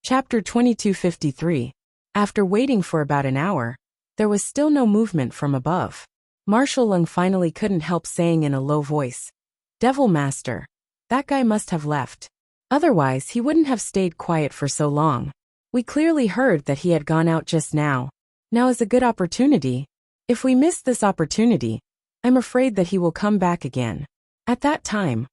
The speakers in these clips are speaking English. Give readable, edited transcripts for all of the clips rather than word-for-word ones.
Chapter 2253. After waiting for about an hour, there was still no movement from above. Marshal Lung finally couldn't help saying in a low voice, "Devil Master, that guy must have left. Otherwise he wouldn't have stayed quiet for so long. We clearly heard that he had gone out just now. Now is a good opportunity. If we miss this opportunity, I'm afraid that he will come back again. At that time,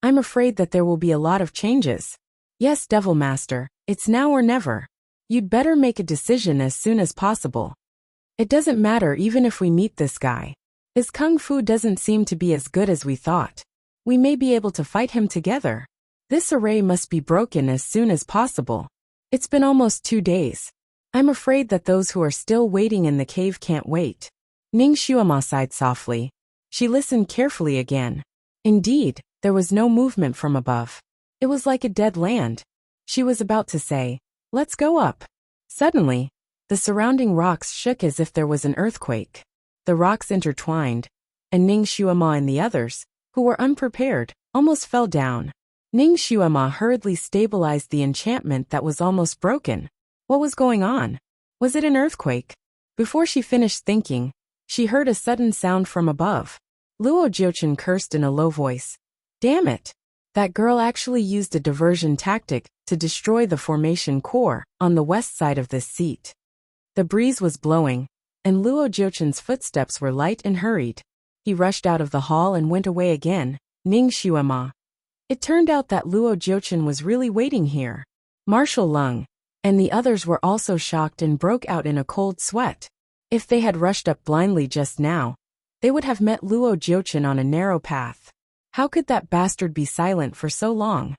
I'm afraid that there will be a lot of changes. Yes, Devil Master, it's now or never. You'd better make a decision as soon as possible. It doesn't matter even if we meet this guy. His kung fu doesn't seem to be as good as we thought. We may be able to fight him together. This array must be broken as soon as possible. It's been almost 2 days. I'm afraid that those who are still waiting in the cave can't wait." Ning Xuema sighed softly. She listened carefully again. Indeed, there was no movement from above. It was like a dead land. She was about to say, "Let's go up." Suddenly, the surrounding rocks shook as if there was an earthquake. The rocks intertwined, and Ning Xuema and the others, who were unprepared, almost fell down. Ning Xuema hurriedly stabilized the enchantment that was almost broken. What was going on? Was it an earthquake? Before she finished thinking, she heard a sudden sound from above. Luo Jiuchen cursed in a low voice. "Damn it! That girl actually used a diversion tactic to destroy the formation core on the west side of this seat." The breeze was blowing, and Luo Jiuchen's footsteps were light and hurried. He rushed out of the hall and went away again. Ning Xuema. It turned out that Luo Jiuchen was really waiting here. Marshal Lung and the others were also shocked and broke out in a cold sweat. If they had rushed up blindly just now, they would have met Luo Jiuchen on a narrow path. How could that bastard be silent for so long?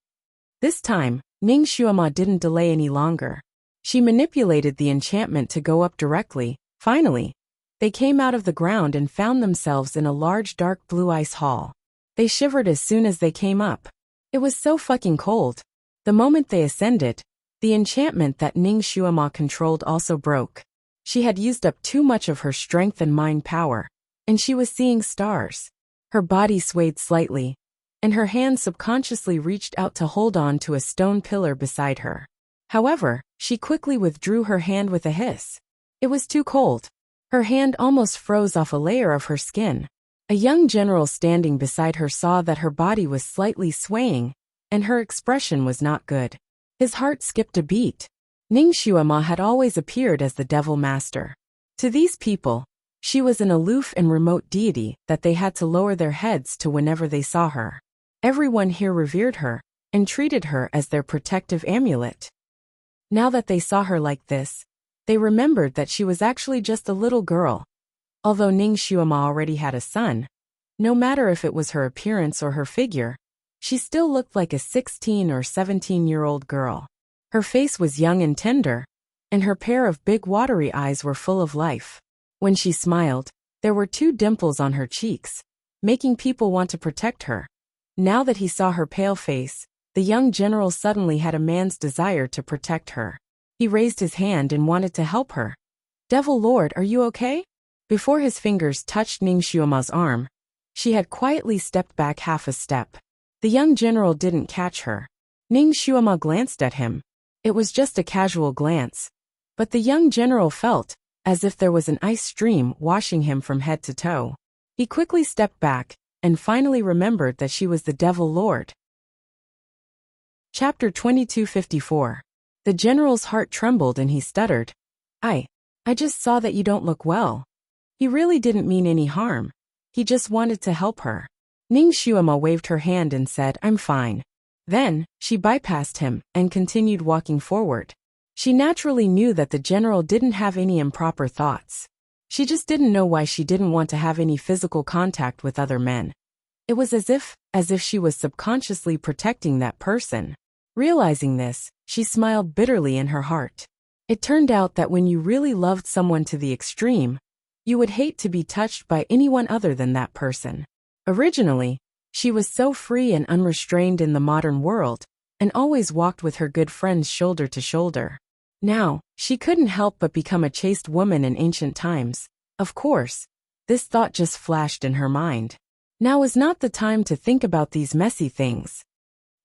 This time, Ning Xuema didn't delay any longer. She manipulated the enchantment to go up directly. Finally, they came out of the ground and found themselves in a large dark blue ice hall. They shivered as soon as they came up. It was so fucking cold. The moment they ascended, the enchantment that Ning Xuema controlled also broke. She had used up too much of her strength and mind power, and she was seeing stars. Her body swayed slightly, and her hand subconsciously reached out to hold on to a stone pillar beside her. However, she quickly withdrew her hand with a hiss. It was too cold. Her hand almost froze off a layer of her skin. A young general standing beside her saw that her body was slightly swaying, and her expression was not good. His heart skipped a beat. Ning Xuema had always appeared as the Devil Master. To these people, she was an aloof and remote deity that they had to lower their heads to whenever they saw her. Everyone here revered her and treated her as their protective amulet. Now that they saw her like this, they remembered that she was actually just a little girl. Although Ning Xuema already had a son, no matter if it was her appearance or her figure, she still looked like a 16 or 17-year-old girl. Her face was young and tender, and her pair of big watery eyes were full of life. When she smiled, there were 2 dimples on her cheeks, making people want to protect her. Now that he saw her pale face, the young general suddenly had a man's desire to protect her. He raised his hand and wanted to help her. "Devil Lord, are you okay?" Before his fingers touched Ning Xuema's arm, she had quietly stepped back half a step. The young general didn't catch her. Ning Xuema glanced at him. It was just a casual glance, but the young general felt as if there was an ice stream washing him from head to toe. He quickly stepped back and finally remembered that she was the Devil Lord. Chapter 2254. The general's heart trembled and he stuttered. I just saw that you don't look well." He really didn't mean any harm. He just wanted to help her. Ning Xuema waved her hand and said, "I'm fine." Then, she bypassed him and continued walking forward. She naturally knew that the general didn't have any improper thoughts. She just didn't know why she didn't want to have any physical contact with other men. It was as if she was subconsciously protecting that person. Realizing this, she smiled bitterly in her heart. It turned out that when you really loved someone to the extreme, you would hate to be touched by anyone other than that person. Originally, she was so free and unrestrained in the modern world, and always walked with her good friends shoulder to shoulder. Now, she couldn't help but become a chaste woman in ancient times. Of course, this thought just flashed in her mind. Now is not the time to think about these messy things.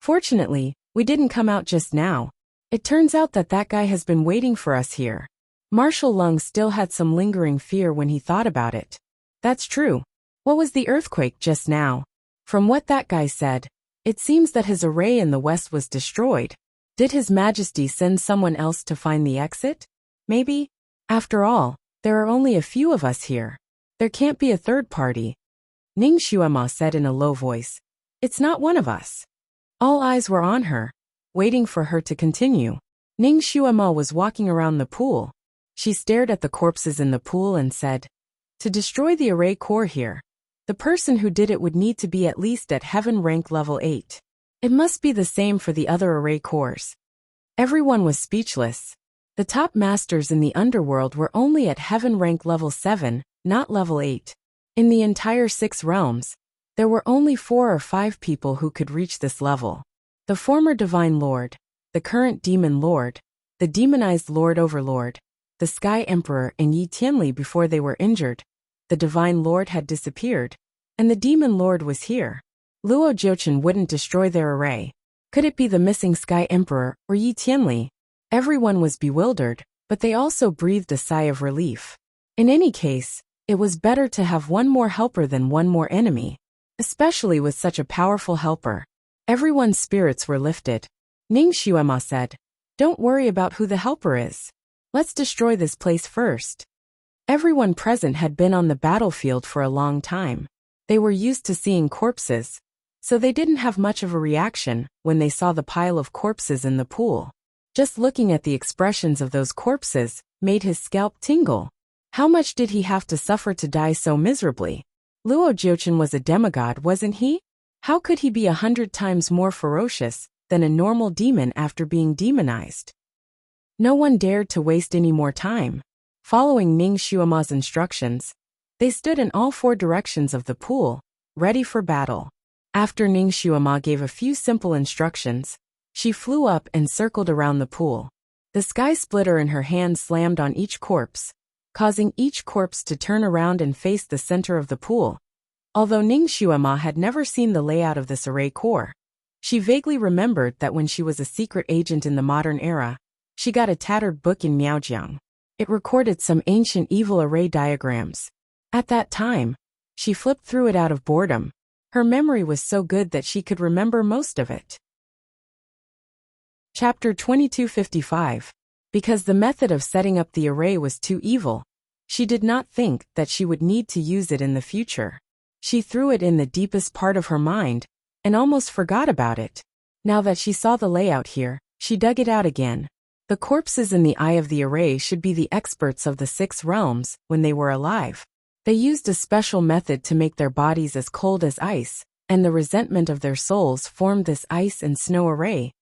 Fortunately, we didn't come out just now. It turns out that guy has been waiting for us here. Marshal Lung still had some lingering fear when he thought about it. That's true. What was the earthquake just now? From what that guy said, it seems that his array in the west was destroyed. Did His Majesty send someone else to find the exit? Maybe? After all, there are only a few of us here. There can't be a third party. Ning Xuema said in a low voice. It's not one of us. All eyes were on her, waiting for her to continue. Ning Xuema was walking around the pool. She stared at the corpses in the pool and said, to destroy the array core here, the person who did it would need to be at least at heaven rank level 8. It must be the same for the other array cores. Everyone was speechless. The top masters in the underworld were only at heaven rank level 7, not level 8. In the entire 6 realms, there were only 4 or 5 people who could reach this level. The former Divine Lord, the current Demon Lord, the demonized Lord Overlord, the Sky Emperor and Yi Tianli before they were injured. The Divine Lord had disappeared, and the Demon Lord was here. Luo Jiuchen wouldn't destroy their array. Could it be the missing Sky Emperor or Yi Tianli? Everyone was bewildered, but they also breathed a sigh of relief. In any case, it was better to have one more helper than one more enemy, especially with such a powerful helper. Everyone's spirits were lifted. Ning Xuema said, don't worry about who the helper is. Let's destroy this place first. Everyone present had been on the battlefield for a long time. They were used to seeing corpses, so they didn't have much of a reaction when they saw the pile of corpses in the pool. Just looking at the expressions of those corpses made his scalp tingle. How much did he have to suffer to die so miserably? Luo Jiuchen was a demigod, wasn't he? How could he be 100 times more ferocious than a normal demon after being demonized? No one dared to waste any more time. Following Ning Xuema's instructions, they stood in all 4 directions of the pool, ready for battle. After Ning Xuema gave a few simple instructions, she flew up and circled around the pool. The sky splitter in her hand slammed on each corpse, causing each corpse to turn around and face the center of the pool. Although Ning Xuema had never seen the layout of this array core, she vaguely remembered that when she was a secret agent in the modern era, she got a tattered book in Miaojiang. It recorded some ancient evil array diagrams. At that time, she flipped through it out of boredom. Her memory was so good that she could remember most of it. Chapter 2255. Because the method of setting up the array was too evil, she did not think that she would need to use it in the future. She threw it in the deepest part of her mind and almost forgot about it. Now that she saw the layout here, she dug it out again. The corpses in the eye of the array should be the experts of the 6 realms when they were alive. They used a special method to make their bodies as cold as ice, and the resentment of their souls formed this ice and snow array.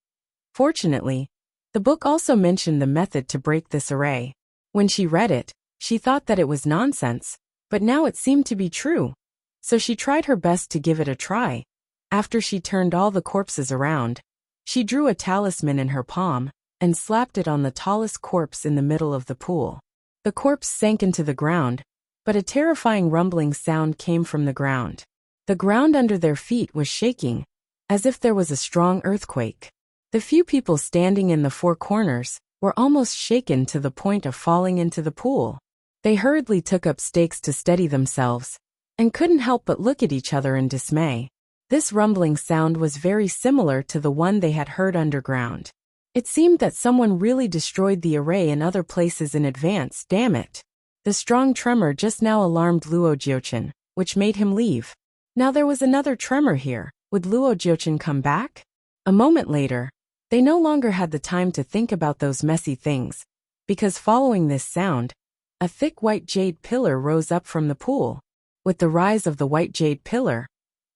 Fortunately, the book also mentioned the method to break this array. When she read it, she thought that it was nonsense, but now it seemed to be true. So she tried her best to give it a try. After she turned all the corpses around, she drew a talisman in her palm and slapped it on the tallest corpse in the middle of the pool. The corpse sank into the ground, but a terrifying rumbling sound came from the ground. The ground under their feet was shaking, as if there was a strong earthquake. The few people standing in the 4 corners were almost shaken to the point of falling into the pool. They hurriedly took up stakes to steady themselves, and couldn't help but look at each other in dismay. This rumbling sound was very similar to the one they had heard underground. It seemed that someone really destroyed the array in other places in advance, damn it. The strong tremor just now alarmed Luo Jiuchen, which made him leave. Now there was another tremor here. Would Luo Jiuchen come back? A moment later, they no longer had the time to think about those messy things, because following this sound, a thick white jade pillar rose up from the pool. With the rise of the white jade pillar,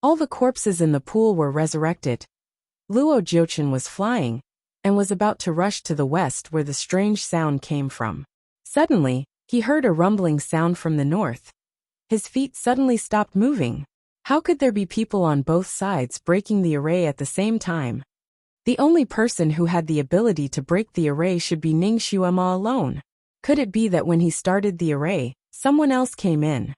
all the corpses in the pool were resurrected. Luo Jiuchen was flying, and was about to rush to the west where the strange sound came from. Suddenly, he heard a rumbling sound from the north. His feet suddenly stopped moving. How could there be people on both sides breaking the array at the same time? The only person who had the ability to break the array should be Ning Xuema alone. Could it be that when he started the array, someone else came in?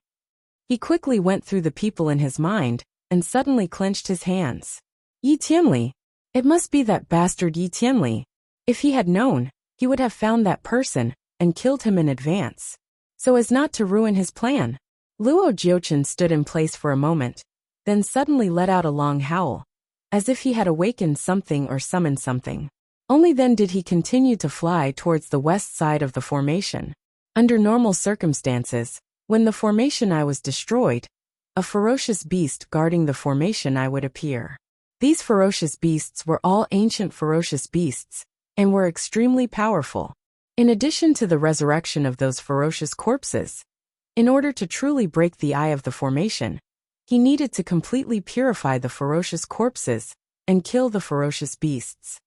He quickly went through the people in his mind, and suddenly clenched his hands. Yi Tianli. It must be that bastard Yi Tianli. If he had known, he would have found that person and killed him in advance, so as not to ruin his plan. Luo Jiuchen stood in place for a moment, then suddenly let out a long howl, as if he had awakened something or summoned something. Only then did he continue to fly towards the west side of the formation. Under normal circumstances, when the formation eye was destroyed, a ferocious beast guarding the formation eye would appear. These ferocious beasts were all ancient ferocious beasts, and were extremely powerful. In addition to the resurrection of those ferocious corpses, in order to truly break the eye of the formation, he needed to completely purify the ferocious corpses and kill the ferocious beasts.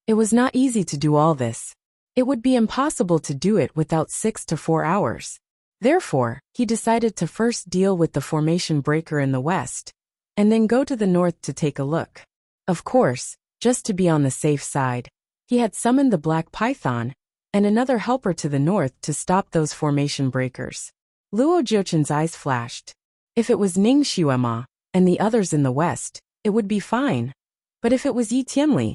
It was not easy to do all this. It would be impossible to do it without 6 to 4 hours. Therefore, he decided to first deal with the formation breaker in the west, and then go to the north to take a look. Of course, just to be on the safe side, he had summoned the black python and another helper to the north to stop those formation breakers. Luo Jiuchen's eyes flashed. If it was Ning Xuema and the others in the west, it would be fine. But if it was Yi Tianli,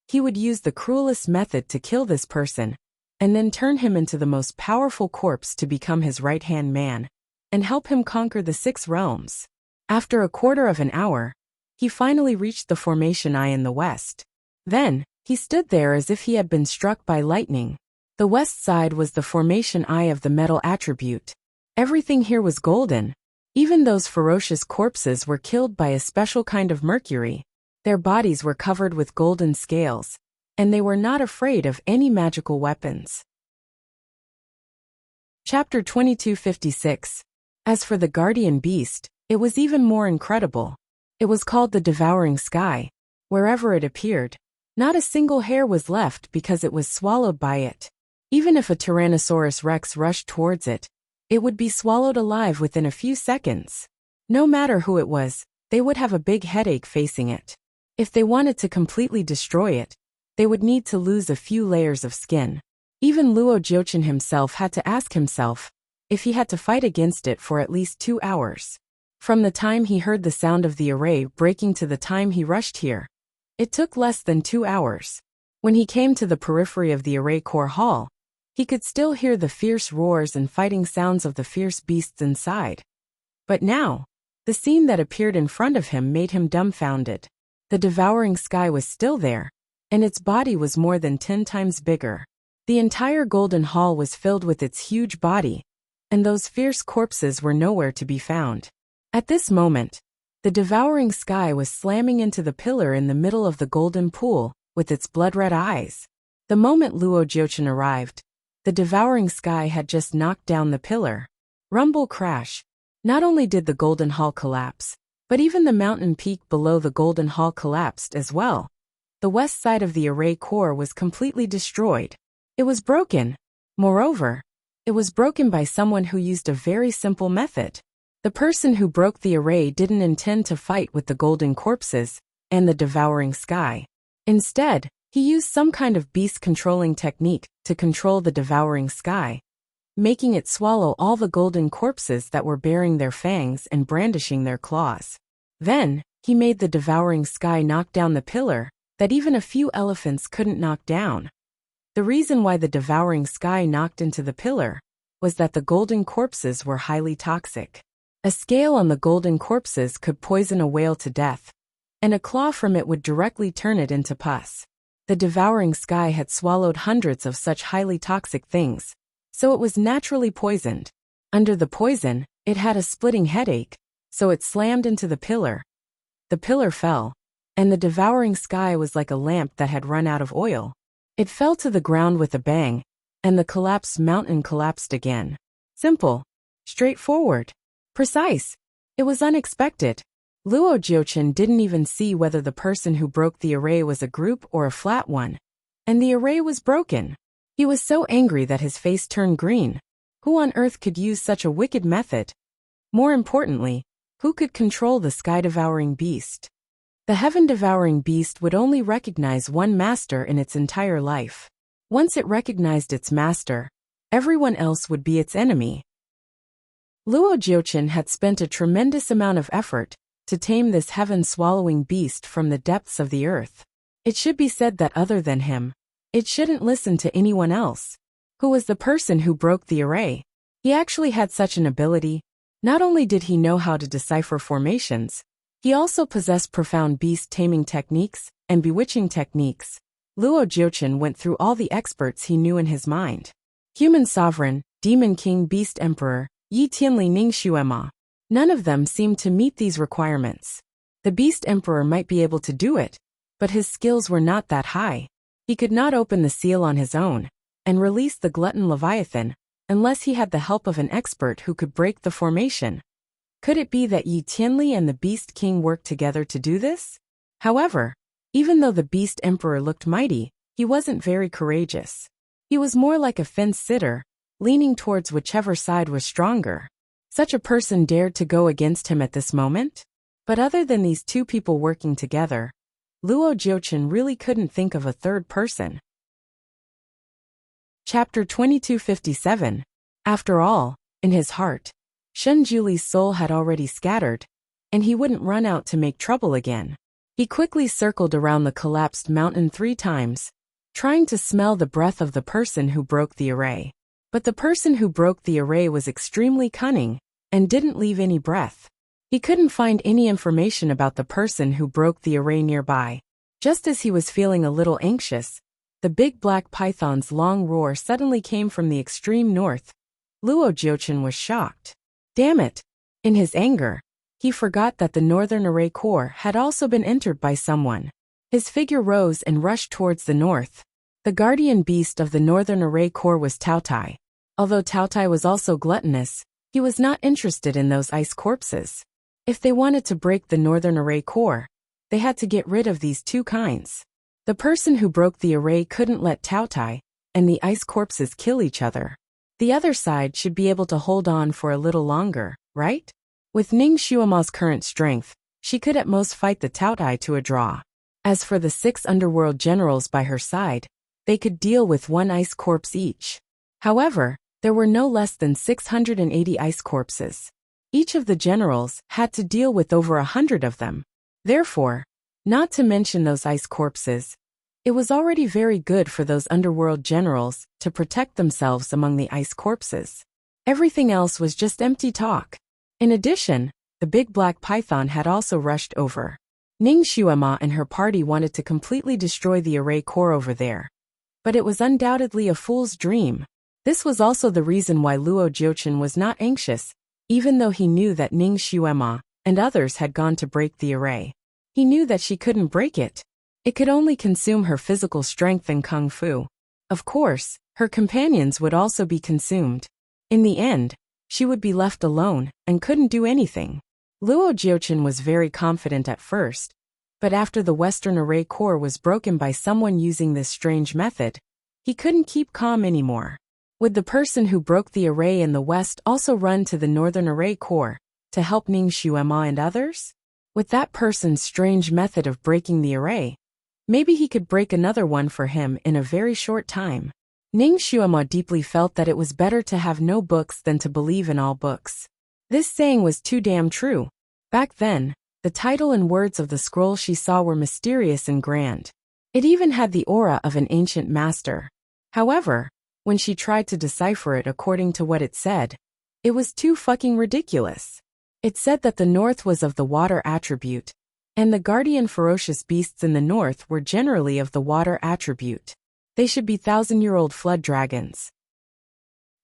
he would use the cruelest method to kill this person, and then turn him into the most powerful corpse to become his right-hand man, and help him conquer the 6 realms. After a quarter of an hour, he finally reached the formation eye in the west. Then, he stood there as if he had been struck by lightning. The west side was the formation eye of the metal attribute. Everything here was golden. Even those ferocious corpses were killed by a special kind of mercury. Their bodies were covered with golden scales, and they were not afraid of any magical weapons. Chapter 2256. As for the guardian beast, it was even more incredible. It was called the Devouring Sky. Wherever it appeared, not a single hair was left because it was swallowed by it. Even if a Tyrannosaurus Rex rushed towards it, it would be swallowed alive within a few seconds. No matter who it was, they would have a big headache facing it. If they wanted to completely destroy it, they would need to lose a few layers of skin. Even Luo Jiuchen himself had to ask himself if he had to fight against it for at least 2 hours. From the time he heard the sound of the array breaking to the time he rushed here, it took less than 2 hours. When he came to the periphery of the array core hall, he could still hear the fierce roars and fighting sounds of the fierce beasts inside. But now, the scene that appeared in front of him made him dumbfounded. The devouring sky was still there, and its body was more than 10 times bigger. The entire golden hall was filled with its huge body, and those fierce corpses were nowhere to be found. At this moment, the devouring sky was slamming into the pillar in the middle of the golden pool with its blood-red eyes. The moment Luo Jiuchen arrived, the devouring sky had just knocked down the pillar. Rumble crash. Not only did the golden hall collapse, but even the mountain peak below the golden hall collapsed as well. The west side of the array core was completely destroyed. It was broken. Moreover, it was broken by someone who used a very simple method. The person who broke the array didn't intend to fight with the golden corpses and the devouring sky. Instead, he used some kind of beast-controlling technique to control the devouring sky, making it swallow all the golden corpses that were baring their fangs and brandishing their claws. Then, he made the devouring sky knock down the pillar that even a few elephants couldn't knock down. The reason why the devouring sky knocked into the pillar was that the golden corpses were highly toxic. A scale on the golden corpses could poison a whale to death, and a claw from it would directly turn it into pus. The devouring sky had swallowed hundreds of such highly toxic things, so it was naturally poisoned. Under the poison, it had a splitting headache, so it slammed into the pillar. The pillar fell, and the devouring sky was like a lamp that had run out of oil. It fell to the ground with a bang, and the collapsed mountain collapsed again. Simple, straightforward, precise. It was unexpected. Luo Jiuchen didn't even see whether the person who broke the array was a group or a flat one, and the array was broken. He was so angry that his face turned green. Who on earth could use such a wicked method? More importantly, who could control the sky-devouring beast? The heaven-devouring beast would only recognize one master in its entire life. Once it recognized its master, everyone else would be its enemy. Luo Jiuchen had spent a tremendous amount of effort to tame this heaven-swallowing beast from the depths of the earth. It should be said that other than him, It shouldn't listen to anyone else. Who was the person who broke the array? He actually had such an ability. Not only did he know how to decipher formations, he also possessed profound beast-taming techniques and bewitching techniques. Luo Jiuchen went through all the experts he knew in his mind. Human Sovereign, Demon King, Beast Emperor, Yi Tianli Ning Xuema. None of them seemed to meet these requirements. The Beast Emperor might be able to do it, but his skills were not that high. He could not open the seal on his own and release the glutton Leviathan unless he had the help of an expert who could break the formation. Could it be that Yi Tianli and the Beast King worked together to do this? However, even though the Beast Emperor looked mighty, he wasn't very courageous. He was more like a fence-sitter, leaning towards whichever side was stronger. Such a person dared to go against him at this moment? But other than these two people working together, Luo Jiuchen really couldn't think of a third person. Chapter 2257. After all, in his heart, Shen Juli's soul had already scattered, and he wouldn't run out to make trouble again. He quickly circled around the collapsed mountain 3 times, trying to smell the breath of the person who broke the array. But the person who broke the array was extremely cunning and didn't leave any breath. He couldn't find any information about the person who broke the array nearby. Just as he was feeling a little anxious, the big black python's long roar suddenly came from the extreme north. Luo Jiuchen was shocked. Damn it! In his anger, he forgot that the northern array core had also been entered by someone. His figure rose and rushed towards the north. The guardian beast of the northern array core was Taotai. Although Taotai was also gluttonous, he was not interested in those ice corpses. If they wanted to break the northern array core, they had to get rid of these 2 kinds. The person who broke the array couldn't let Taotai and the ice corpses kill each other. The other side should be able to hold on for a little longer, right? With Ning Xuema's current strength, she could at most fight the Taotai to a draw. As for the 6 underworld generals by her side, they could deal with 1 ice corpse each. However, there were no less than 680 ice corpses. Each of the generals had to deal with over 100 of them. Therefore, not to mention those ice corpses, it was already very good for those underworld generals to protect themselves among the ice corpses. Everything else was just empty talk. In addition, the big black python had also rushed over. Ning Xuema and her party wanted to completely destroy the array core over there. But it was undoubtedly a fool's dream. This was also the reason why Luo Jiuchen was not anxious, even though he knew that Ning Xuema and others had gone to break the array. He knew that she couldn't break it. It could only consume her physical strength and kung fu. Of course, her companions would also be consumed. In the end, she would be left alone and couldn't do anything. Luo Jiuchen was very confident at first, but after the western array core was broken by someone using this strange method, he couldn't keep calm anymore. Would the person who broke the array in the west also run to the northern array core to help Ning Xuema and others? With that person's strange method of breaking the array, maybe he could break another one for him in a very short time. Ning Xuema deeply felt that it was better to have no books than to believe in all books. This saying was too damn true. Back then, the title and words of the scroll she saw were mysterious and grand. It even had the aura of an ancient master. However, when she tried to decipher it according to what it said, it was too fucking ridiculous. It said that the north was of the water attribute, and the guardian ferocious beasts in the north were generally of the water attribute. They should be 1,000-year-old flood dragons.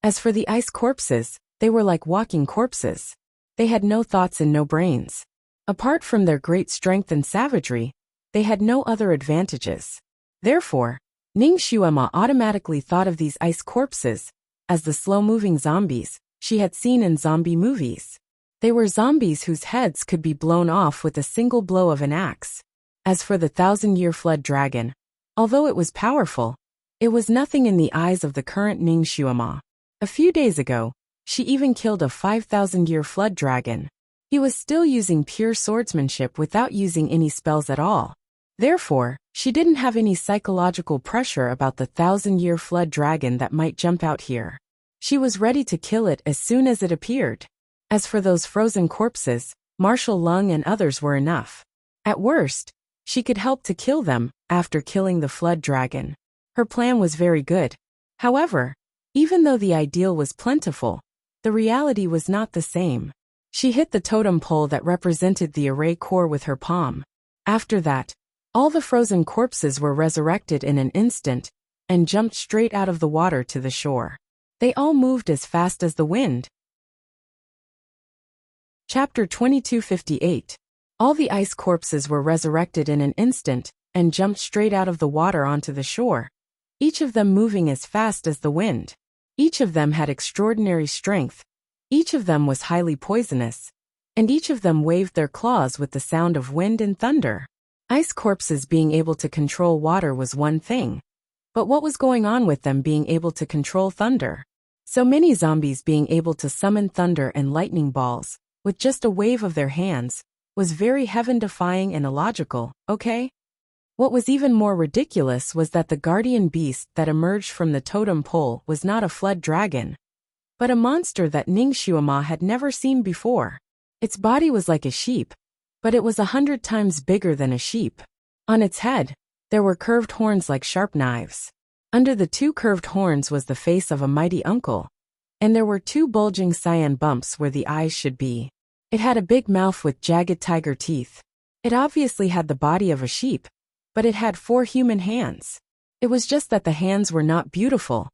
As for the ice corpses, they were like walking corpses. They had no thoughts and no brains. Apart from their great strength and savagery, they had no other advantages. Therefore, Ning Xuema automatically thought of these ice corpses as the slow-moving zombies she had seen in zombie movies. They were zombies whose heads could be blown off with a single blow of an axe. As for the 1,000-year flood dragon, although it was powerful, it was nothing in the eyes of the current Ning Xuema. A few days ago, she even killed a 5,000-year flood dragon. He was still using pure swordsmanship without using any spells at all. Therefore, she didn't have any psychological pressure about the 1,000-year flood dragon that might jump out here. She was ready to kill it as soon as it appeared. As for those frozen corpses, Marshal Lung and others were enough. At worst, she could help to kill them after killing the flood dragon. Her plan was very good. However, even though the ideal was plentiful, the reality was not the same. She hit the totem pole that represented the array core with her palm. After that, all the frozen corpses were resurrected in an instant and jumped straight out of the water to the shore. They all moved as fast as the wind. Chapter 2258. All the ice corpses were resurrected in an instant and jumped straight out of the water onto the shore, each of them moving as fast as the wind. Each of them had extraordinary strength, each of them was highly poisonous, and each of them waved their claws with the sound of wind and thunder. Ice corpses being able to control water was one thing, but what was going on with them being able to control thunder? So many zombies being able to summon thunder and lightning balls, with just a wave of their hands, was very heaven-defying and illogical, okay? What was even more ridiculous was that the guardian beast that emerged from the totem pole was not a flood dragon, but a monster that Ningxuama had never seen before. Its body was like a sheep, but it was 100 times bigger than a sheep. On its head, there were curved horns like sharp knives. Under the 2 curved horns was the face of a mighty uncle, and there were 2 bulging cyan bumps where the eyes should be. It had a big mouth with jagged tiger teeth. It obviously had the body of a sheep, but it had 4 human hands. It was just that the hands were not beautiful,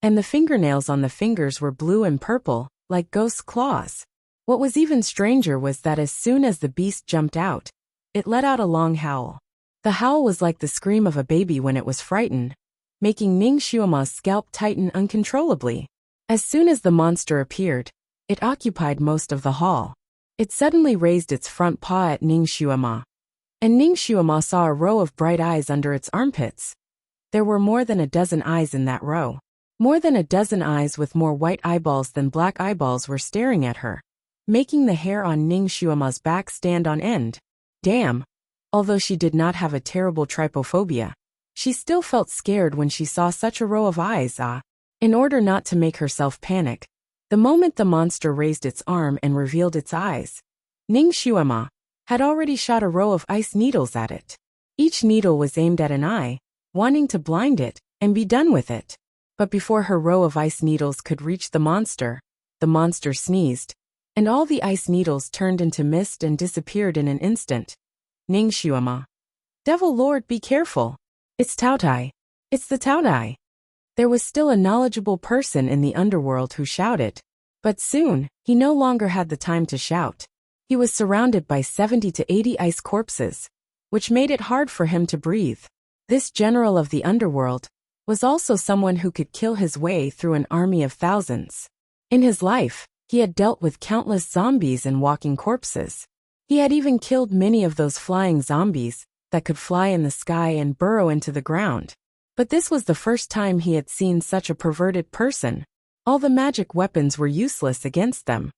and the fingernails on the fingers were blue and purple, like ghost claws. What was even stranger was that as soon as the beast jumped out, it let out a long howl. The howl was like the scream of a baby when it was frightened, making Ningxuama's scalp tighten uncontrollably. As soon as the monster appeared, it occupied most of the hall. It suddenly raised its front paw at Ningxuama, and Ningxuama saw a row of bright eyes under its armpits. There were more than a dozen eyes in that row. More than a dozen eyes with more white eyeballs than black eyeballs were staring at her, making the hair on Ningxuama's back stand on end. Damn! Although she did not have a terrible trypophobia, she still felt scared when she saw such a row of eyes. In order not to make herself panic, the moment the monster raised its arm and revealed its eyes, Ningxuama had already shot a row of ice needles at it. Each needle was aimed at an eye, wanting to blind it and be done with it. But before her row of ice needles could reach the monster sneezed, and all the ice needles turned into mist and disappeared in an instant. Ningxuama. Devil Lord, be careful. It's Taotai. It's the Taotai. There was still a knowledgeable person in the underworld who shouted. But soon, he no longer had the time to shout. He was surrounded by 70 to 80 ice corpses, which made it hard for him to breathe. This general of the underworld was also someone who could kill his way through an army of thousands. In his life, he had dealt with countless zombies and walking corpses. He had even killed many of those flying zombies that could fly in the sky and burrow into the ground. But this was the first time he had seen such a perverted person. All the magic weapons were useless against them.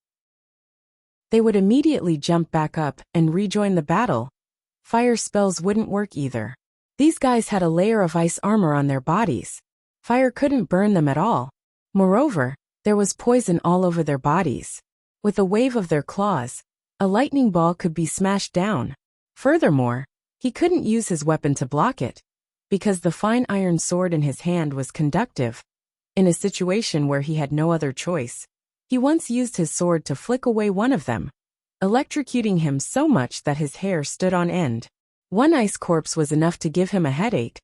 They would immediately jump back up and rejoin the battle. Fire spells wouldn't work either. These guys had a layer of ice armor on their bodies. Fire couldn't burn them at all. Moreover, there was poison all over their bodies. With a wave of their claws, a lightning ball could be smashed down. Furthermore, he couldn't use his weapon to block it, because the fine iron sword in his hand was conductive. In a situation where he had no other choice, he once used his sword to flick away one of them, electrocuting him so much that his hair stood on end. One ice corpse was enough to give him a headache,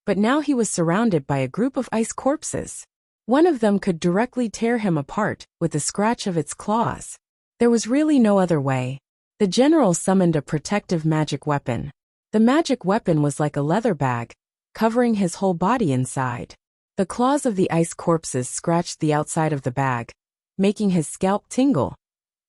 but now he was surrounded by a group of ice corpses. One of them could directly tear him apart with a scratch of its claws. There was really no other way. The general summoned a protective magic weapon. The magic weapon was like a leather bag, covering his whole body inside. The claws of the ice corpses scratched the outside of the bag, making his scalp tingle.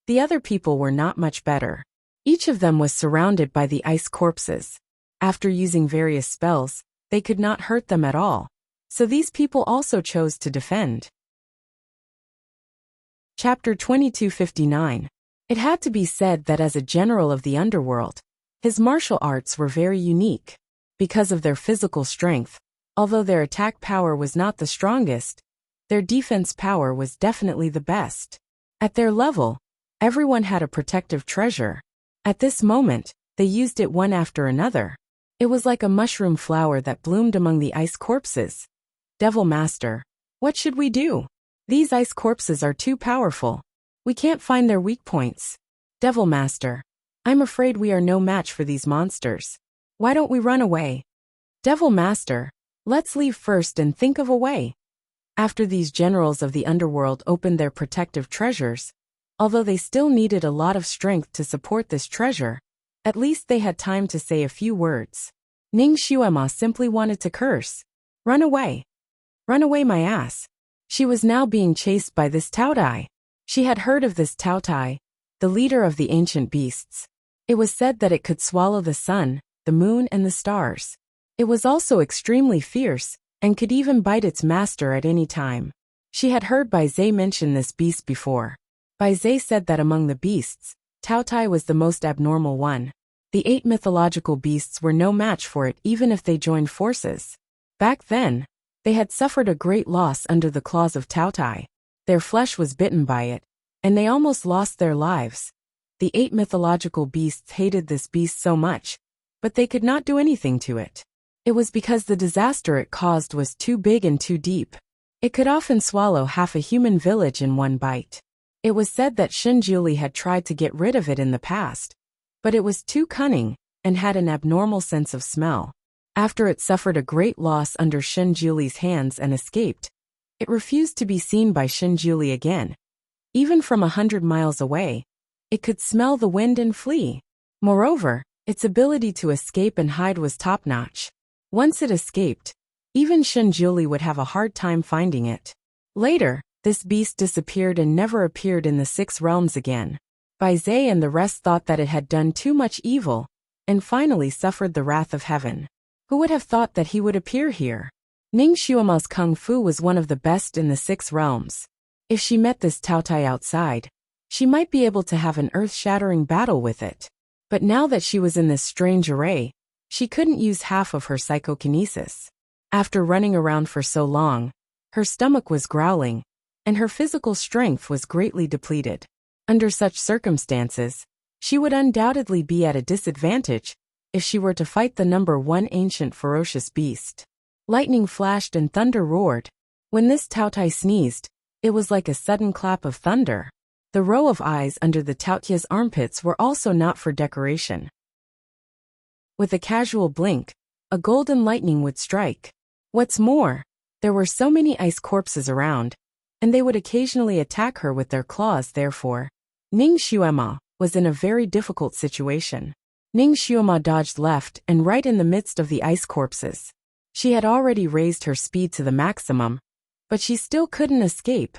The other people were not much better. Each of them was surrounded by the ice corpses. After using various spells, they could not hurt them at all. So these people also chose to defend. Chapter 2259. It had to be said that as a general of the underworld, his martial arts were very unique. Because of their physical strength, although their attack power was not the strongest, their defense power was definitely the best. At their level, everyone had a protective treasure. At this moment, they used it one after another. It was like a mushroom flower that bloomed among the ice corpses. Devil Master, what should we do? These ice corpses are too powerful. We can't find their weak points. Devil Master, I'm afraid we are no match for these monsters. Why don't we run away? Devil Master, let's leave first and think of a way. After these generals of the underworld opened their protective treasures, although they still needed a lot of strength to support this treasure, at least they had time to say a few words. Ning Xuema simply wanted to curse. Run away. Run away my ass. She was now being chased by this Taotai. She had heard of this Taotai, the leader of the ancient beasts. It was said that it could swallow the sun, the moon and the stars. It was also extremely fierce, and could even bite its master at any time. She had heard Bai Zhe mention this beast before. Bai Zhe said that among the beasts, Taotai was the most abnormal one. The 8 mythological beasts were no match for it even if they joined forces. Back then, they had suffered a great loss under the claws of Taotai. Their flesh was bitten by it, and they almost lost their lives. The 8 mythological beasts hated this beast so much, but they could not do anything to it. It was because the disaster it caused was too big and too deep. It could often swallow half a human village in one bite. It was said that Shinjuli had tried to get rid of it in the past, but it was too cunning, and had an abnormal sense of smell. After it suffered a great loss under Shinjuli's hands and escaped, it refused to be seen by Shinjuli again. Even from 100 miles away, it could smell the wind and flee. Moreover, its ability to escape and hide was top-notch. Once it escaped, even Shinjuli would have a hard time finding it. Later, this beast disappeared and never appeared in the 6 realms again. Bai Zhe and the rest thought that it had done too much evil, and finally suffered the wrath of heaven. Who would have thought that he would appear here? Ning Xuema's kung fu was one of the best in the 6 realms. If she met this Taotai outside, she might be able to have an earth-shattering battle with it. But now that she was in this strange array, she couldn't use half of her psychokinesis. After running around for so long, her stomach was growling, and her physical strength was greatly depleted. Under such circumstances, she would undoubtedly be at a disadvantage if she were to fight the number 1 ancient ferocious beast. Lightning flashed and thunder roared. When this Taotai sneezed, it was like a sudden clap of thunder. The row of eyes under the Taotia's armpits were also not for decoration. With a casual blink, a golden lightning would strike. What's more, there were so many ice corpses around, and they would occasionally attack her with their claws. Therefore, Ning Xuema was in a very difficult situation. Ning Xuema dodged left and right in the midst of the ice corpses. She had already raised her speed to the maximum, but she still couldn't escape.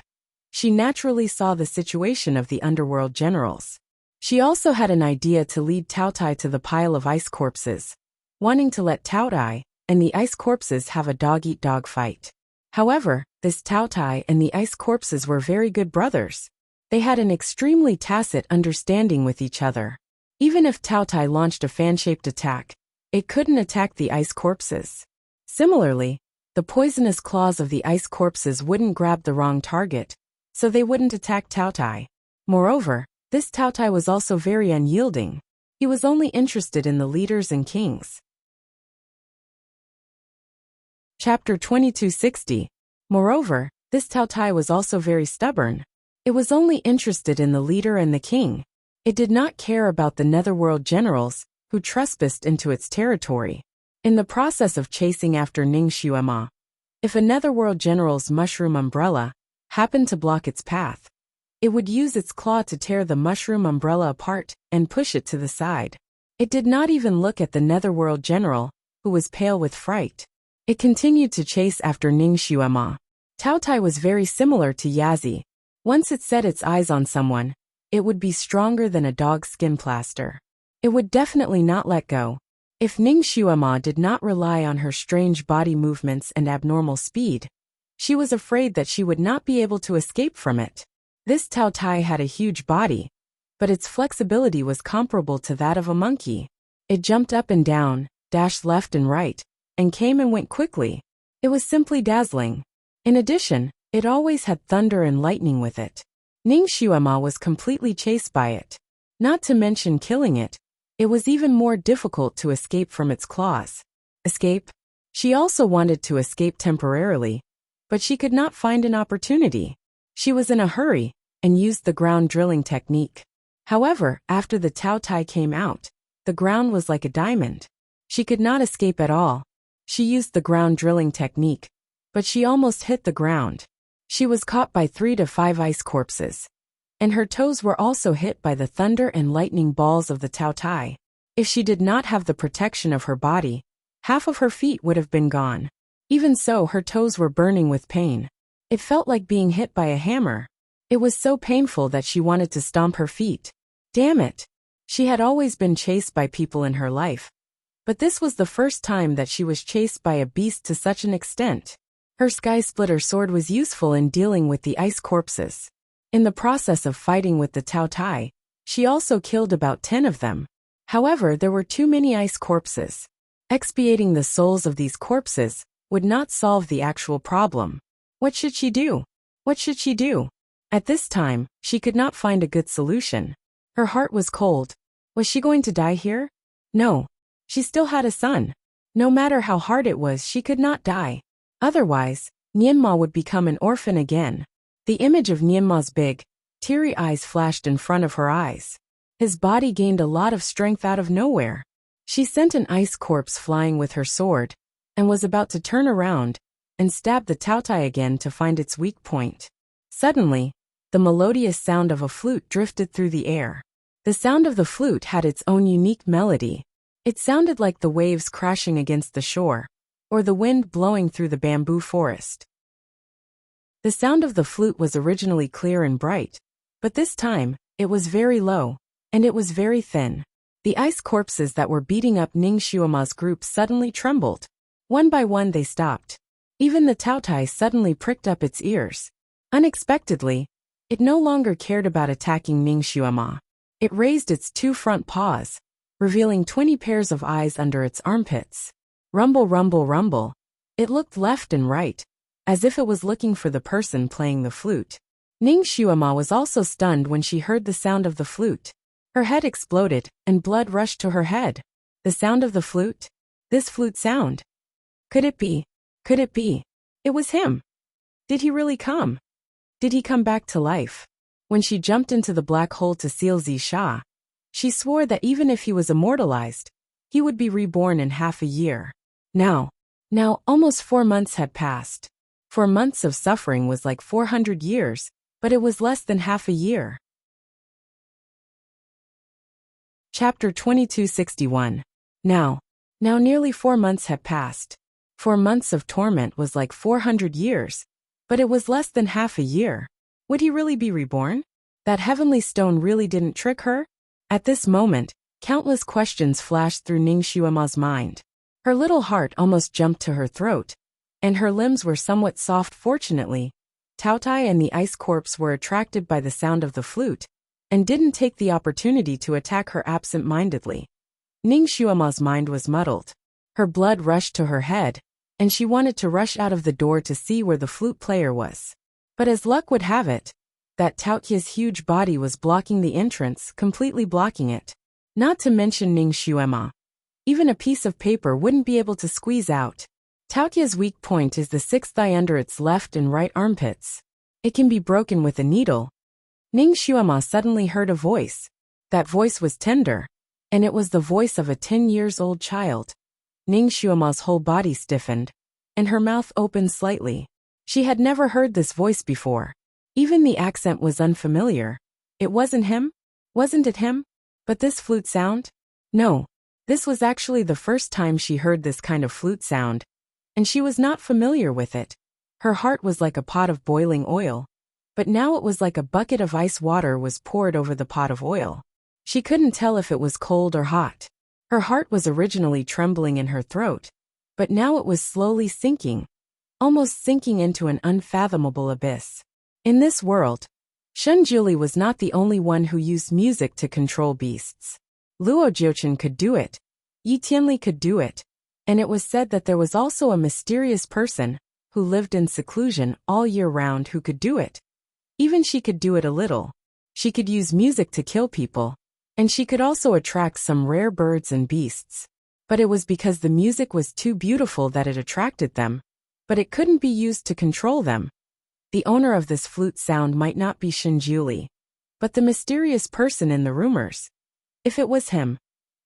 She naturally saw the situation of the underworld generals. She also had an idea to lead Taotai to the pile of ice corpses, wanting to let Taotai and the ice corpses have a dog-eat-dog fight. However, this Taotai and the ice corpses were very good brothers. They had an extremely tacit understanding with each other. Even if Taotai launched a fan-shaped attack, it couldn't attack the ice corpses. Similarly, the poisonous claws of the ice corpses wouldn't grab the wrong target, so they wouldn't attack Taotai. Moreover, this Taotai was also very unyielding. He was only interested in the leaders and kings. Chapter 2260. Moreover, this Taotai was also very stubborn. It was only interested in the leader and the king. It did not care about the netherworld generals, who trespassed into its territory. In the process of chasing after Ning Xuema, if a netherworld general's mushroom umbrella happened to block its path, it would use its claw to tear the mushroom umbrella apart and push it to the side. It did not even look at the netherworld general, who was pale with fright. It continued to chase after Ning Xuema. Taotai was very similar to Yazi. Once it set its eyes on someone, it would be stronger than a dog's skin plaster. It would definitely not let go. If Ning Xuema did not rely on her strange body movements and abnormal speed, she was afraid that she would not be able to escape from it. This Taotai had a huge body, but its flexibility was comparable to that of a monkey. It jumped up and down, dashed left and right, and came and went quickly. It was simply dazzling. In addition, it always had thunder and lightning with it. Ning Xuema was completely chased by it. Not to mention killing it, it was even more difficult to escape from its claws. Escape? She also wanted to escape temporarily, but she could not find an opportunity. She was in a hurry and used the ground drilling technique. However, after the Tao Tai came out, the ground was like a diamond. She could not escape at all. She used the ground drilling technique, but she almost hit the ground. She was caught by 3 to 5 ice corpses, and her toes were also hit by the thunder and lightning balls of the Tao Tai. If she did not have the protection of her body, half of her feet would have been gone. Even so, her toes were burning with pain. It felt like being hit by a hammer. It was so painful that she wanted to stomp her feet. Damn it! She had always been chased by people in her life, but this was the first time that she was chased by a beast to such an extent. Her sky splitter sword was useful in dealing with the ice corpses. In the process of fighting with the Tao Tai, she also killed about 10 of them. However, there were too many ice corpses. Expiating the souls of these corpses would not solve the actual problem. What should she do? What should she do? At this time, she could not find a good solution. Her heart was cold. Was she going to die here? No. She still had a son. No matter how hard it was, she could not die. Otherwise, Nianma would become an orphan again. The image of Nianma's big, teary eyes flashed in front of her eyes. His body gained a lot of strength out of nowhere. She sent an ice corpse flying with her sword, and was about to turn around and stab the Tao Tai again to find its weak point. Suddenly, the melodious sound of a flute drifted through the air. The sound of the flute had its own unique melody. It sounded like the waves crashing against the shore, or the wind blowing through the bamboo forest. The sound of the flute was originally clear and bright, but this time, it was very low, and it was very thin. The ice corpses that were beating up Ning Xuema's group suddenly trembled. One by one they stopped. Even the Tao Tai suddenly pricked up its ears. Unexpectedly, it no longer cared about attacking Ning Xuema. It raised its 2 front paws, revealing 20 pairs of eyes under its armpits. Rumble, rumble, rumble. It looked left and right, as if it was looking for the person playing the flute. Ning Xuema was also stunned when she heard the sound of the flute. Her head exploded, and blood rushed to her head. The sound of the flute? This flute sound? Could it be? Could it be? It was him. Did he really come? Did he come back to life? When she jumped into the black hole to seal Zisha, she swore that even if he was immortalized, he would be reborn in half a year. Now, almost 4 months had passed. 4 months of suffering was like 400 years, but it was less than half a year. Chapter 2261. Now nearly 4 months had passed. 4 months of torment was like 400 years, but it was less than half a year. Would he really be reborn? That heavenly stone really didn't trick her? At this moment, countless questions flashed through Ning Xuema's mind. Her little heart almost jumped to her throat, and her limbs were somewhat soft. Fortunately, Tao Tai and the ice corpse were attracted by the sound of the flute, and didn't take the opportunity to attack her absent-mindedly. Ning Xuema's mind was muddled. Her blood rushed to her head, and she wanted to rush out of the door to see where the flute player was. But as luck would have it, that Taotia's huge body was blocking the entrance, completely blocking it. Not to mention Ning Xuema. Even a piece of paper wouldn't be able to squeeze out. Taotia's weak point is the 6th eye under its left and right armpits. It can be broken with a needle. Ning Xuema suddenly heard a voice. That voice was tender, and it was the voice of a 10-year-old child. Ning Xuema's whole body stiffened, and her mouth opened slightly. She had never heard this voice before. Even the accent was unfamiliar. It wasn't him? Wasn't it him? But this flute sound? No. This was actually the first time she heard this kind of flute sound, and she was not familiar with it. Her heart was like a pot of boiling oil, but now it was like a bucket of ice water was poured over the pot of oil. She couldn't tell if it was cold or hot. Her heart was originally trembling in her throat, but now it was slowly sinking, almost sinking into an unfathomable abyss. In this world, Shun Juli was not the only one who used music to control beasts. Luo Jiuchen could do it. Yi Tianli could do it. And it was said that there was also a mysterious person who lived in seclusion all year round who could do it. Even she could do it a little. She could use music to kill people, and she could also attract some rare birds and beasts. But it was because the music was too beautiful that it attracted them. but it couldn't be used to control them. The owner of this flute sound might not be Shinjuli, but the mysterious person in the rumors. If it was him,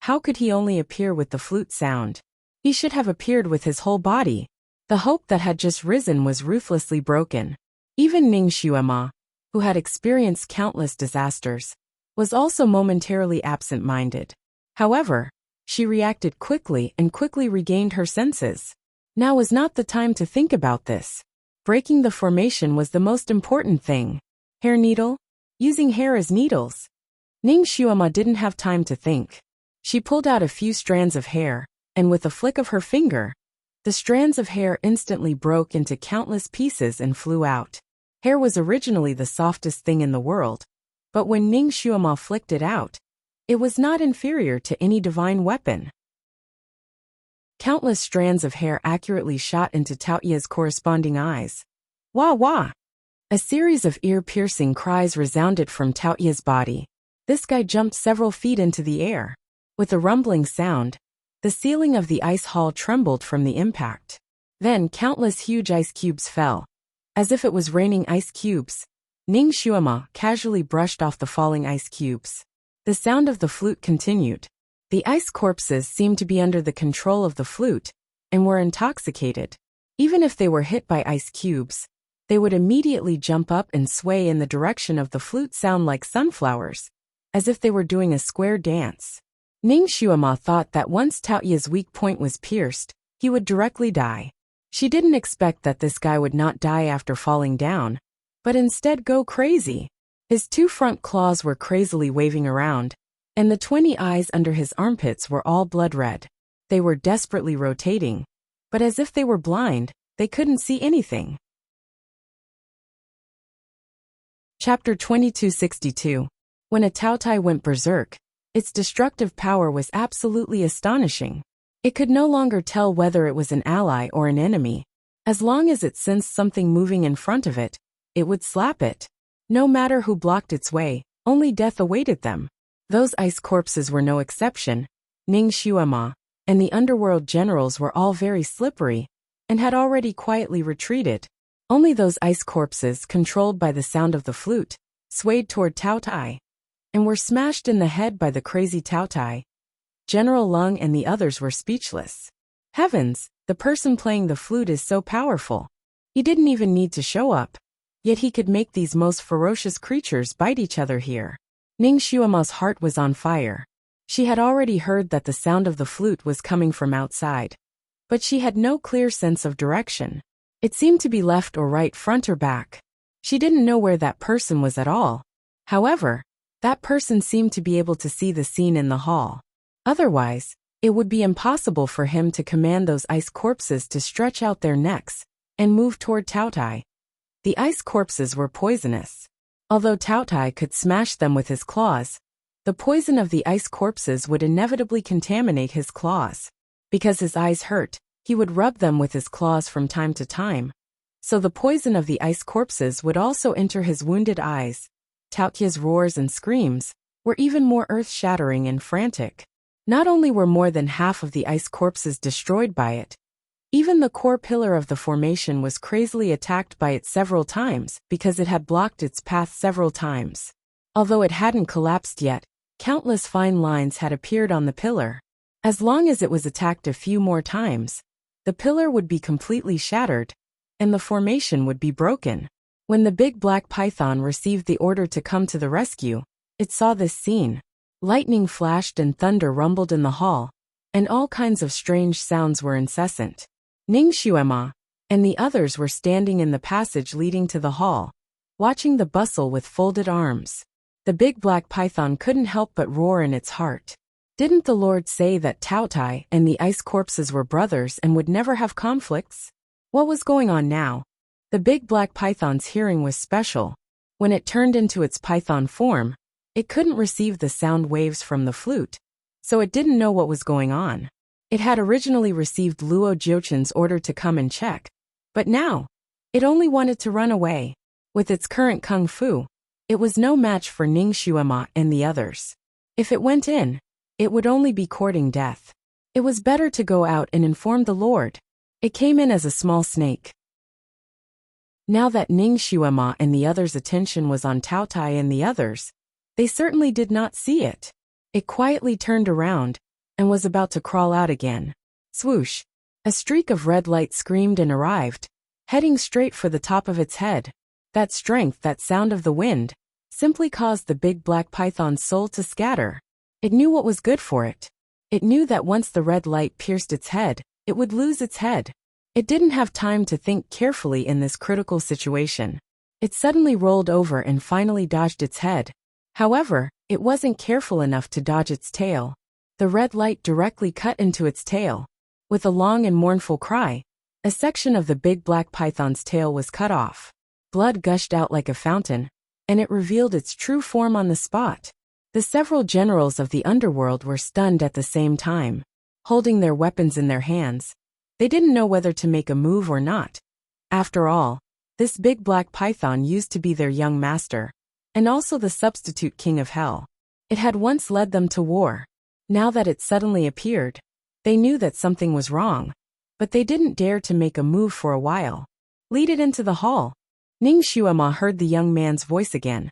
how could he only appear with the flute sound? He should have appeared with his whole body. The hope that had just risen was ruthlessly broken. Even Ning Xuema, who had experienced countless disasters, was also momentarily absent-minded. However, she reacted quickly and quickly regained her senses. Now was not the time to think about this. Breaking the formation was the most important thing. Hair needle? Using hair as needles. Ning Xuema didn't have time to think. She pulled out a few strands of hair, and with a flick of her finger, the strands of hair instantly broke into countless pieces and flew out. Hair was originally the softest thing in the world, but when Ning Xuema flicked it out, it was not inferior to any divine weapon. Countless strands of hair accurately shot into Taoya's corresponding eyes. Wah wah! A series of ear-piercing cries resounded from Taoya's body. This guy jumped several feet into the air. With a rumbling sound, the ceiling of the ice hall trembled from the impact. Then countless huge ice cubes fell. As if it was raining ice cubes, Ning Xuema casually brushed off the falling ice cubes. The sound of the flute continued. The ice corpses seemed to be under the control of the flute, and were intoxicated. Even if they were hit by ice cubes, they would immediately jump up and sway in the direction of the flute sound like sunflowers, as if they were doing a square dance. Ning Xuema thought that once Taoya's weak point was pierced, he would directly die. She didn't expect that this guy would not die after falling down, but instead go crazy. His two front claws were crazily waving around, and the 20 eyes under his armpits were all blood red. They were desperately rotating, but as if they were blind, they couldn't see anything. Chapter 2262. When a Taotai went berserk, its destructive power was absolutely astonishing. It could no longer tell whether it was an ally or an enemy. As long as it sensed something moving in front of it, it would slap it. No matter who blocked its way, only death awaited them. Those ice corpses were no exception. Ning Xuema and the underworld generals were all very slippery, and had already quietly retreated. Only those ice corpses, controlled by the sound of the flute, swayed toward Taotai, and were smashed in the head by the crazy Taotai. General Lung and the others were speechless. Heavens, the person playing the flute is so powerful. He didn't even need to show up, yet he could make these most ferocious creatures bite each other here. Ning Xuema's heart was on fire. She had already heard that the sound of the flute was coming from outside, but she had no clear sense of direction. It seemed to be left or right, front or back. She didn't know where that person was at all. However, that person seemed to be able to see the scene in the hall. Otherwise, it would be impossible for him to command those ice corpses to stretch out their necks and move toward Taotai. The ice corpses were poisonous. Although Taotai could smash them with his claws, the poison of the ice corpses would inevitably contaminate his claws. Because his eyes hurt, he would rub them with his claws from time to time. So the poison of the ice corpses would also enter his wounded eyes. Taotia's roars and screams were even more earth-shattering and frantic. Not only were more than half of the ice corpses destroyed by it, even the core pillar of the formation was crazily attacked by it several times because it had blocked its path several times. Although it hadn't collapsed yet, countless fine lines had appeared on the pillar. As long as it was attacked a few more times, the pillar would be completely shattered, and the formation would be broken. When the big black python received the order to come to the rescue, it saw this scene. Lightning flashed and thunder rumbled in the hall, and all kinds of strange sounds were incessant. Ning Xuema and the others were standing in the passage leading to the hall, watching the bustle with folded arms. The big black python couldn't help but roar in its heart. Didn't the Lord say that Taotai and the ice corpses were brothers and would never have conflicts? What was going on now? The big black python's hearing was special. When it turned into its python form, it couldn't receive the sound waves from the flute, so it didn't know what was going on. It had originally received Luo Jiochen's order to come and check, but now, it only wanted to run away. With its current kung fu, it was no match for Ning Xuema and the others. If it went in, it would only be courting death. It was better to go out and inform the Lord. It came in as a small snake. Now that Ning Xuema and the others' attention was on Tao Tai and the others, they certainly did not see it. It quietly turned around and was about to crawl out again. Swoosh! A streak of red light screamed and arrived, heading straight for the top of its head. That strength, that sound of the wind, simply caused the big black python's soul to scatter. It knew what was good for it. It knew that once the red light pierced its head, it would lose its head. It didn't have time to think carefully in this critical situation. It suddenly rolled over and finally dodged its head. However, it wasn't careful enough to dodge its tail. The red light directly cut into its tail. With a long and mournful cry, a section of the big black python's tail was cut off. Blood gushed out like a fountain, and it revealed its true form on the spot. The several generals of the underworld were stunned at the same time, holding their weapons in their hands. They didn't know whether to make a move or not. After all, this big black python used to be their young master, and also the substitute king of hell. It had once led them to war. Now that it suddenly appeared, they knew that something was wrong, but they didn't dare to make a move for a while. Lead it into the hall. Ning Xuema heard the young man's voice again.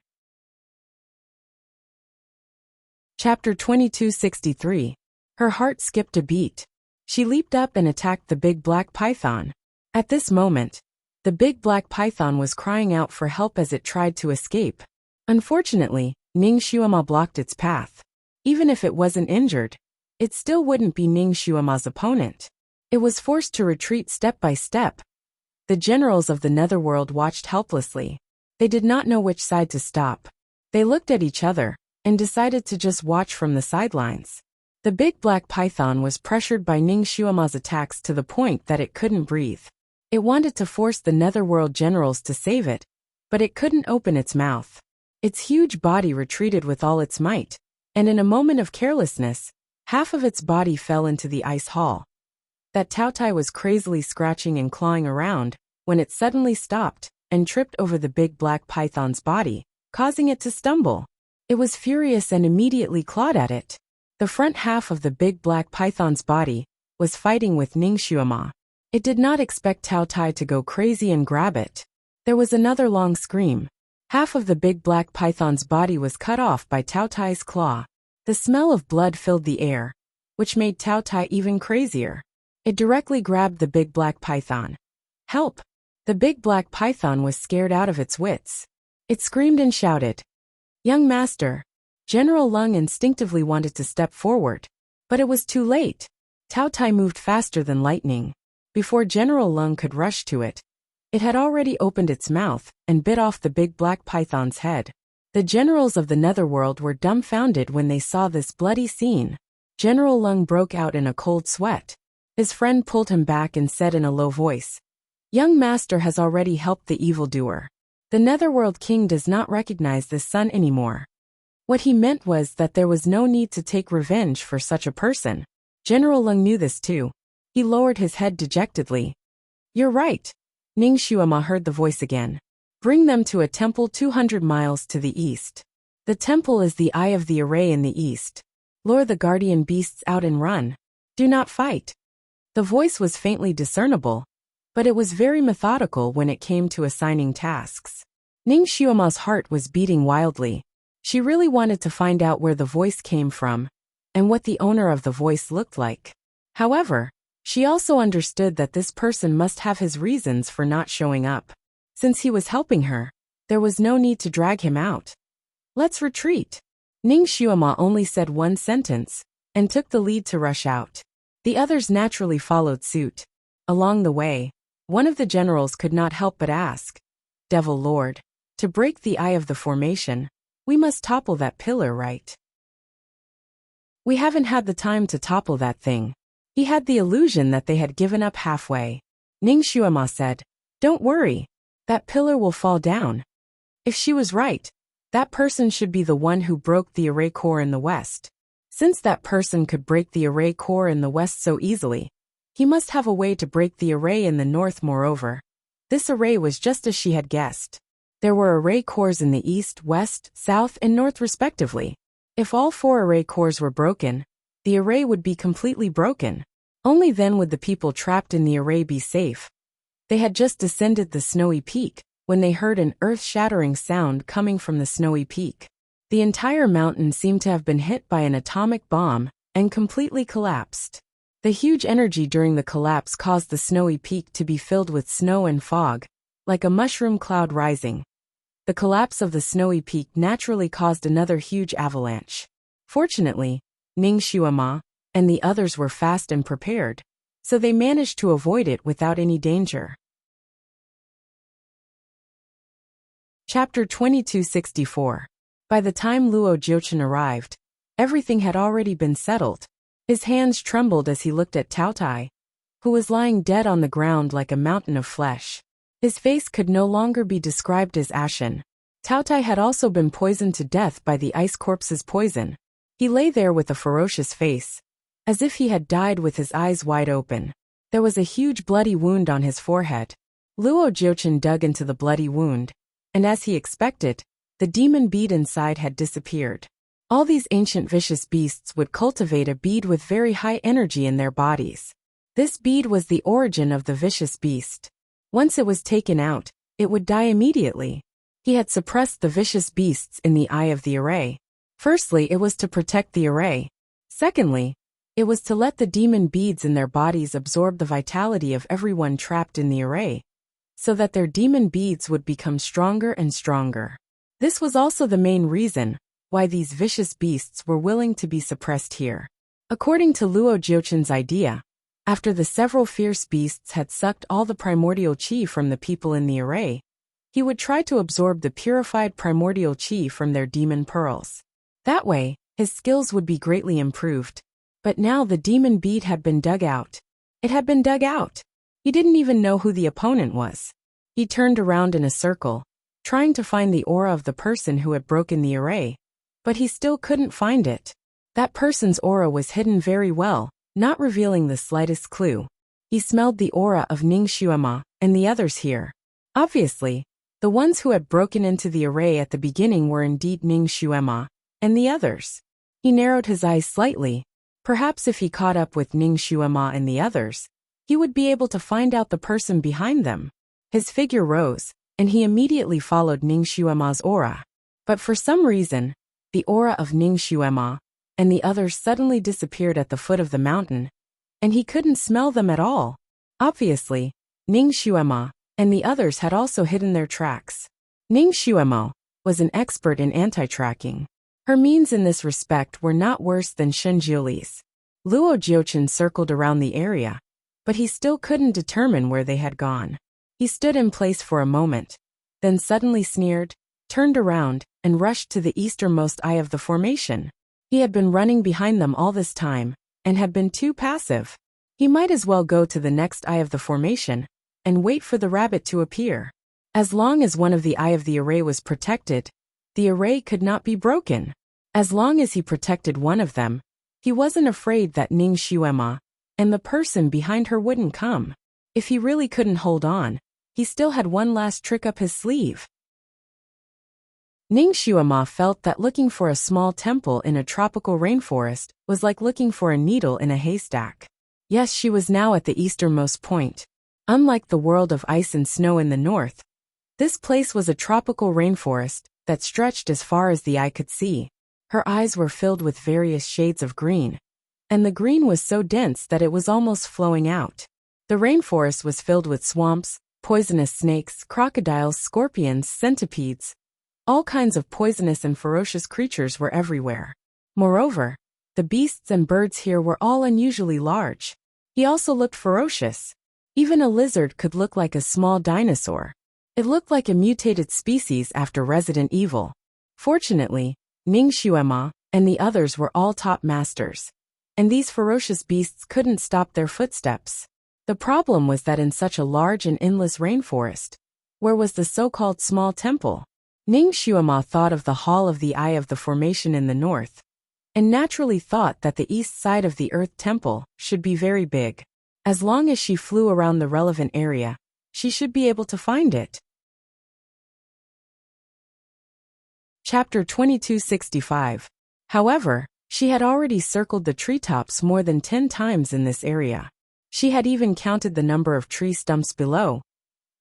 Chapter 2263. Her heart skipped a beat. She leaped up and attacked the big black python. At this moment, the big black python was crying out for help as it tried to escape. Unfortunately, Ning Xuema blocked its path. Even if it wasn't injured, it still wouldn't be Ning Xuema's opponent. It was forced to retreat step by step. The generals of the netherworld watched helplessly. They did not know which side to stop. They looked at each other and decided to just watch from the sidelines. The big black python was pressured by Ning Xuema's attacks to the point that it couldn't breathe. It wanted to force the netherworld generals to save it, but it couldn't open its mouth. Its huge body retreated with all its might, and in a moment of carelessness, half of its body fell into the ice hall. That Tao Tai was crazily scratching and clawing around when it suddenly stopped and tripped over the big black python's body, causing it to stumble. It was furious and immediately clawed at it. The front half of the big black python's body was fighting with Ning Xuema. It did not expect Tao Tai to go crazy and grab it. There was another long scream. Half of the big black python's body was cut off by Tao Tai's claw. The smell of blood filled the air, which made Tao Tai even crazier. It directly grabbed the big black python. Help! The big black python was scared out of its wits. It screamed and shouted. Young master! General Lung instinctively wanted to step forward, but it was too late. Tao Tai moved faster than lightning. Before General Lung could rush to it, it had already opened its mouth and bit off the big black python's head. The generals of the netherworld were dumbfounded when they saw this bloody scene. General Lung broke out in a cold sweat. His friend pulled him back and said in a low voice, Young master has already helped the evildoer. The netherworld king does not recognize this son anymore. What he meant was that there was no need to take revenge for such a person. General Lung knew this too. He lowered his head dejectedly. You're right. Ning Xuema heard the voice again. Bring them to a temple 200 miles to the east. The temple is the eye of the array in the east. Lure the guardian beasts out and run. Do not fight. The voice was faintly discernible, but it was very methodical when it came to assigning tasks. Ning Xuema's heart was beating wildly. She really wanted to find out where the voice came from and what the owner of the voice looked like. However, she also understood that this person must have his reasons for not showing up. Since he was helping her, there was no need to drag him out. Let's retreat. Ning Xuema only said one sentence and took the lead to rush out. The others naturally followed suit. Along the way, one of the generals could not help but ask, Devil Lord, to break the eye of the formation, we must topple that pillar, right? We haven't had the time to topple that thing. He had the illusion that they had given up halfway. Ning Xuema said, Don't worry. That pillar will fall down. If she was right, that person should be the one who broke the array core in the west. Since that person could break the array core in the west so easily, he must have a way to break the array in the north. Moreover, this array was just as she had guessed. There were array cores in the east, west, south, and north respectively. If all 4 array cores were broken, the array would be completely broken. Only then would the people trapped in the array be safe. They had just descended the snowy peak when they heard an earth-shattering sound coming from the snowy peak. The entire mountain seemed to have been hit by an atomic bomb and completely collapsed. The huge energy during the collapse caused the snowy peak to be filled with snow and fog, like a mushroom cloud rising. The collapse of the snowy peak naturally caused another huge avalanche. Fortunately, Ning Xuema and the others were fast and prepared, so they managed to avoid it without any danger. Chapter 2264. By the time Luo Jiuchen arrived, everything had already been settled. His hands trembled as he looked at Tao Tai, who was lying dead on the ground like a mountain of flesh. His face could no longer be described as ashen. Tao Tai had also been poisoned to death by the ice corpse's poison. He lay there with a ferocious face, as if he had died with his eyes wide open. There was a huge bloody wound on his forehead. Luo Jiuchen dug into the bloody wound, and as he expected, the demon bead inside had disappeared. All these ancient vicious beasts would cultivate a bead with very high energy in their bodies. This bead was the origin of the vicious beast. Once it was taken out, it would die immediately. He had suppressed the vicious beasts in the eye of the array. Firstly, it was to protect the array. Secondly, it was to let the demon beads in their bodies absorb the vitality of everyone trapped in the array, so that their demon beads would become stronger and stronger. This was also the main reason why these vicious beasts were willing to be suppressed here. According to Luo Jiuchen's idea, after the several fierce beasts had sucked all the primordial qi from the people in the array, he would try to absorb the purified primordial qi from their demon pearls. That way, his skills would be greatly improved. But now the demon bead had been dug out. It had been dug out. He didn't even know who the opponent was. He turned around in a circle, trying to find the aura of the person who had broken the array, but he still couldn't find it. That person's aura was hidden very well, not revealing the slightest clue. He smelled the aura of Ning Xuema and the others here. Obviously, the ones who had broken into the array at the beginning were indeed Ning Xuema and the others. He narrowed his eyes slightly. Perhaps if he caught up with Ning Xuema and the others, he would be able to find out the person behind them. His figure rose, and he immediately followed Ning Xuema's aura. But for some reason, the aura of Ning Xuema and the others suddenly disappeared at the foot of the mountain, and he couldn't smell them at all. Obviously, Ning Xuema and the others had also hidden their tracks. Ning Xuema was an expert in anti-tracking. Her means in this respect were not worse than Shen Jiuli's. Luo Jiuchen circled around the area, but he still couldn't determine where they had gone. He stood in place for a moment, then suddenly sneered, turned around, and rushed to the easternmost eye of the formation. He had been running behind them all this time, and had been too passive. He might as well go to the next eye of the formation, and wait for the rabbit to appear. As long as one of the eye of the array was protected, the array could not be broken. As long as he protected one of them, he wasn't afraid that Ning Xuema and the person behind her wouldn't come. If he really couldn't hold on, he still had one last trick up his sleeve. Ning Xuema felt that looking for a small temple in a tropical rainforest was like looking for a needle in a haystack. Yes, she was now at the easternmost point. Unlike the world of ice and snow in the north, this place was a tropical rainforest that stretched as far as the eye could see. Her eyes were filled with various shades of green, and the green was so dense that it was almost flowing out. The rainforest was filled with swamps, poisonous snakes, crocodiles, scorpions, centipedes. All kinds of poisonous and ferocious creatures were everywhere. Moreover, the beasts and birds here were all unusually large. He also looked ferocious. Even a lizard could look like a small dinosaur. It looked like a mutated species after Resident Evil. Fortunately, Ning Xuema and the others were all top masters, and these ferocious beasts couldn't stop their footsteps. The problem was that in such a large and endless rainforest, where was the so-called small temple? Ning Xuema thought of the Hall of the Eye of the Formation in the north, and naturally thought that the east side of the Earth Temple should be very big. As long as she flew around the relevant area, she should be able to find it. Chapter 2265. However, She had already circled the treetops more than 10 times in this area. She had even counted the number of tree stumps below,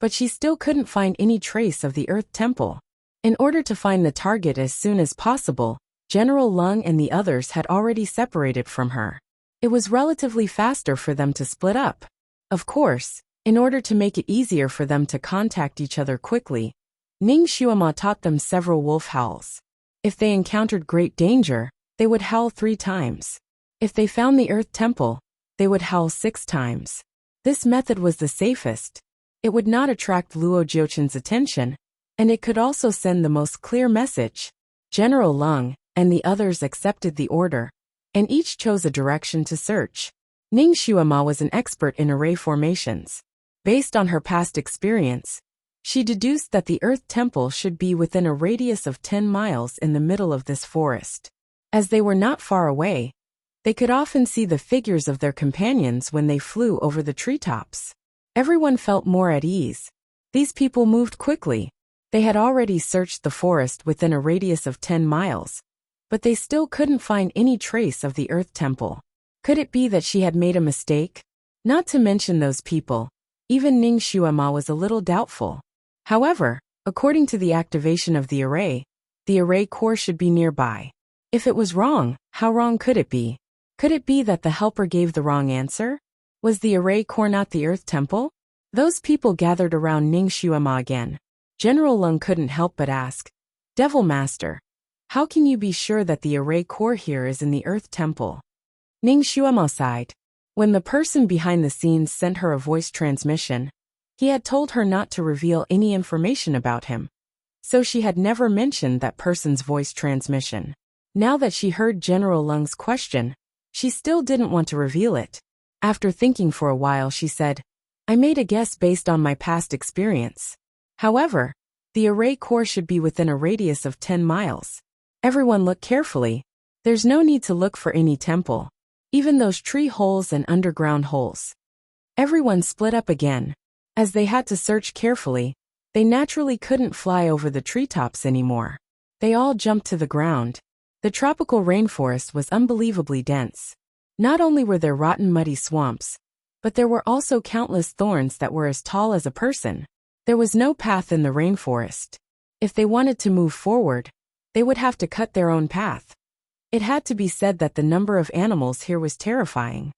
but she still couldn't find any trace of the Earth Temple. In order to find the target as soon as possible, General Lung and the others had already separated from her. It was relatively faster for them to split up. Of course, in order to make it easier for them to contact each other quickly, Ning Xuema taught them several wolf howls. If they encountered great danger, they would howl 3 times. If they found the Earth Temple, they would howl 6 times. This method was the safest. It would not attract Luo Jiuchen's attention, and it could also send the most clear message. General Lung and the others accepted the order, and each chose a direction to search. Ning Xuema was an expert in array formations. Based on her past experience, she deduced that the Earth Temple should be within a radius of 10 miles in the middle of this forest. As they were not far away, they could often see the figures of their companions when they flew over the treetops. Everyone felt more at ease. These people moved quickly. They had already searched the forest within a radius of 10 miles, but they still couldn't find any trace of the Earth Temple. Could it be that she had made a mistake? Not to mention those people, even Ning Xuema was a little doubtful. However, according to the activation of the array core should be nearby. If it was wrong, how wrong could it be? Could it be that the helper gave the wrong answer? Was the array core not the Earth Temple? Those people gathered around Ning Xuema again. General Lung couldn't help but ask, "Devil Master, how can you be sure that the array core here is in the Earth Temple?" Ning Xuema sighed. When the person behind the scenes sent her a voice transmission, he had told her not to reveal any information about him, so she had never mentioned that person's voice transmission. Now that she heard General Lung's question, she still didn't want to reveal it. After thinking for a while, she said, "I made a guess based on my past experience. However, the array core should be within a radius of 10 miles. Everyone look carefully. There's no need to look for any temple, even those tree holes and underground holes." Everyone split up again. As they had to search carefully, they naturally couldn't fly over the treetops anymore. They all jumped to the ground. The tropical rainforest was unbelievably dense. Not only were there rotten muddy swamps, but there were also countless thorns that were as tall as a person. There was no path in the rainforest. If they wanted to move forward, they would have to cut their own path. It had to be said that the number of animals here was terrifying.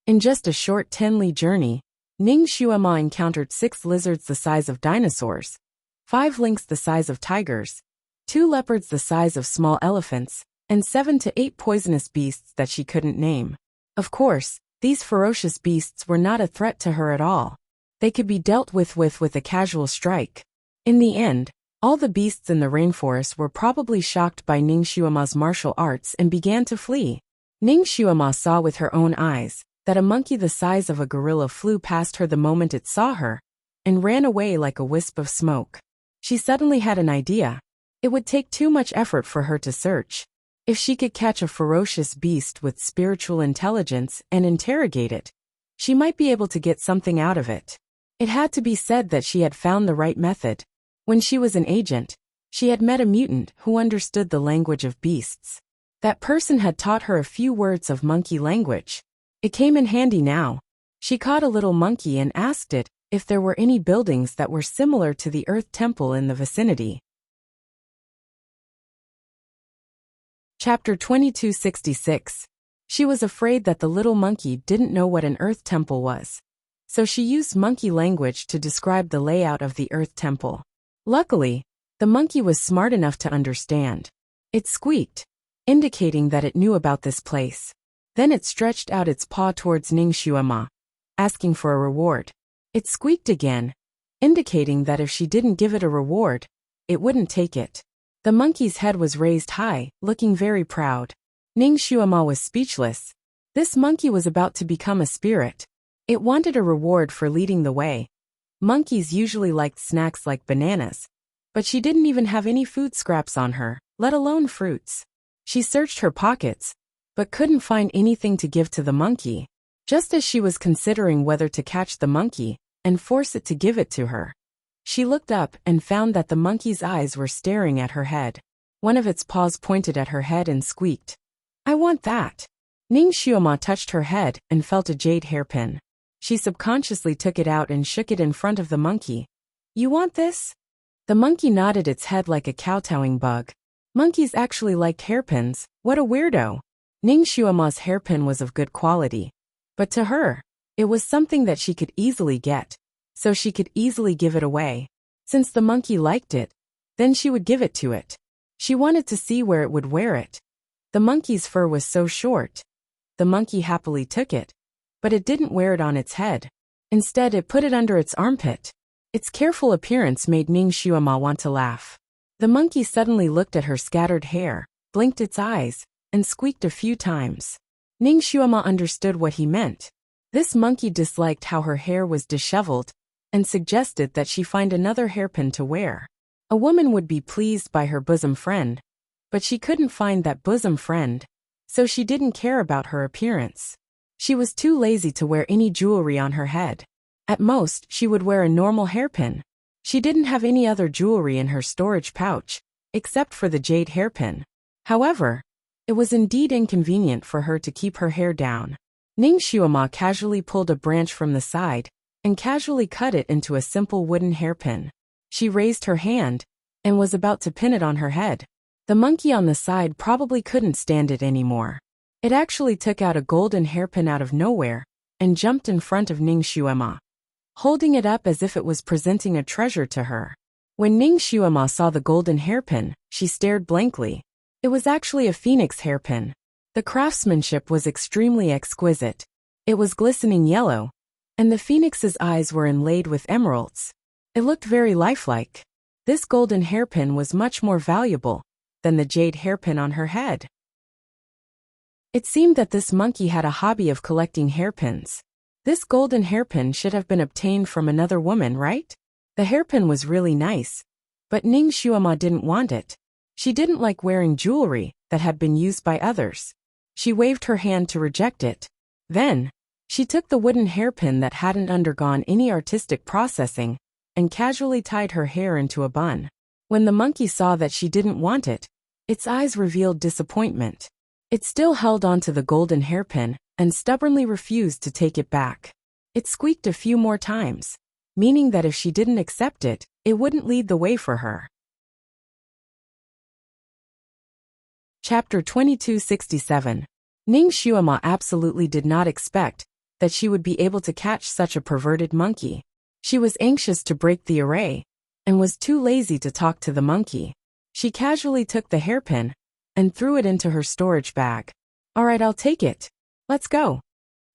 In just a short 10-li journey, Ning Xuema encountered 6 lizards the size of dinosaurs, 5 lynx the size of tigers, 2 leopards the size of small elephants, and 7 to 8 poisonous beasts that she couldn't name. Of course, these ferocious beasts were not a threat to her at all. They could be dealt with a casual strike. In the end, all the beasts in the rainforest were probably shocked by Ning Xuema's martial arts and began to flee. Ning Xuema saw with her own eyes that a monkey the size of a gorilla flew past her the moment it saw her, and ran away like a wisp of smoke. She suddenly had an idea. It would take too much effort for her to search. If she could catch a ferocious beast with spiritual intelligence and interrogate it, she might be able to get something out of it. It had to be said that she had found the right method. When she was an agent, she had met a mutant who understood the language of beasts. That person had taught her a few words of monkey language. It came in handy now. She caught a little monkey and asked it if there were any buildings that were similar to the Earth Temple in the vicinity. Chapter 2266. She was afraid that the little monkey didn't know what an Earth Temple was, so she used monkey language to describe the layout of the Earth Temple. Luckily, the monkey was smart enough to understand. It squeaked, indicating that it knew about this place. Then it stretched out its paw towards Ning Xuema, asking for a reward. It squeaked again, indicating that if she didn't give it a reward, it wouldn't take it. The monkey's head was raised high, looking very proud. Ning Xuema was speechless. This monkey was about to become a spirit. It wanted a reward for leading the way. Monkeys usually liked snacks like bananas, but she didn't even have any food scraps on her, let alone fruits. She searched her pockets, but couldn't find anything to give to the monkey. Just as she was considering whether to catch the monkey and force it to give it to her, she looked up and found that the monkey's eyes were staring at her head. One of its paws pointed at her head and squeaked, "I want that." Ning Xuema touched her head and felt a jade hairpin. She subconsciously took it out and shook it in front of the monkey. "You want this?" The monkey nodded its head like a kowtowing bug. Monkeys actually liked hairpins, what a weirdo. Ning Xuema's hairpin was of good quality. But to her, it was something that she could easily get, so she could easily give it away. Since the monkey liked it, then she would give it to it. She wanted to see where it would wear it. The monkey's fur was so short. The monkey happily took it, but it didn't wear it on its head. Instead, it put it under its armpit. Its careful appearance made Ning Xuema want to laugh. The monkey suddenly looked at her scattered hair, blinked its eyes, and squeaked a few times. Ning Xuema understood what he meant. This monkey disliked how her hair was disheveled and suggested that she find another hairpin to wear. A woman would be pleased by her bosom friend, but she couldn't find that bosom friend, so she didn't care about her appearance. She was too lazy to wear any jewelry on her head. At most, she would wear a normal hairpin. She didn't have any other jewelry in her storage pouch, except for the jade hairpin. However, it was indeed inconvenient for her to keep her hair down. Ning Xuema casually pulled a branch from the side and casually cut it into a simple wooden hairpin. She raised her hand and was about to pin it on her head. The monkey on the side probably couldn't stand it anymore. It actually took out a golden hairpin out of nowhere and jumped in front of Ning Xuema, holding it up as if it was presenting a treasure to her. When Ning Xuema saw the golden hairpin, she stared blankly. It was actually a phoenix hairpin. The craftsmanship was extremely exquisite. It was glistening yellow, and the phoenix's eyes were inlaid with emeralds. It looked very lifelike. This golden hairpin was much more valuable than the jade hairpin on her head. It seemed that this monkey had a hobby of collecting hairpins. This golden hairpin should have been obtained from another woman, right? The hairpin was really nice, but Ning Xuema didn't want it. She didn't like wearing jewelry that had been used by others. She waved her hand to reject it. Then, she took the wooden hairpin that hadn't undergone any artistic processing and casually tied her hair into a bun. When the monkey saw that she didn't want it, its eyes revealed disappointment. It still held onto the golden hairpin and stubbornly refused to take it back. It squeaked a few more times, meaning that if she didn't accept it, it wouldn't lead the way for her. Chapter 2267. Ning Xuema absolutely did not expect that she would be able to catch such a perverted monkey. She was anxious to break the array and was too lazy to talk to the monkey. She casually took the hairpin and threw it into her storage bag. "All right, I'll take it. Let's go."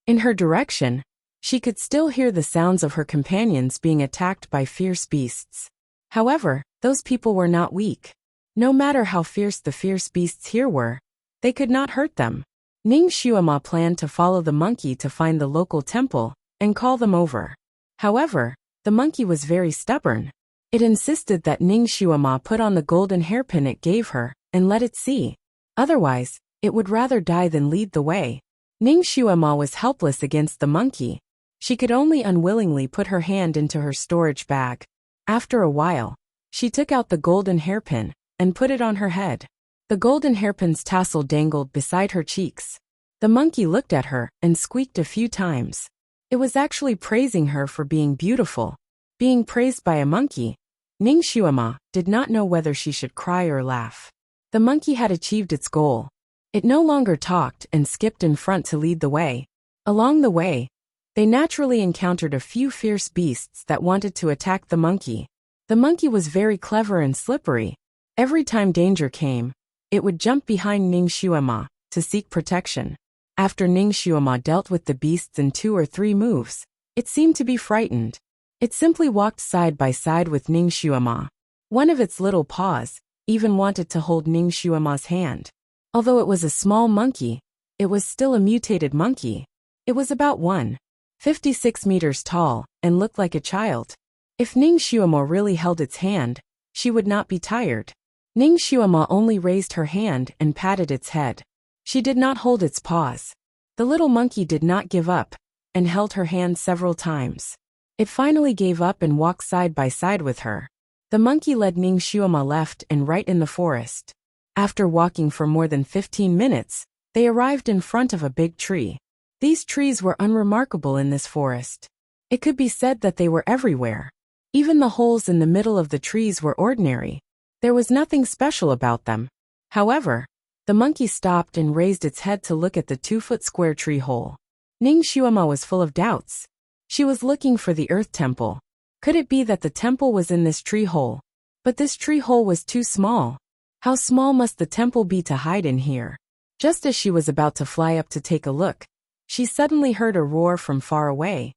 In her direction, she could still hear the sounds of her companions being attacked by fierce beasts. However, those people were not weak. No matter how fierce the fierce beasts here were, they could not hurt them. Ning Xuema planned to follow the monkey to find the local temple and call them over. However, the monkey was very stubborn. It insisted that Ning Xuema put on the golden hairpin it gave her and let it see. Otherwise, it would rather die than lead the way. Ning Xuema was helpless against the monkey. She could only unwillingly put her hand into her storage bag. After a while, she took out the golden hairpin and put it on her head. The golden hairpin's tassel dangled beside her cheeks. The monkey looked at her and squeaked a few times. It was actually praising her for being beautiful. Being praised by a monkey, Ning Xuema did not know whether she should cry or laugh. The monkey had achieved its goal. It no longer talked and skipped in front to lead the way. Along the way, they naturally encountered a few fierce beasts that wanted to attack the monkey. The monkey was very clever and slippery. Every time danger came, it would jump behind Ning Xuema to seek protection. After Ning Xuema dealt with the beasts in 2 or 3 moves, it seemed to be frightened. It simply walked side by side with Ning Xuema. One of its little paws even wanted to hold Ning Xuema's hand. Although it was a small monkey, it was still a mutated monkey. It was about 1.56 meters tall and looked like a child. If Ning Xuema really held its hand, she would not be tired. Ning Xuema only raised her hand and patted its head. She did not hold its paws. The little monkey did not give up and held her hand several times. It finally gave up and walked side by side with her. The monkey led Ning Xuema left and right in the forest. After walking for more than 15 minutes, they arrived in front of a big tree. These trees were unremarkable in this forest. It could be said that they were everywhere. Even the holes in the middle of the trees were ordinary. There was nothing special about them. However, the monkey stopped and raised its head to look at the 2-foot square tree hole. Ning Xuema was full of doubts. She was looking for the earth temple. Could it be that the temple was in this tree hole? But this tree hole was too small. How small must the temple be to hide in here? Just as she was about to fly up to take a look, she suddenly heard a roar from far away,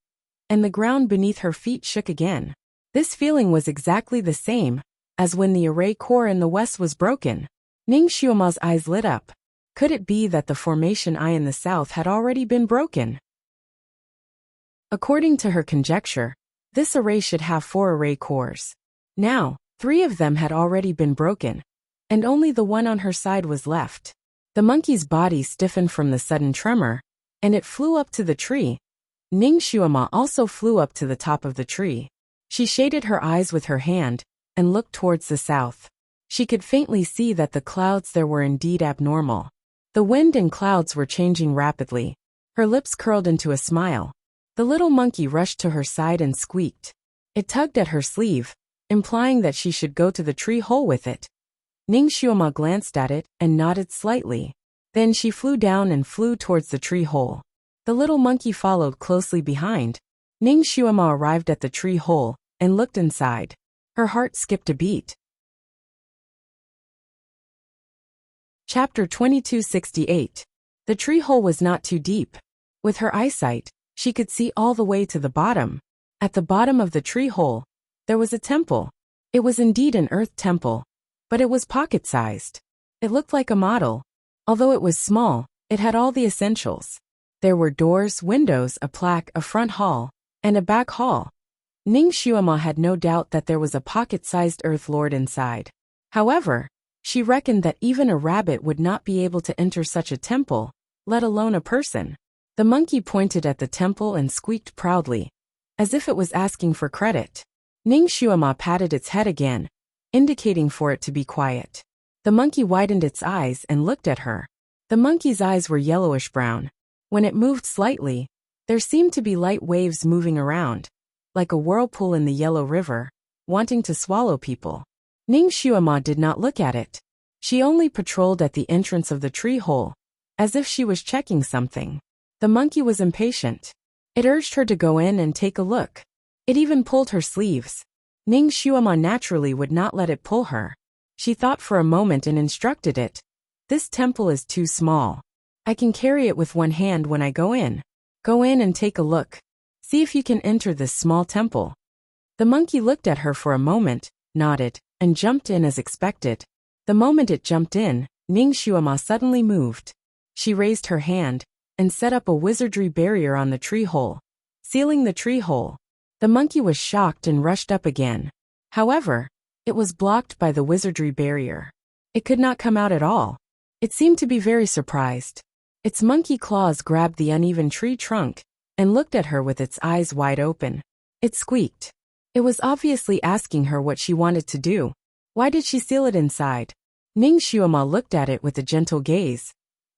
and the ground beneath her feet shook again. This feeling was exactly the same as when the array core in the west was broken. Ning Xuema's eyes lit up. Could it be that the formation eye in the south had already been broken? According to her conjecture, this array should have 4 array cores. Now, 3 of them had already been broken, and only the one on her side was left. The monkey's body stiffened from the sudden tremor, and it flew up to the tree. Ning Xuema also flew up to the top of the tree. She shaded her eyes with her hand and looked towards the south. She could faintly see that the clouds there were indeed abnormal. The wind and clouds were changing rapidly. Her lips curled into a smile. The little monkey rushed to her side and squeaked. It tugged at her sleeve, implying that she should go to the tree hole with it. Ning Xuema glanced at it and nodded slightly. Then she flew down and flew towards the tree hole. The little monkey followed closely behind. Ning Xuema arrived at the tree hole and looked inside. Her heart skipped a beat. Chapter 2268. The tree hole was not too deep. With her eyesight, she could see all the way to the bottom. At the bottom of the tree hole, there was a temple. It was indeed an earth temple, but it was pocket-sized. It looked like a model. Although it was small, it had all the essentials. There were doors, windows, a plaque, a front hall, and a back hall. Ning Xuema had no doubt that there was a pocket-sized earth lord inside. However, she reckoned that even a rabbit would not be able to enter such a temple, let alone a person. The monkey pointed at the temple and squeaked proudly, as if it was asking for credit. Ning Xuema patted its head again, indicating for it to be quiet. The monkey widened its eyes and looked at her. The monkey's eyes were yellowish-brown. When it moved slightly, there seemed to be light waves moving around, like a whirlpool in the Yellow River, wanting to swallow people. Ning Xuema did not look at it. She only patrolled at the entrance of the tree hole, as if she was checking something. The monkey was impatient. It urged her to go in and take a look. It even pulled her sleeves. Ning Xuema naturally would not let it pull her. She thought for a moment and instructed it. This temple is too small. I can carry it with one hand when I go in. Go in and take a look. See if you can enter this small temple. The monkey looked at her for a moment, nodded, and jumped in as expected. The moment it jumped in, Ning Xuema suddenly moved. She raised her hand and set up a wizardry barrier on the tree hole, sealing the tree hole. The monkey was shocked and rushed up again. However, it was blocked by the wizardry barrier. It could not come out at all. It seemed to be very surprised. Its monkey claws grabbed the uneven tree trunk and looked at her with its eyes wide open. It squeaked. It was obviously asking her what she wanted to do. Why did she seal it inside? Ning Xuema looked at it with a gentle gaze.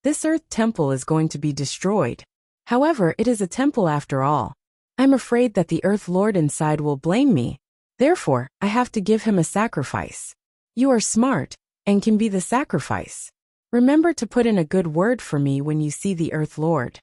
This earth temple is going to be destroyed. However, it is a temple after all. I'm afraid that the earth lord inside will blame me. Therefore, I have to give him a sacrifice. You are smart and can be the sacrifice. Remember to put in a good word for me when you see the earth lord.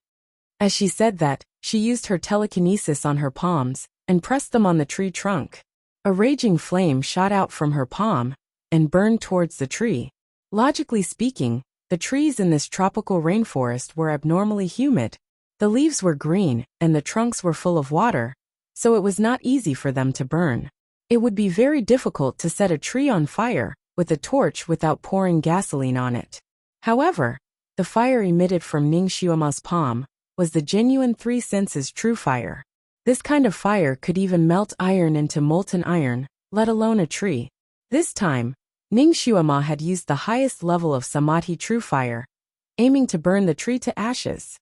As she said that, she used her telekinesis on her palms and pressed them on the tree trunk. A raging flame shot out from her palm and burned towards the tree. Logically speaking, the trees in this tropical rainforest were abnormally humid. The leaves were green and the trunks were full of water, so it was not easy for them to burn. It would be very difficult to set a tree on fire with a torch without pouring gasoline on it. However, the fire emitted from Ning Xuema's palm was the genuine three senses true fire. This kind of fire could even melt iron into molten iron, let alone a tree. This time, Ning Xuema had used the highest level of Samadhi true fire, aiming to burn the tree to ashes.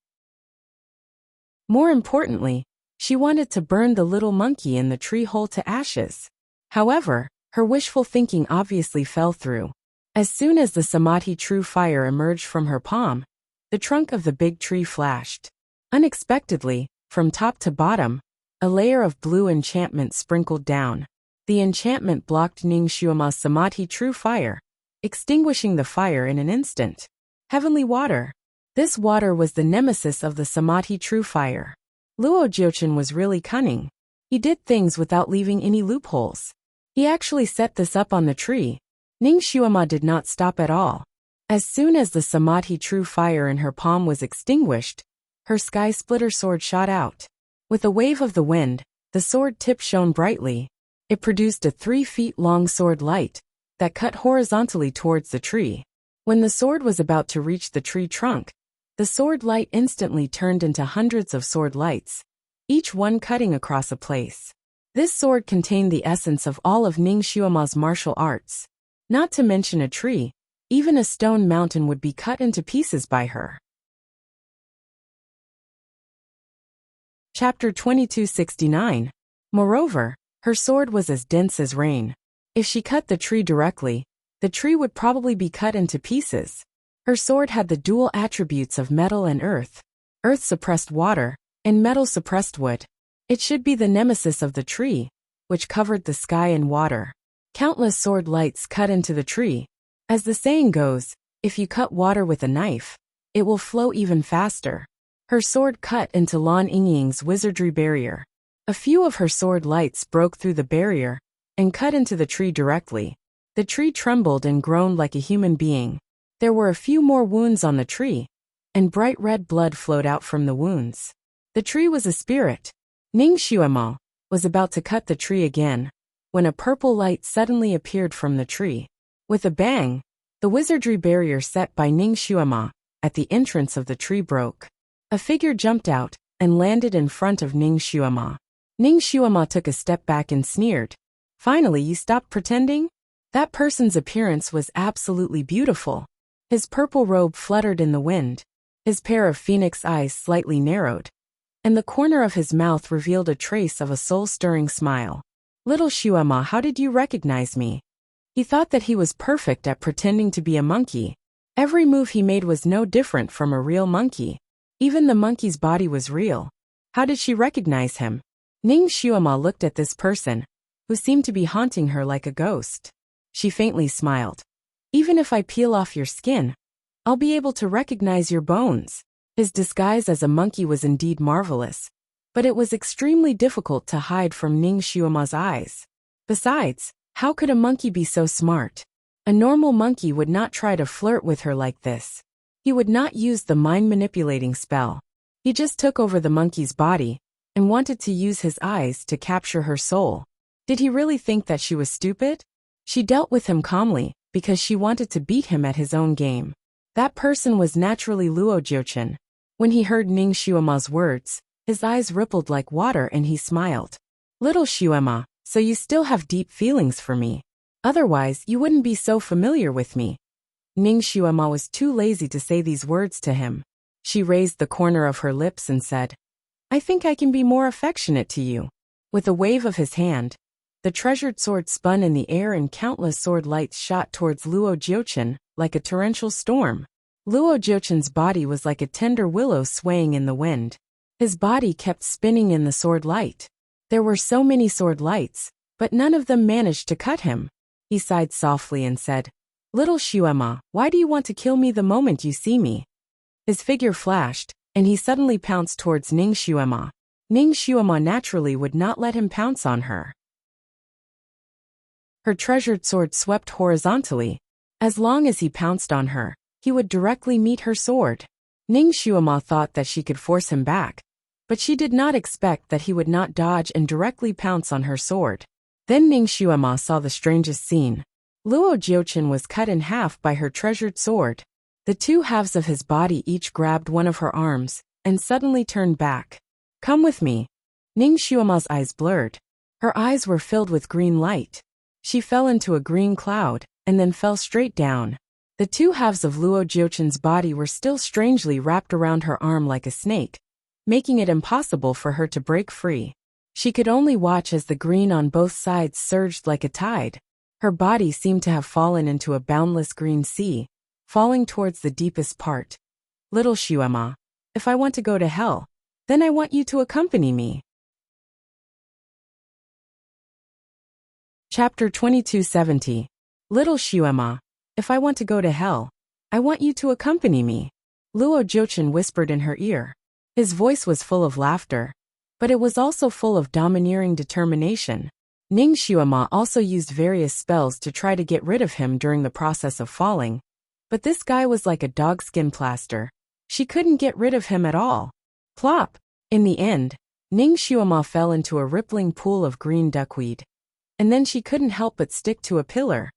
More importantly, she wanted to burn the little monkey in the tree hole to ashes. However, her wishful thinking obviously fell through. As soon as the samadhi true fire emerged from her palm, the trunk of the big tree flashed. Unexpectedly, from top to bottom, a layer of blue enchantment sprinkled down. The enchantment blocked Ning Xuema's samadhi true fire, extinguishing the fire in an instant. Heavenly water. This water was the nemesis of the samadhi true fire. Luo Jiuchen was really cunning. He did things without leaving any loopholes. He actually set this up on the tree. Ning Xuema did not stop at all. As soon as the samadhi true fire in her palm was extinguished, her sky splitter sword shot out. With a wave of the wind, the sword tip shone brightly. It produced a 3 feet long sword light that cut horizontally towards the tree. When the sword was about to reach the tree trunk, the sword light instantly turned into hundreds of sword lights, each one cutting across a place. This sword contained the essence of all of Ning Xuema's martial arts. Not to mention a tree, even a stone mountain would be cut into pieces by her. Chapter 2269. Moreover, her sword was as dense as rain. If she cut the tree directly, the tree would probably be cut into pieces. Her sword had the dual attributes of metal and earth. Earth suppressed water, and metal suppressed wood. It should be the nemesis of the tree, which covered the sky and water. Countless sword lights cut into the tree. As the saying goes, if you cut water with a knife, it will flow even faster. Her sword cut into Lan Yingying's wizardry barrier. A few of her sword lights broke through the barrier and cut into the tree directly. The tree trembled and groaned like a human being. There were a few more wounds on the tree, and bright red blood flowed out from the wounds. The tree was a spirit. Ning Xuema was about to cut the tree again, when a purple light suddenly appeared from the tree. With a bang, the wizardry barrier set by Ning Xuema at the entrance of the tree broke. A figure jumped out and landed in front of Ning Xuema. Ning Xuema took a step back and sneered. Finally, you stopped pretending? That person's appearance was absolutely beautiful. His purple robe fluttered in the wind. His pair of phoenix eyes slightly narrowed, and the corner of his mouth revealed a trace of a soul-stirring smile. Little Xuema, how did you recognize me? He thought that he was perfect at pretending to be a monkey. Every move he made was no different from a real monkey. Even the monkey's body was real. How did she recognize him? Ning Xuema looked at this person, who seemed to be haunting her like a ghost. She faintly smiled. Even if I peel off your skin, I'll be able to recognize your bones. His disguise as a monkey was indeed marvelous, but it was extremely difficult to hide from Ning Xuema's eyes. Besides, how could a monkey be so smart? A normal monkey would not try to flirt with her like this. He would not use the mind-manipulating spell. He just took over the monkey's body and wanted to use his eyes to capture her soul. Did he really think that she was stupid? She dealt with him calmly, because she wanted to beat him at his own game. That person was naturally Luo Jiuchen. When he heard Ning Xuema's words, his eyes rippled like water and he smiled. Little Xuema, so you still have deep feelings for me. Otherwise, you wouldn't be so familiar with me. Ning Xuema was too lazy to say these words to him. She raised the corner of her lips and said, I think I can be more affectionate to you. With a wave of his hand, the treasured sword spun in the air and countless sword lights shot towards Luo Jiuchen like a torrential storm. Luo Jiuchen's body was like a tender willow swaying in the wind. His body kept spinning in the sword light. There were so many sword lights, but none of them managed to cut him. He sighed softly and said, Little Xuema, why do you want to kill me the moment you see me? His figure flashed, and he suddenly pounced towards Ning Xuema. Ning Xuema naturally would not let him pounce on her. Her treasured sword swept horizontally. As long as he pounced on her, he would directly meet her sword. Ning Xuema thought that she could force him back, but she did not expect that he would not dodge and directly pounce on her sword. Then Ning Xuema saw the strangest scene. Luo Jiuchen was cut in half by her treasured sword. The two halves of his body each grabbed one of her arms, and suddenly turned back. Come with me. Ning Xuema's eyes blurred. Her eyes were filled with green light. She fell into a green cloud, and then fell straight down. The two halves of Luo Jiuchen's body were still strangely wrapped around her arm like a snake, making it impossible for her to break free. She could only watch as the green on both sides surged like a tide. Her body seemed to have fallen into a boundless green sea, falling towards the deepest part. Little Shuema, if I want to go to hell, then I want you to accompany me. Chapter 2270. Little Shuema, if I want to go to hell, I want you to accompany me. Luo Jiuchen whispered in her ear. His voice was full of laughter, but it was also full of domineering determination. Ning Shuema also used various spells to try to get rid of him during the process of falling, but this guy was like a dogskin plaster. She couldn't get rid of him at all. Plop! In the end, Ning Shuema fell into a rippling pool of green duckweed. And then she couldn't help but stick to a pillar.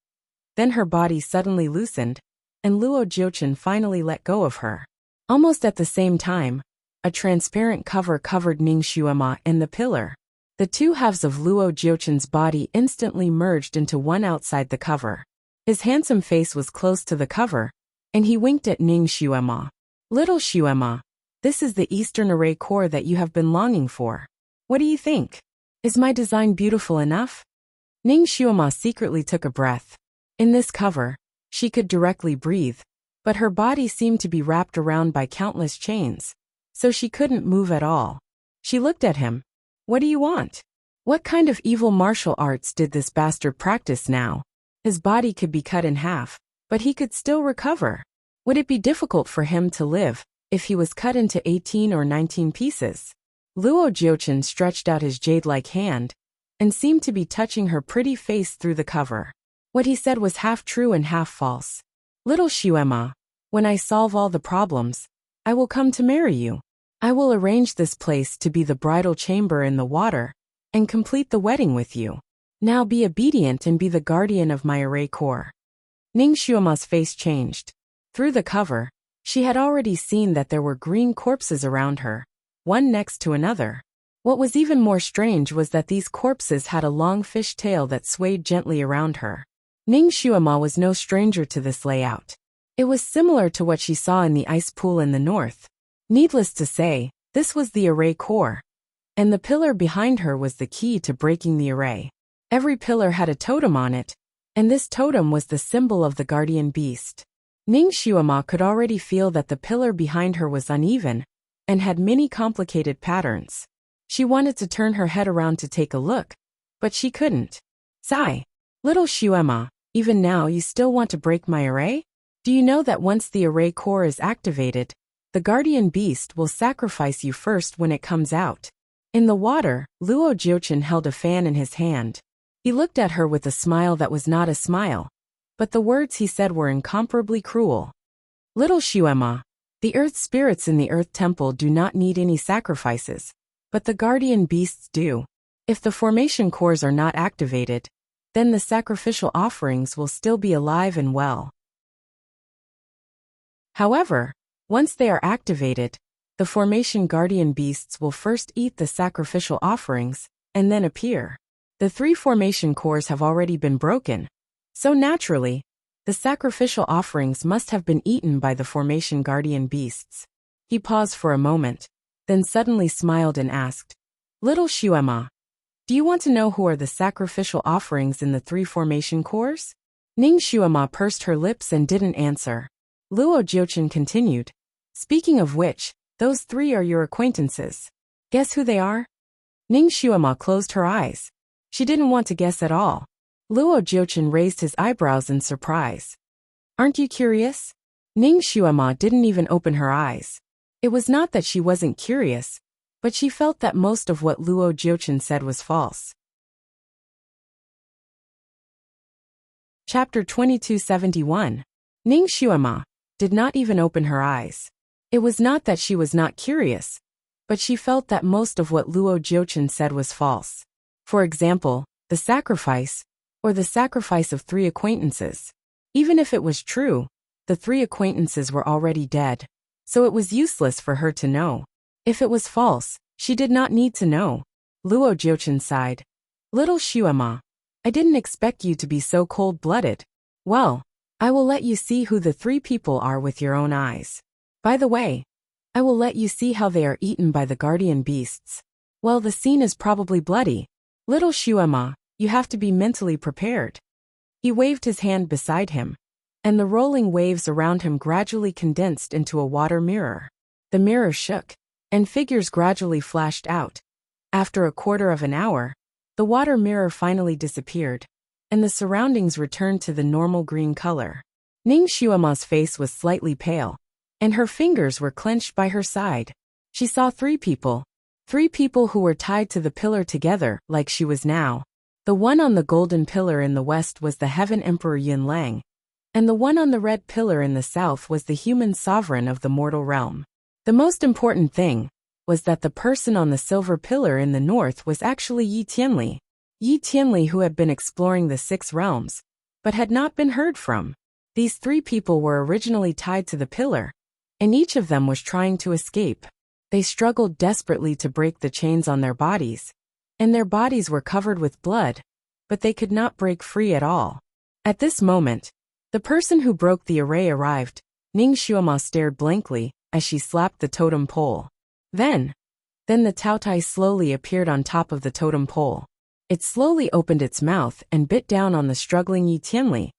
Then her body suddenly loosened, and Luo Jiuchen finally let go of her. Almost at the same time, a transparent cover covered Ning Shuema and the pillar. The two halves of Luo Jiuchen's body instantly merged into one outside the cover. His handsome face was close to the cover, and he winked at Ning Shuema. Little Shuema, this is the Eastern Array core that you have been longing for. What do you think? Is my design beautiful enough? Ning Shuema secretly took a breath. In this cover, she could directly breathe, but her body seemed to be wrapped around by countless chains, so she couldn't move at all. She looked at him. What do you want? What kind of evil martial arts did this bastard practice now? His body could be cut in half, but he could still recover. Would it be difficult for him to live if he was cut into 18 or 19 pieces? Luo Jiuchen stretched out his jade-like hand and seemed to be touching her pretty face through the cover. What he said was half true and half false. Little Shuema, when I solve all the problems, I will come to marry you. I will arrange this place to be the bridal chamber in the water and complete the wedding with you. Now be obedient and be the guardian of my array core. Ning Shuema's face changed. Through the cover, she had already seen that there were green corpses around her, one next to another. What was even more strange was that these corpses had a long fish tail that swayed gently around her. Ning Shuema was no stranger to this layout. It was similar to what she saw in the ice pool in the north. Needless to say, this was the array core, and the pillar behind her was the key to breaking the array. Every pillar had a totem on it, and this totem was the symbol of the guardian beast. Ning Shuema could already feel that the pillar behind her was uneven and had many complicated patterns. She wanted to turn her head around to take a look, but she couldn't. Sigh. Little Shuema, even now you still want to break my array? Do you know that once the array core is activated, the guardian beast will sacrifice you first when it comes out? In the water, Luo Jiuchen held a fan in his hand. He looked at her with a smile that was not a smile, but the words he said were incomparably cruel. Little Shuema, the earth spirits in the earth temple do not need any sacrifices, but the guardian beasts do. If the formation cores are not activated, then the sacrificial offerings will still be alive and well. However, once they are activated, the formation guardian beasts will first eat the sacrificial offerings and then appear. The 3 formation cores have already been broken, so naturally, the sacrificial offerings must have been eaten by the formation guardian beasts. He paused for a moment, then suddenly smiled and asked, Little Shuema, do you want to know who are the sacrificial offerings in the 3 formation cores? Ning Shuema pursed her lips and didn't answer. Luo Jiuchen continued, speaking of which, those 3 are your acquaintances. Guess who they are? Ning Shuema closed her eyes. She didn't want to guess at all. Luo Jiuchen raised his eyebrows in surprise. Aren't you curious? Ning Shuema didn't even open her eyes. It was not that she wasn't curious, but she felt that most of what Luo Jiuchen said was false. Chapter 2271. Ning Shuema did not even open her eyes. It was not that she was not curious, but she felt that most of what Luo Jiuchen said was false. For example, the sacrifice, or the sacrifice of 3 acquaintances. Even if it was true, the 3 acquaintances were already dead, so it was useless for her to know. If it was false, she did not need to know. Luo Jiuchen sighed. Little Shuema, I didn't expect you to be so cold-blooded. Well, I will let you see who the 3 people are with your own eyes. By the way, I will let you see how they are eaten by the guardian beasts. Well, the scene is probably bloody. Little Shuema, you have to be mentally prepared. He waved his hand beside him, and the rolling waves around him gradually condensed into a water mirror. The mirror shook, and figures gradually flashed out. After a quarter of an hour, the water mirror finally disappeared, and the surroundings returned to the normal green color. Ning Xuema's face was slightly pale, and her fingers were clenched by her side. She saw three people who were tied to the pillar together, like she was now. The one on the golden pillar in the west was the Heaven Emperor Yin Lang, and the one on the red pillar in the south was the human sovereign of the mortal realm. The most important thing was that the person on the silver pillar in the north was actually Yi Tianli. Yi Tianli, who had been exploring the 6 realms, but had not been heard from. These 3 people were originally tied to the pillar, and each of them was trying to escape. They struggled desperately to break the chains on their bodies, and their bodies were covered with blood, but they could not break free at all. At this moment, the person who broke the array arrived. Ning Xuema stared blankly as she slapped the totem pole. Then the Taotai slowly appeared on top of the totem pole. It slowly opened its mouth and bit down on the struggling Yi Tianli.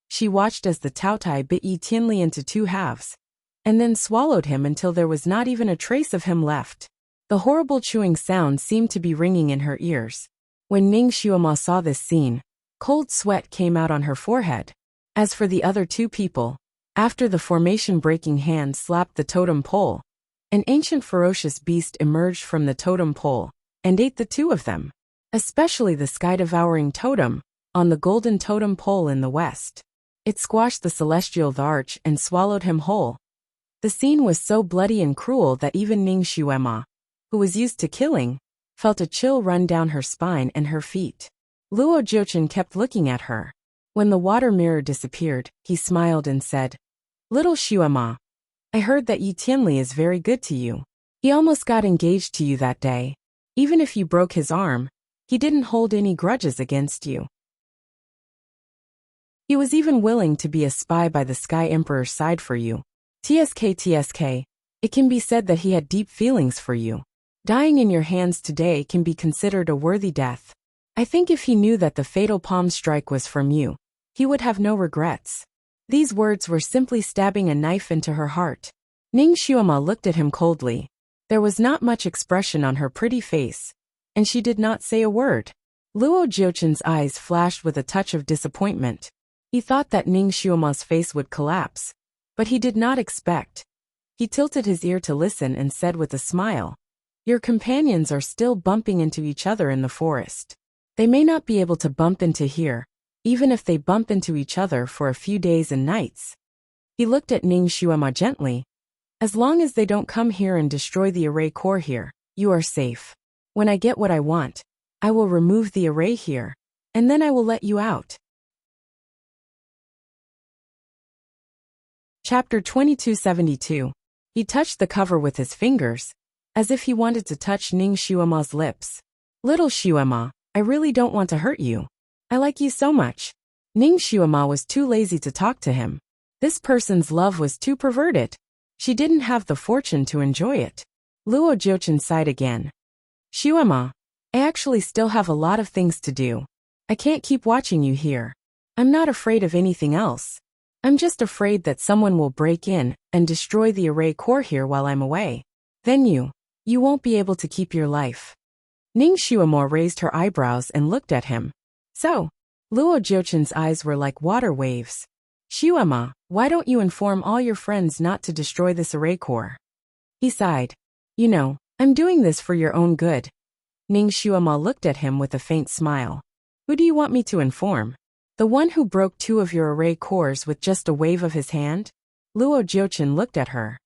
She watched as the Taotai bit Yi Tianli into 2 halves, and then swallowed him until there was not even a trace of him left. The horrible chewing sound seemed to be ringing in her ears. When Ning Xuema saw this scene, cold sweat came out on her forehead. As for the other 2 people, after the formation-breaking hand slapped the totem pole, an ancient ferocious beast emerged from the totem pole and ate the 2 of them, especially the sky-devouring totem on the golden totem pole in the west. It squashed the celestial arch and swallowed him whole. The scene was so bloody and cruel that even Ning Xuema, who was used to killing, felt a chill run down her spine and her feet. Luo Jiuchen kept looking at her. When the water mirror disappeared, he smiled and said, "Little Xuema, I heard that Yi Tianli is very good to you. He almost got engaged to you that day. Even if you broke his arm, he didn't hold any grudges against you. He was even willing to be a spy by the Sky Emperor's side for you. TSK, it can be said that he had deep feelings for you. Dying in your hands today can be considered a worthy death. I think if he knew that the fatal palm strike was from you, he would have no regrets." These words were simply stabbing a knife into her heart. Ning Xuema looked at him coldly. There was not much expression on her pretty face, and she did not say a word. Luo Jiuchen's eyes flashed with a touch of disappointment. He thought that Ning Xuema's face would collapse, but he did not expect. He tilted his ear to listen and said with a smile, "Your companions are still bumping into each other in the forest. They may not be able to bump into here, even if they bump into each other for a few days and nights." He looked at Ning Xuema gently. "As long as they don't come here and destroy the array core here, you are safe. When I get what I want, I will remove the array here, and then I will let you out." Chapter 2272. He touched the cover with his fingers, as if he wanted to touch Ning Xuema's lips. "Little Xuema, I really don't want to hurt you. I like you so much." Ning Xuema was too lazy to talk to him. This person's love was too perverted. She didn't have the fortune to enjoy it. Luo Jiuchen sighed again. "Xuema, I actually still have a lot of things to do. I can't keep watching you here. I'm not afraid of anything else. I'm just afraid that someone will break in and destroy the array core here while I'm away. Then you won't be able to keep your life." Ning Xuema raised her eyebrows and looked at him. "So?" Luo Jiuchen's eyes were like water waves. "Xuema, why don't you inform all your friends not to destroy this array core?" He sighed. "You know, I'm doing this for your own good." Ning Xuema looked at him with a faint smile. "Who do you want me to inform? The one who broke 2 of your array cores with just a wave of his hand?" Luo Jiuchen looked at her.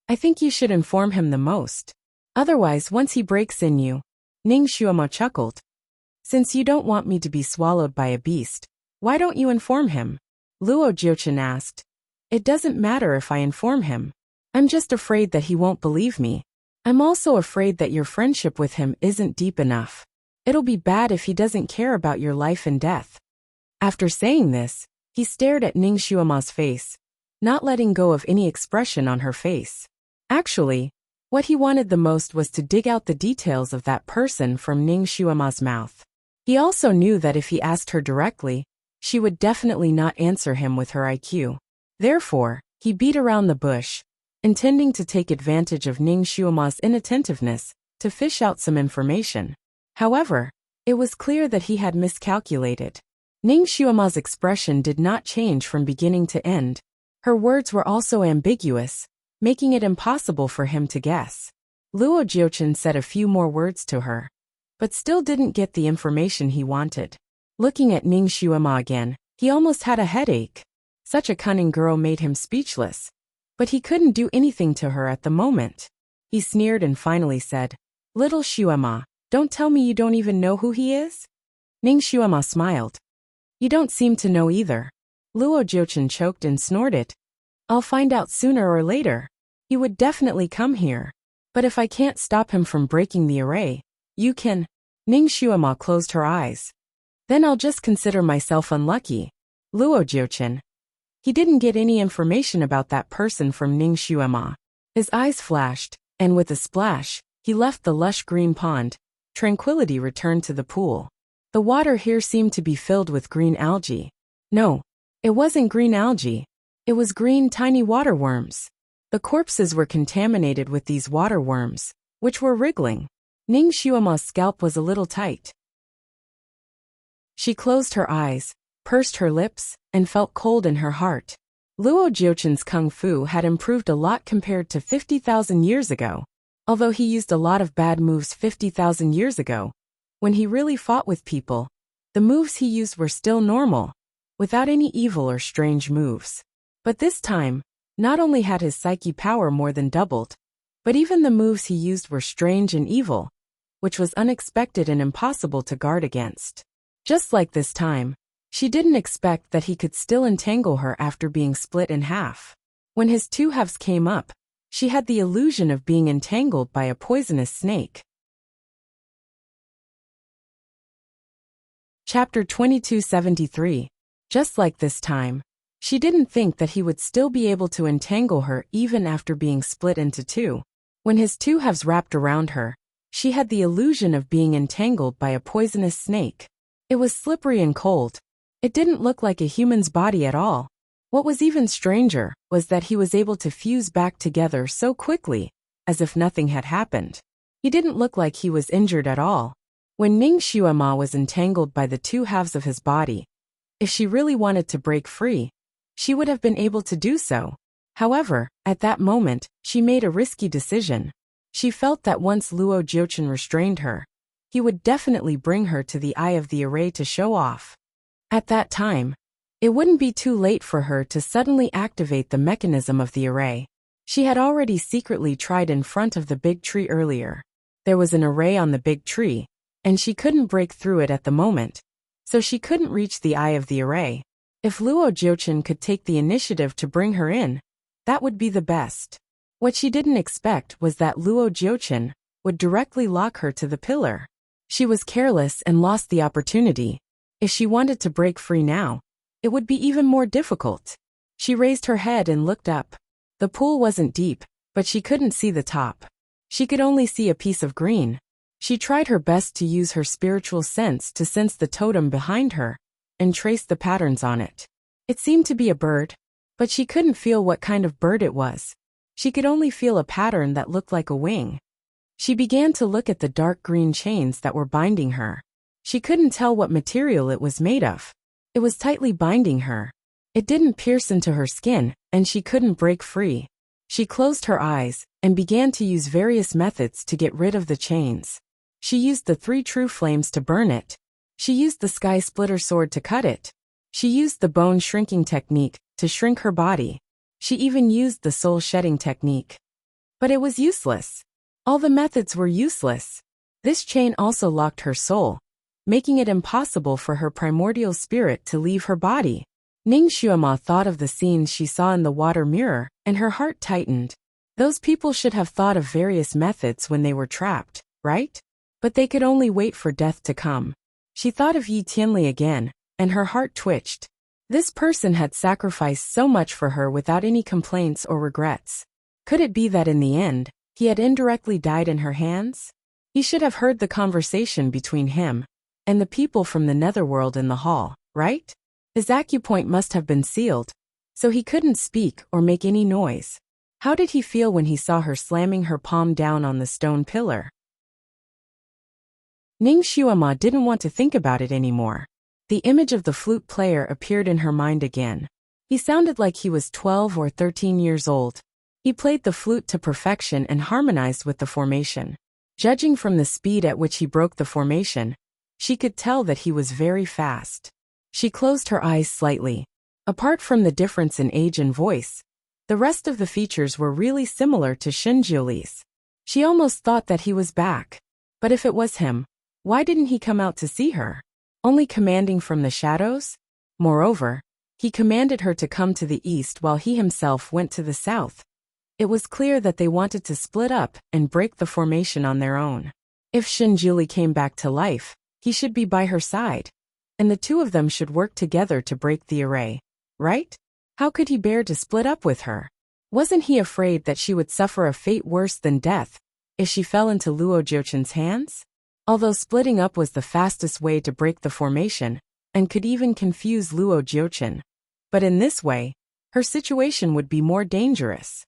"I think you should inform him the most. Otherwise, once he breaks in you..." Ning Xuema chuckled. "Since you don't want me to be swallowed by a beast, why don't you inform him?" Luo Jiuchen asked. "It doesn't matter if I inform him. I'm just afraid that he won't believe me. I'm also afraid that your friendship with him isn't deep enough. It'll be bad if he doesn't care about your life and death." After saying this, he stared at Ning Xuema's face, not letting go of any expression on her face. Actually, what he wanted the most was to dig out the details of that person from Ning Xuema's mouth. He also knew that if he asked her directly, she would definitely not answer him with her IQ. Therefore, he beat around the bush, intending to take advantage of Ning Xuema's inattentiveness to fish out some information. However, it was clear that he had miscalculated. Ning Xuema's expression did not change from beginning to end. Her words were also ambiguous, making it impossible for him to guess. Luo Jiuchen said a few more words to her, but still didn't get the information he wanted. Looking at Ning Xuema again, he almost had a headache. Such a cunning girl made him speechless, but he couldn't do anything to her at the moment. He sneered and finally said, "Little Xuema, don't tell me you don't even know who he is?" Ning Xuema smiled. "You don't seem to know either." Luo Jiuchen choked and snorted. "I'll find out sooner or later. He would definitely come here. But if I can't stop him from breaking the array, you can." Ning Xuema closed her eyes. "Then I'll just consider myself unlucky." Luo Jiuchen. He didn't get any information about that person from Ning Xuema. His eyes flashed, and with a splash, he left the lush green pond. Tranquility returned to the pool. The water here seemed to be filled with green algae. No, it wasn't green algae. It was green tiny water worms. The corpses were contaminated with these water worms, which were wriggling. Ning Xuema's scalp was a little tight. She closed her eyes, pursed her lips, and felt cold in her heart. Luo Jiuchen's kung fu had improved a lot compared to 50,000 years ago. Although he used a lot of bad moves 50,000 years ago, when he really fought with people, the moves he used were still normal, without any evil or strange moves. But this time, not only had his psyche power more than doubled, but even the moves he used were strange and evil, which was unexpected and impossible to guard against. Just like this time, she didn't expect that he could still entangle her after being split in half. When his two halves came up, she had the illusion of being entangled by a poisonous snake. Chapter 2273. Just like this time, she didn't think that he would still be able to entangle her even after being split into two. When his two halves wrapped around her, she had the illusion of being entangled by a poisonous snake. It was slippery and cold. It didn't look like a human's body at all. What was even stranger was that he was able to fuse back together so quickly, as if nothing had happened. He didn't look like he was injured at all. When Ning Xuema was entangled by the two halves of his body, if she really wanted to break free, she would have been able to do so. However, at that moment, she made a risky decision. She felt that once Luo Jiuchen restrained her, he would definitely bring her to the eye of the array to show off. At that time, it wouldn't be too late for her to suddenly activate the mechanism of the array. She had already secretly tried in front of the big tree earlier. There was an array on the big tree, and she couldn't break through it at the moment, so she couldn't reach the eye of the array. If Luo Jiuchen could take the initiative to bring her in, that would be the best. What she didn't expect was that Luo Jiuchen would directly lock her to the pillar. She was careless and lost the opportunity. If she wanted to break free now, it would be even more difficult. She raised her head and looked up. The pool wasn't deep, but she couldn't see the top. She could only see a piece of green. She tried her best to use her spiritual sense to sense the totem behind her and trace the patterns on it. It seemed to be a bird, but she couldn't feel what kind of bird it was. She could only feel a pattern that looked like a wing. She began to look at the dark green chains that were binding her. She couldn't tell what material it was made of. It was tightly binding her. It didn't pierce into her skin, and she couldn't break free. She closed her eyes and began to use various methods to get rid of the chains. She used the 3 true flames to burn it. She used the sky splitter sword to cut it. She used the bone shrinking technique to shrink her body. She even used the soul shedding technique. But it was useless. All the methods were useless. This chain also locked her soul, making it impossible for her primordial spirit to leave her body. Ning Xuema thought of the scenes she saw in the water mirror, and her heart tightened. Those people should have thought of various methods when they were trapped, right? But they could only wait for death to come. She thought of Yi Tianli again, and her heart twitched. This person had sacrificed so much for her without any complaints or regrets. Could it be that in the end, he had indirectly died in her hands? He should have heard the conversation between him and the people from the netherworld in the hall, right? His acupoint must have been sealed, so he couldn't speak or make any noise. How did he feel when he saw her slamming her palm down on the stone pillar? Ning Xuema didn't want to think about it anymore. The image of the flute player appeared in her mind again. He sounded like he was 12 or 13 years old. He played the flute to perfection and harmonized with the formation. Judging from the speed at which he broke the formation, she could tell that he was very fast. She closed her eyes slightly. Apart from the difference in age and voice, the rest of the features were really similar to Shinjuli's. She almost thought that he was back. But if it was him, why didn't he come out to see her? Only commanding from the shadows? Moreover, he commanded her to come to the east while he himself went to the south. It was clear that they wanted to split up and break the formation on their own. If Shinjuli came back to life, he should be by her side, and the two of them should work together to break the array, right? How could he bear to split up with her? Wasn't he afraid that she would suffer a fate worse than death if she fell into Luo Jiuchen's hands? Although splitting up was the fastest way to break the formation, and could even confuse Luo Jiuchen, but in this way, her situation would be more dangerous.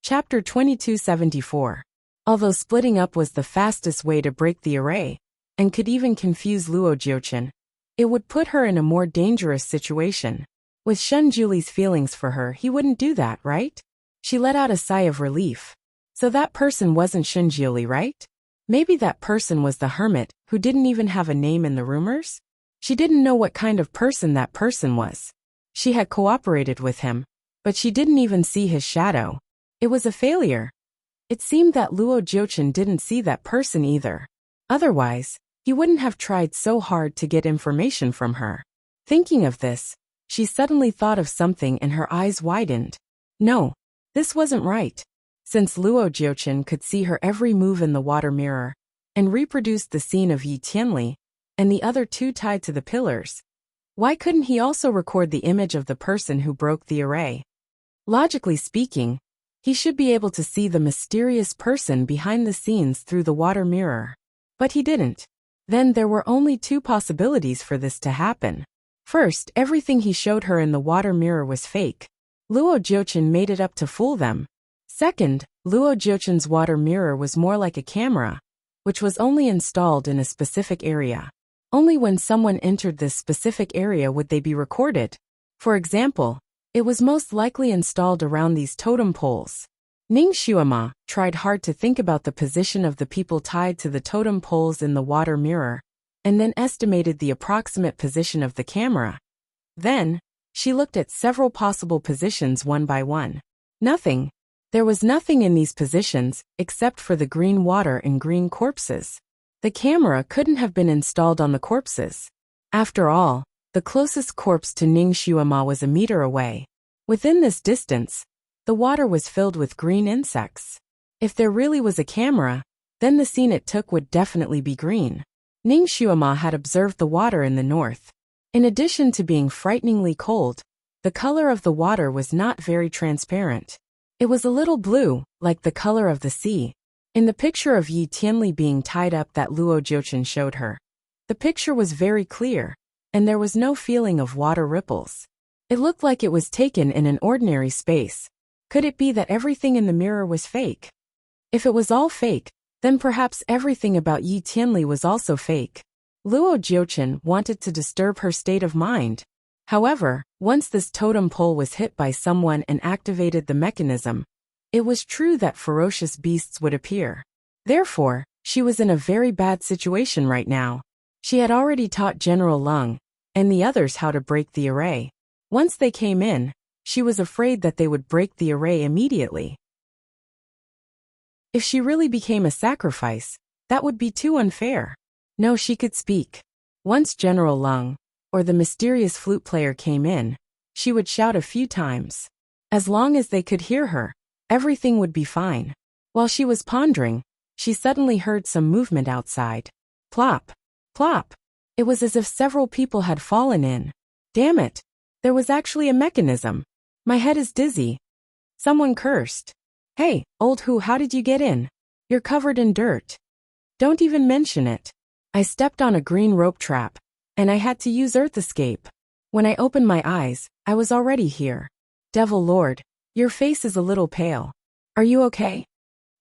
Chapter 2274. Although splitting up was the fastest way to break the array, and could even confuse Luo Jiuchen, it would put her in a more dangerous situation. With Shenjuli's feelings for her, he wouldn't do that, right? She let out a sigh of relief. So that person wasn't Shinjuli, right? Maybe that person was the hermit who didn't even have a name in the rumors? She didn't know what kind of person that person was. She had cooperated with him, but she didn't even see his shadow. It was a failure. It seemed that Luo Jiuchen didn't see that person either. Otherwise, he wouldn't have tried so hard to get information from her. Thinking of this, she suddenly thought of something and her eyes widened. No, this wasn't right. Since Luo Jiuchen could see her every move in the water mirror, and reproduced the scene of Yi Tianli, and the other two tied to the pillars, why couldn't he also record the image of the person who broke the array? Logically speaking, he should be able to see the mysterious person behind the scenes through the water mirror. But he didn't. Then there were only two possibilities for this to happen. First, everything he showed her in the water mirror was fake. Luo Jiuchen made it up to fool them. Second, Luo Jiuchen's water mirror was more like a camera, which was only installed in a specific area. Only when someone entered this specific area would they be recorded. For example, it was most likely installed around these totem poles. Ning Xuema tried hard to think about the position of the people tied to the totem poles in the water mirror, and then estimated the approximate position of the camera. Then, she looked at several possible positions one by one. Nothing. There was nothing in these positions, except for the green water and green corpses. The camera couldn't have been installed on the corpses. After all, the closest corpse to Ning Xuema was a meter away. Within this distance, the water was filled with green insects. If there really was a camera, then the scene it took would definitely be green. Ning Xuema had observed the water in the north. In addition to being frighteningly cold, the color of the water was not very transparent. It was a little blue, like the color of the sea. In the picture of Yi Tianli being tied up that Luo Jiuchen showed her, the picture was very clear, and there was no feeling of water ripples. It looked like it was taken in an ordinary space. Could it be that everything in the mirror was fake? If it was all fake, then perhaps everything about Yi Tianli was also fake. Luo Jiuchen wanted to disturb her state of mind. However, once this totem pole was hit by someone and activated the mechanism, it was true that ferocious beasts would appear. Therefore, she was in a very bad situation right now. She had already taught General Lung and the others how to break the array. Once they came in, she was afraid that they would break the array immediately. If she really became a sacrifice, that would be too unfair. No, she could speak. Once General Lung, or the mysterious flute player came in, she would shout a few times. As long as they could hear her, everything would be fine. While she was pondering, she suddenly heard some movement outside. Plop, plop. It was as if several people had fallen in. Damn it. There was actually a mechanism. My head is dizzy. Someone cursed. Hey, old Hu, how did you get in? You're covered in dirt. Don't even mention it. I stepped on a green rope trap, and I had to use Earth Escape. When I opened my eyes, I was already here. Devil Lord, your face is a little pale. Are you okay?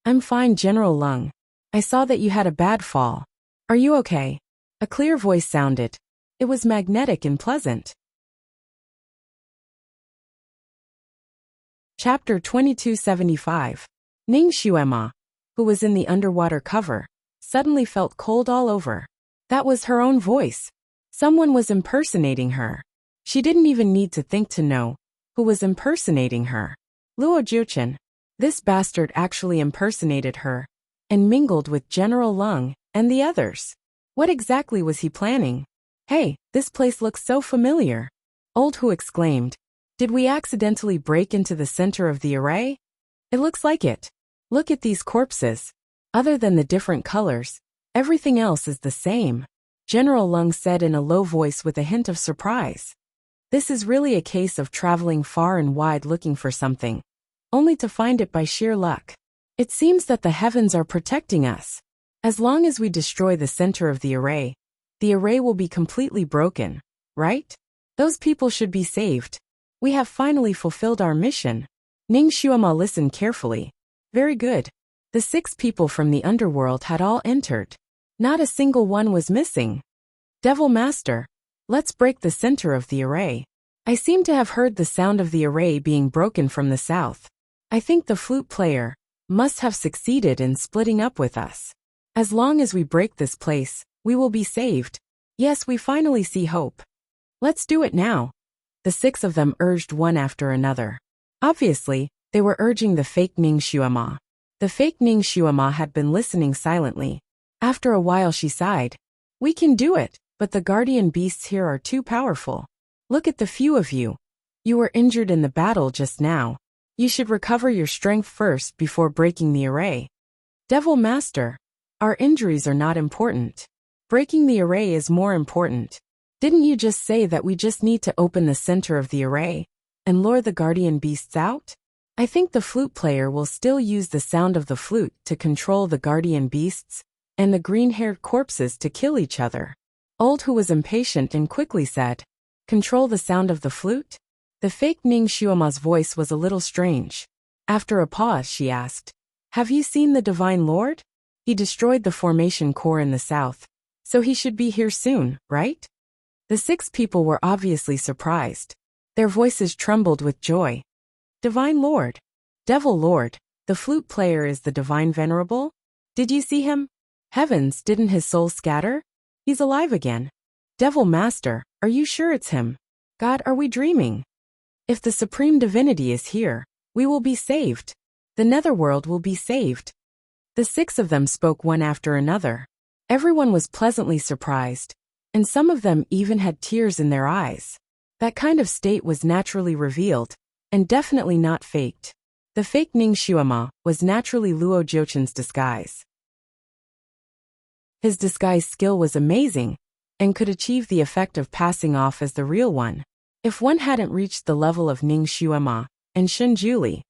I'm fine, General Lung. I saw that you had a bad fall. Are you okay? A clear voice sounded. It was magnetic and pleasant. Chapter 2275. Ning Xuema, who was in the underwater cover, suddenly felt cold all over. That was her own voice. Someone was impersonating her. She didn't even need to think to know who was impersonating her. Luo Jiuchen. This bastard actually impersonated her and mingled with General Lung and the others. What exactly was he planning? Hey, this place looks so familiar. Old Hu exclaimed. Did we accidentally break into the center of the array? It looks like it. Look at these corpses. Other than the different colors, everything else is the same. General Lung said in a low voice with a hint of surprise. This is really a case of traveling far and wide looking for something, only to find it by sheer luck. It seems that the heavens are protecting us. As long as we destroy the center of the array will be completely broken, right? Those people should be saved. We have finally fulfilled our mission. Ning Xuema listened carefully. Very good. The 6 people from the underworld had all entered. Not a single one was missing. Devil Master, let's break the center of the array. I seem to have heard the sound of the array being broken from the south. I think the flute player must have succeeded in splitting up with us. As long as we break this place, we will be saved. Yes, we finally see hope. Let's do it now. The 6 of them urged one after another. Obviously, they were urging the fake Ning Xuema. The fake Ning Xuema had been listening silently. After a while she sighed. We can do it, but the guardian beasts here are too powerful. Look at the few of you. You were injured in the battle just now. You should recover your strength first before breaking the array. Devil Master, our injuries are not important. Breaking the array is more important. Didn't you just say that we just need to open the center of the array and lure the guardian beasts out? I think the flute player will still use the sound of the flute to control the guardian beasts and the green-haired corpses to kill each other. Old Hu was impatient and quickly said, Control the sound of the flute? The fake Ning Xuema's voice was a little strange. After a pause she asked, Have you seen the Divine Lord? He destroyed the formation core in the south, so he should be here soon, right? The 6 people were obviously surprised. Their voices trembled with joy. Divine Lord. Devil Lord, the flute player is the Divine Venerable? Did you see him? Heavens, didn't his soul scatter? He's alive again. Devil Master, are you sure it's him? God, are we dreaming? If the Supreme Divinity is here, we will be saved. The Netherworld will be saved. The 6 of them spoke one after another. Everyone was pleasantly surprised, and some of them even had tears in their eyes. That kind of state was naturally revealed, and definitely not faked. The fake Ning Xuema was naturally Luo Jiuchen's disguise. His disguise skill was amazing, and could achieve the effect of passing off as the real one. If one hadn't reached the level of Ning Xuema and Shen Juli,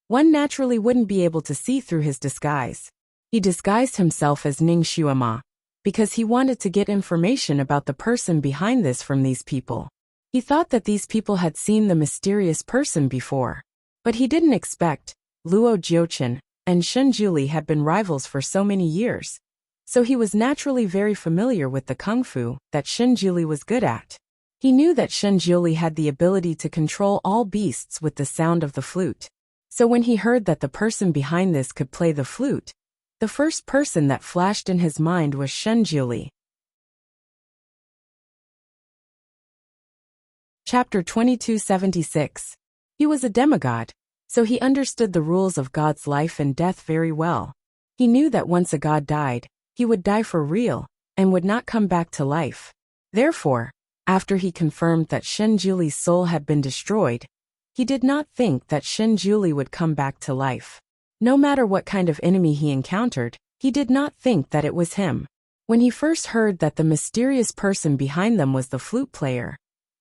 one naturally wouldn't be able to see through his disguise. He disguised himself as Ning Xuema because he wanted to get information about the person behind this from these people. He thought that these people had seen the mysterious person before, but he didn't expect Luo Jiuchen and Shen Juli had been rivals for so many years, so he was naturally very familiar with the kung fu that Shen Juli was good at. He knew that Shen Juli had the ability to control all beasts with the sound of the flute. So when he heard that the person behind this could play the flute, the first person that flashed in his mind was Shen Juli. Chapter 2276. He was a demigod, so he understood the rules of God's life and death very well. He knew that once a god died, he would die for real, and would not come back to life. Therefore, after he confirmed that Shen Juli's soul had been destroyed, he did not think that Shen Juli would come back to life. No matter what kind of enemy he encountered, he did not think that it was him. When he first heard that the mysterious person behind them was the flute player,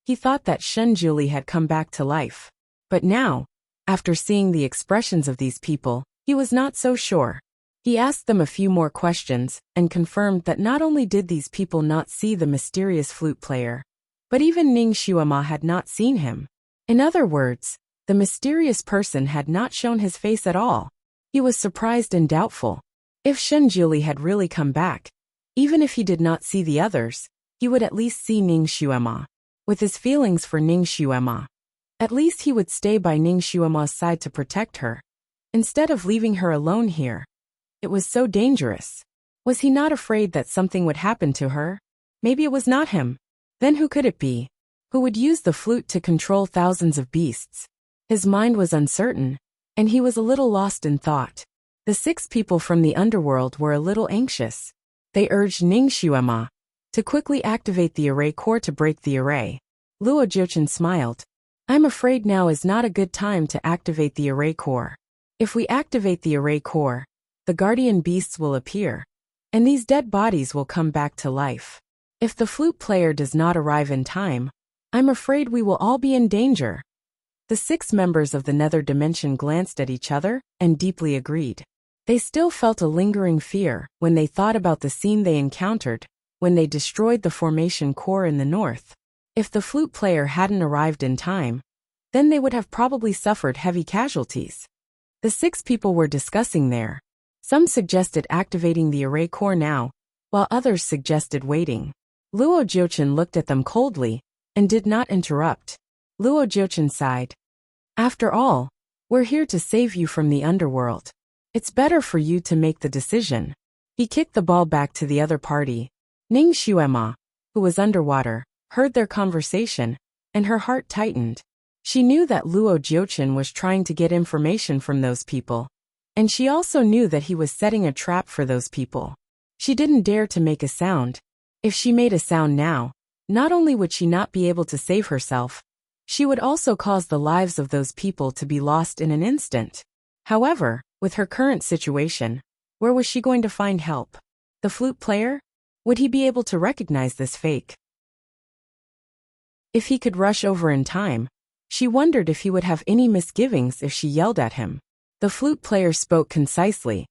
he thought that Shen Juli had come back to life. But now, after seeing the expressions of these people, he was not so sure. He asked them a few more questions and confirmed that not only did these people not see the mysterious flute player, but even Ning Xuema had not seen him. In other words, the mysterious person had not shown his face at all. He was surprised and doubtful. If Shen Juli had really come back, even if he did not see the others, he would at least see Ning Xuema. With his feelings for Ning Xuema, at least he would stay by Ning Xuema's side to protect her, instead of leaving her alone here. It was so dangerous. Was he not afraid that something would happen to her? Maybe it was not him. Then who could it be? Who would use the flute to control thousands of beasts? His mind was uncertain, and he was a little lost in thought. The 6 people from the underworld were a little anxious. They urged Ning Xuema to quickly activate the array core to break the array. Luo Jiuchen smiled. I'm afraid now is not a good time to activate the array core. If we activate the array core, the guardian beasts will appear, and these dead bodies will come back to life. If the flute player does not arrive in time, I'm afraid we will all be in danger. The 6 members of the nether dimension glanced at each other and deeply agreed. They still felt a lingering fear when they thought about the scene they encountered when they destroyed the formation core in the north. If the flute player hadn't arrived in time, then they would have probably suffered heavy casualties. The 6 people were discussing there. Some suggested activating the array core now, while others suggested waiting. Luo Jiuchen looked at them coldly and did not interrupt. Luo Jiuchen sighed. After all, we're here to save you from the underworld. It's better for you to make the decision. He kicked the ball back to the other party. Ning Xuema, who was underwater, heard their conversation, and her heart tightened. She knew that Luo Jiuchen was trying to get information from those people, and she also knew that he was setting a trap for those people. She didn't dare to make a sound. If she made a sound now, not only would she not be able to save herself, she would also cause the lives of those people to be lost in an instant. However, with her current situation, where was she going to find help? The flute player? Would he be able to recognize this fake? If he could rush over in time, she wondered if he would have any misgivings if she yelled at him. The flute player spoke concisely,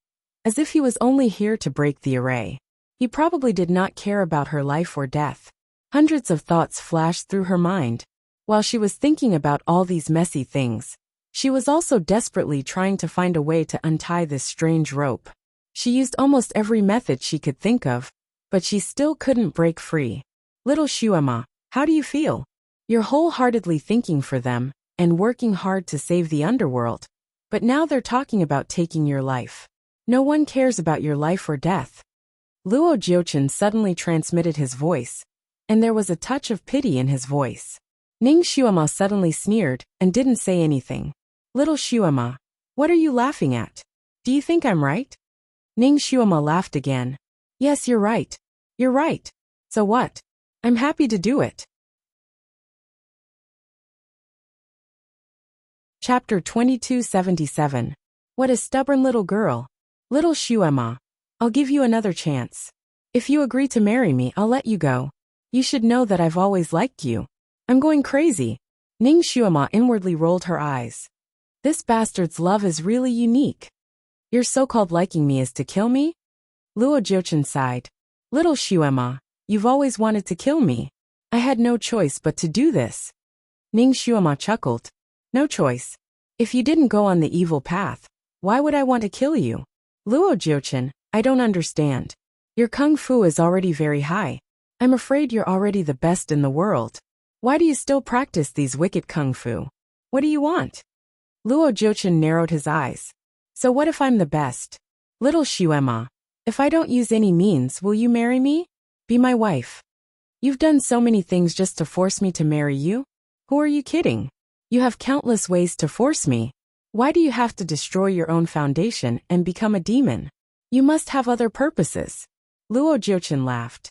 as if he was only here to break the array. He probably did not care about her life or death. Hundreds of thoughts flashed through her mind. While she was thinking about all these messy things, she was also desperately trying to find a way to untie this strange rope. She used almost every method she could think of, but she still couldn't break free. Little Xuema, how do you feel? You're wholeheartedly thinking for them and working hard to save the underworld, but now they're talking about taking your life. No one cares about your life or death. Luo Jiuchen suddenly transmitted his voice, and there was a touch of pity in his voice. Ning Xuema suddenly sneered and didn't say anything. Little Xuema, what are you laughing at? Do you think I'm right? Ning Xuema laughed again. Yes, you're right. You're right. So what? I'm happy to do it. Chapter 2277. What a stubborn little girl. Little Xuema, I'll give you another chance. If you agree to marry me, I'll let you go. You should know that I've always liked you. I'm going crazy. Ning Xuema inwardly rolled her eyes. This bastard's love is really unique. Your so-called liking me is to kill me? Luo Jiuchen sighed. Little Xuema, you've always wanted to kill me. I had no choice but to do this. Ning Xuema chuckled. No choice. If you didn't go on the evil path, why would I want to kill you? Luo Jiuchen, I don't understand. Your kung fu is already very high. I'm afraid you're already the best in the world. Why do you still practice these wicked kung fu? What do you want? Luo Jiuchen narrowed his eyes. So what if I'm the best? Little Xuema, if I don't use any means, will you marry me? Be my wife. You've done so many things just to force me to marry you? Who are you kidding? You have countless ways to force me. Why do you have to destroy your own foundation and become a demon? You must have other purposes. Luo Jiuchen laughed.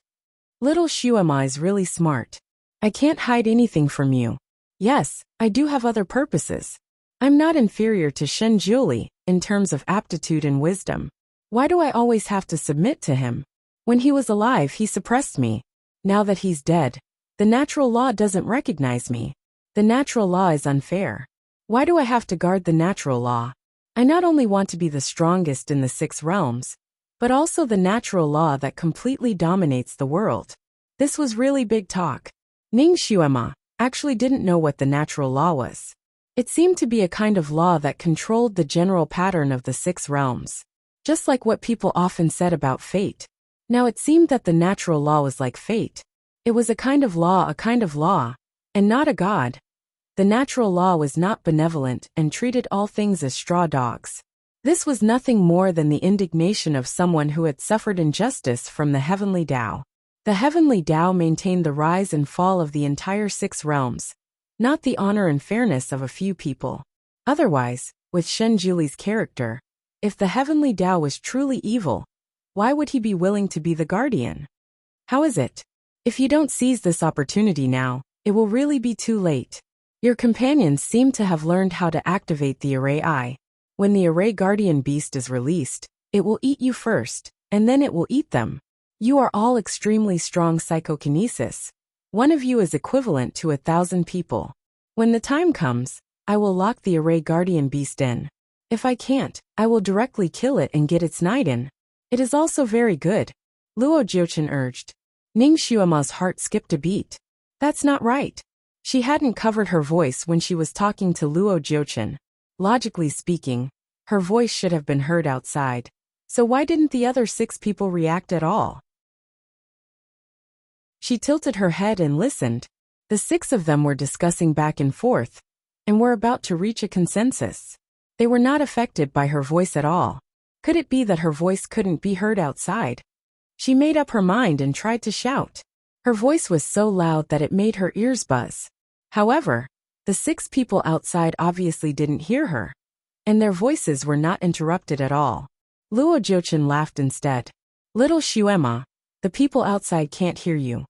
Little Xuema is really smart. I can't hide anything from you. Yes, I do have other purposes. I'm not inferior to Shen Juli in terms of aptitude and wisdom. Why do I always have to submit to him? When he was alive, he suppressed me. Now that he's dead, the natural law doesn't recognize me. The natural law is unfair. Why do I have to guard the natural law? I not only want to be the strongest in the 6 realms, but also the natural law that completely dominates the world. This was really big talk. Ning Xuema actually didn't know what the natural law was. It seemed to be a kind of law that controlled the general pattern of the 6 realms. Just like what people often said about fate. Now it seemed that the natural law was like fate. It was a kind of law, and not a god. The natural law was not benevolent and treated all things as straw dogs. This was nothing more than the indignation of someone who had suffered injustice from the heavenly Tao. The heavenly Tao maintained the rise and fall of the entire 6 realms, not the honor and fairness of a few people. Otherwise, with Shen Juli's character, if the heavenly Tao was truly evil, why would he be willing to be the guardian? How is it? If you don't seize this opportunity now, it will really be too late. Your companions seem to have learned how to activate the Array Eye. When the Array Guardian Beast is released, it will eat you first, and then it will eat them. You are all extremely strong psychokinesis. One of you is equivalent to 1,000 people. When the time comes, I will lock the Array Guardian Beast in. If I can't, I will directly kill it and get its night in. It is also very good, Luo Jiuchen urged. Ning Xuema's heart skipped a beat. That's not right. She hadn't covered her voice when she was talking to Luo Jiuchen. Logically speaking, her voice should have been heard outside. So why didn't the other 6 people react at all? She tilted her head and listened. The 6 of them were discussing back and forth, and were about to reach a consensus. They were not affected by her voice at all. Could it be that her voice couldn't be heard outside? She made up her mind and tried to shout. Her voice was so loud that it made her ears buzz. However, the 6 people outside obviously didn't hear her, and their voices were not interrupted at all. Luo Jiuchen laughed instead. Little Xuema, the people outside can't hear you.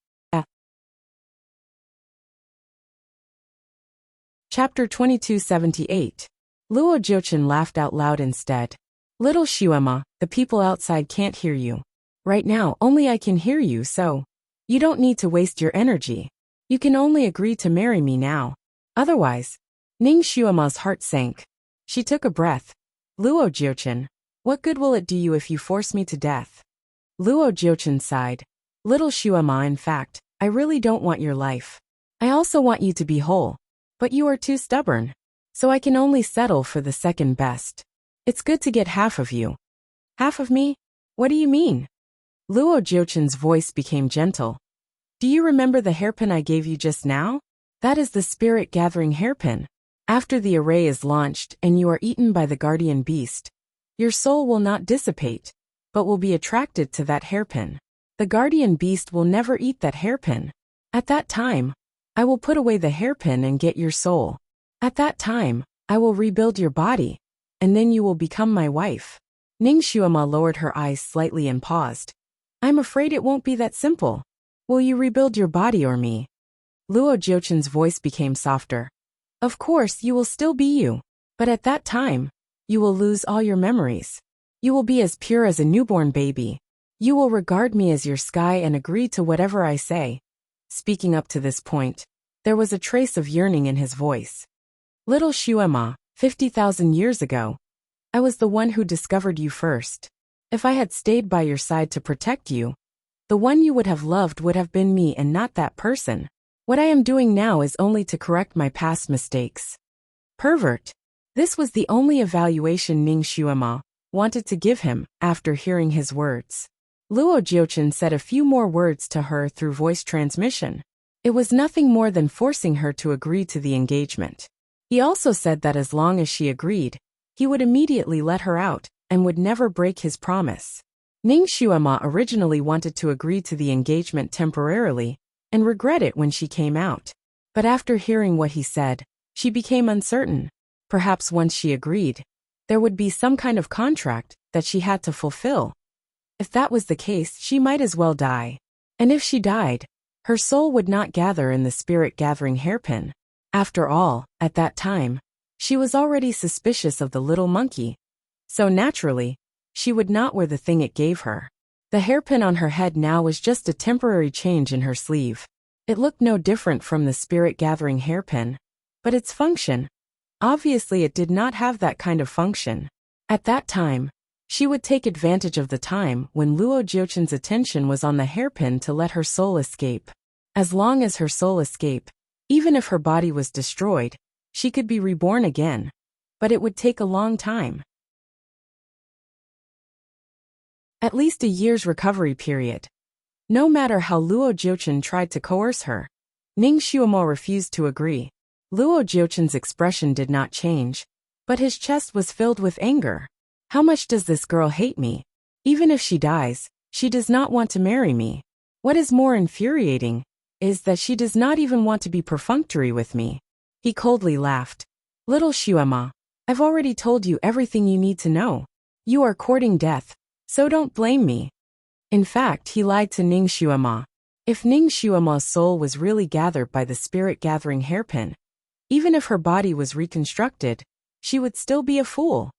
Chapter 2278. Luo Jiuchen laughed out loud instead. Little Xuema, the people outside can't hear you. Right now, only I can hear you, so you don't need to waste your energy. You can only agree to marry me now. Otherwise, Ning Xuema's heart sank. She took a breath. Luo Jiuchen, what good will it do you if you force me to death? Luo Jiuchen sighed. Little Xuema, in fact, I really don't want your life. I also want you to be whole. But you are too stubborn. So I can only settle for the second best. It's good to get half of you. Half of me? What do you mean? Luo Jiuchen's voice became gentle. Do you remember the hairpin I gave you just now? That is the spirit-gathering hairpin. After the array is launched and you are eaten by the guardian beast, your soul will not dissipate, but will be attracted to that hairpin. The guardian beast will never eat that hairpin. At that time, I will put away the hairpin and get your soul. At that time, I will rebuild your body, and then you will become my wife. Ning Xuema lowered her eyes slightly and paused. I'm afraid it won't be that simple. Will you rebuild your body or me? Luo Jiuchen's voice became softer. Of course, you will still be you, but at that time, you will lose all your memories. You will be as pure as a newborn baby. You will regard me as your sky and agree to whatever I say. Speaking up to this point, there was a trace of yearning in his voice. Little Xuema, 50,000 years ago, I was the one who discovered you first. If I had stayed by your side to protect you, the one you would have loved would have been me and not that person. What I am doing now is only to correct my past mistakes. Pervert. This was the only evaluation Ning Xuema wanted to give him after hearing his words. Luo Jiuchen said a few more words to her through voice transmission. It was nothing more than forcing her to agree to the engagement. He also said that as long as she agreed, he would immediately let her out and would never break his promise. Ning Xuema originally wanted to agree to the engagement temporarily and regret it when she came out. But after hearing what he said, she became uncertain. Perhaps once she agreed, there would be some kind of contract that she had to fulfill. If that was the case, she might as well die. And if she died, her soul would not gather in the spirit-gathering hairpin. After all, at that time, she was already suspicious of the little monkey. So naturally, she would not wear the thing it gave her. The hairpin on her head now was just a temporary change in her sleeve. It looked no different from the spirit-gathering hairpin. But its function? Obviously it did not have that kind of function. At that time, she would take advantage of the time when Luo Jiuchen's attention was on the hairpin to let her soul escape. As long as her soul escaped, even if her body was destroyed, she could be reborn again. But it would take a long time. At least a year's recovery period. No matter how Luo Jiuchen tried to coerce her, Ning Xuemo refused to agree. Luo Jiuchen's expression did not change, but his chest was filled with anger. How much does this girl hate me? Even if she dies, she does not want to marry me. What is more infuriating is that she does not even want to be perfunctory with me. He coldly laughed. Little Xuema, I've already told you everything you need to know. You are courting death, so don't blame me. In fact, he lied to Ning Xuema. If Ning Xuema's soul was really gathered by the spirit-gathering hairpin, even if her body was reconstructed, she would still be a fool.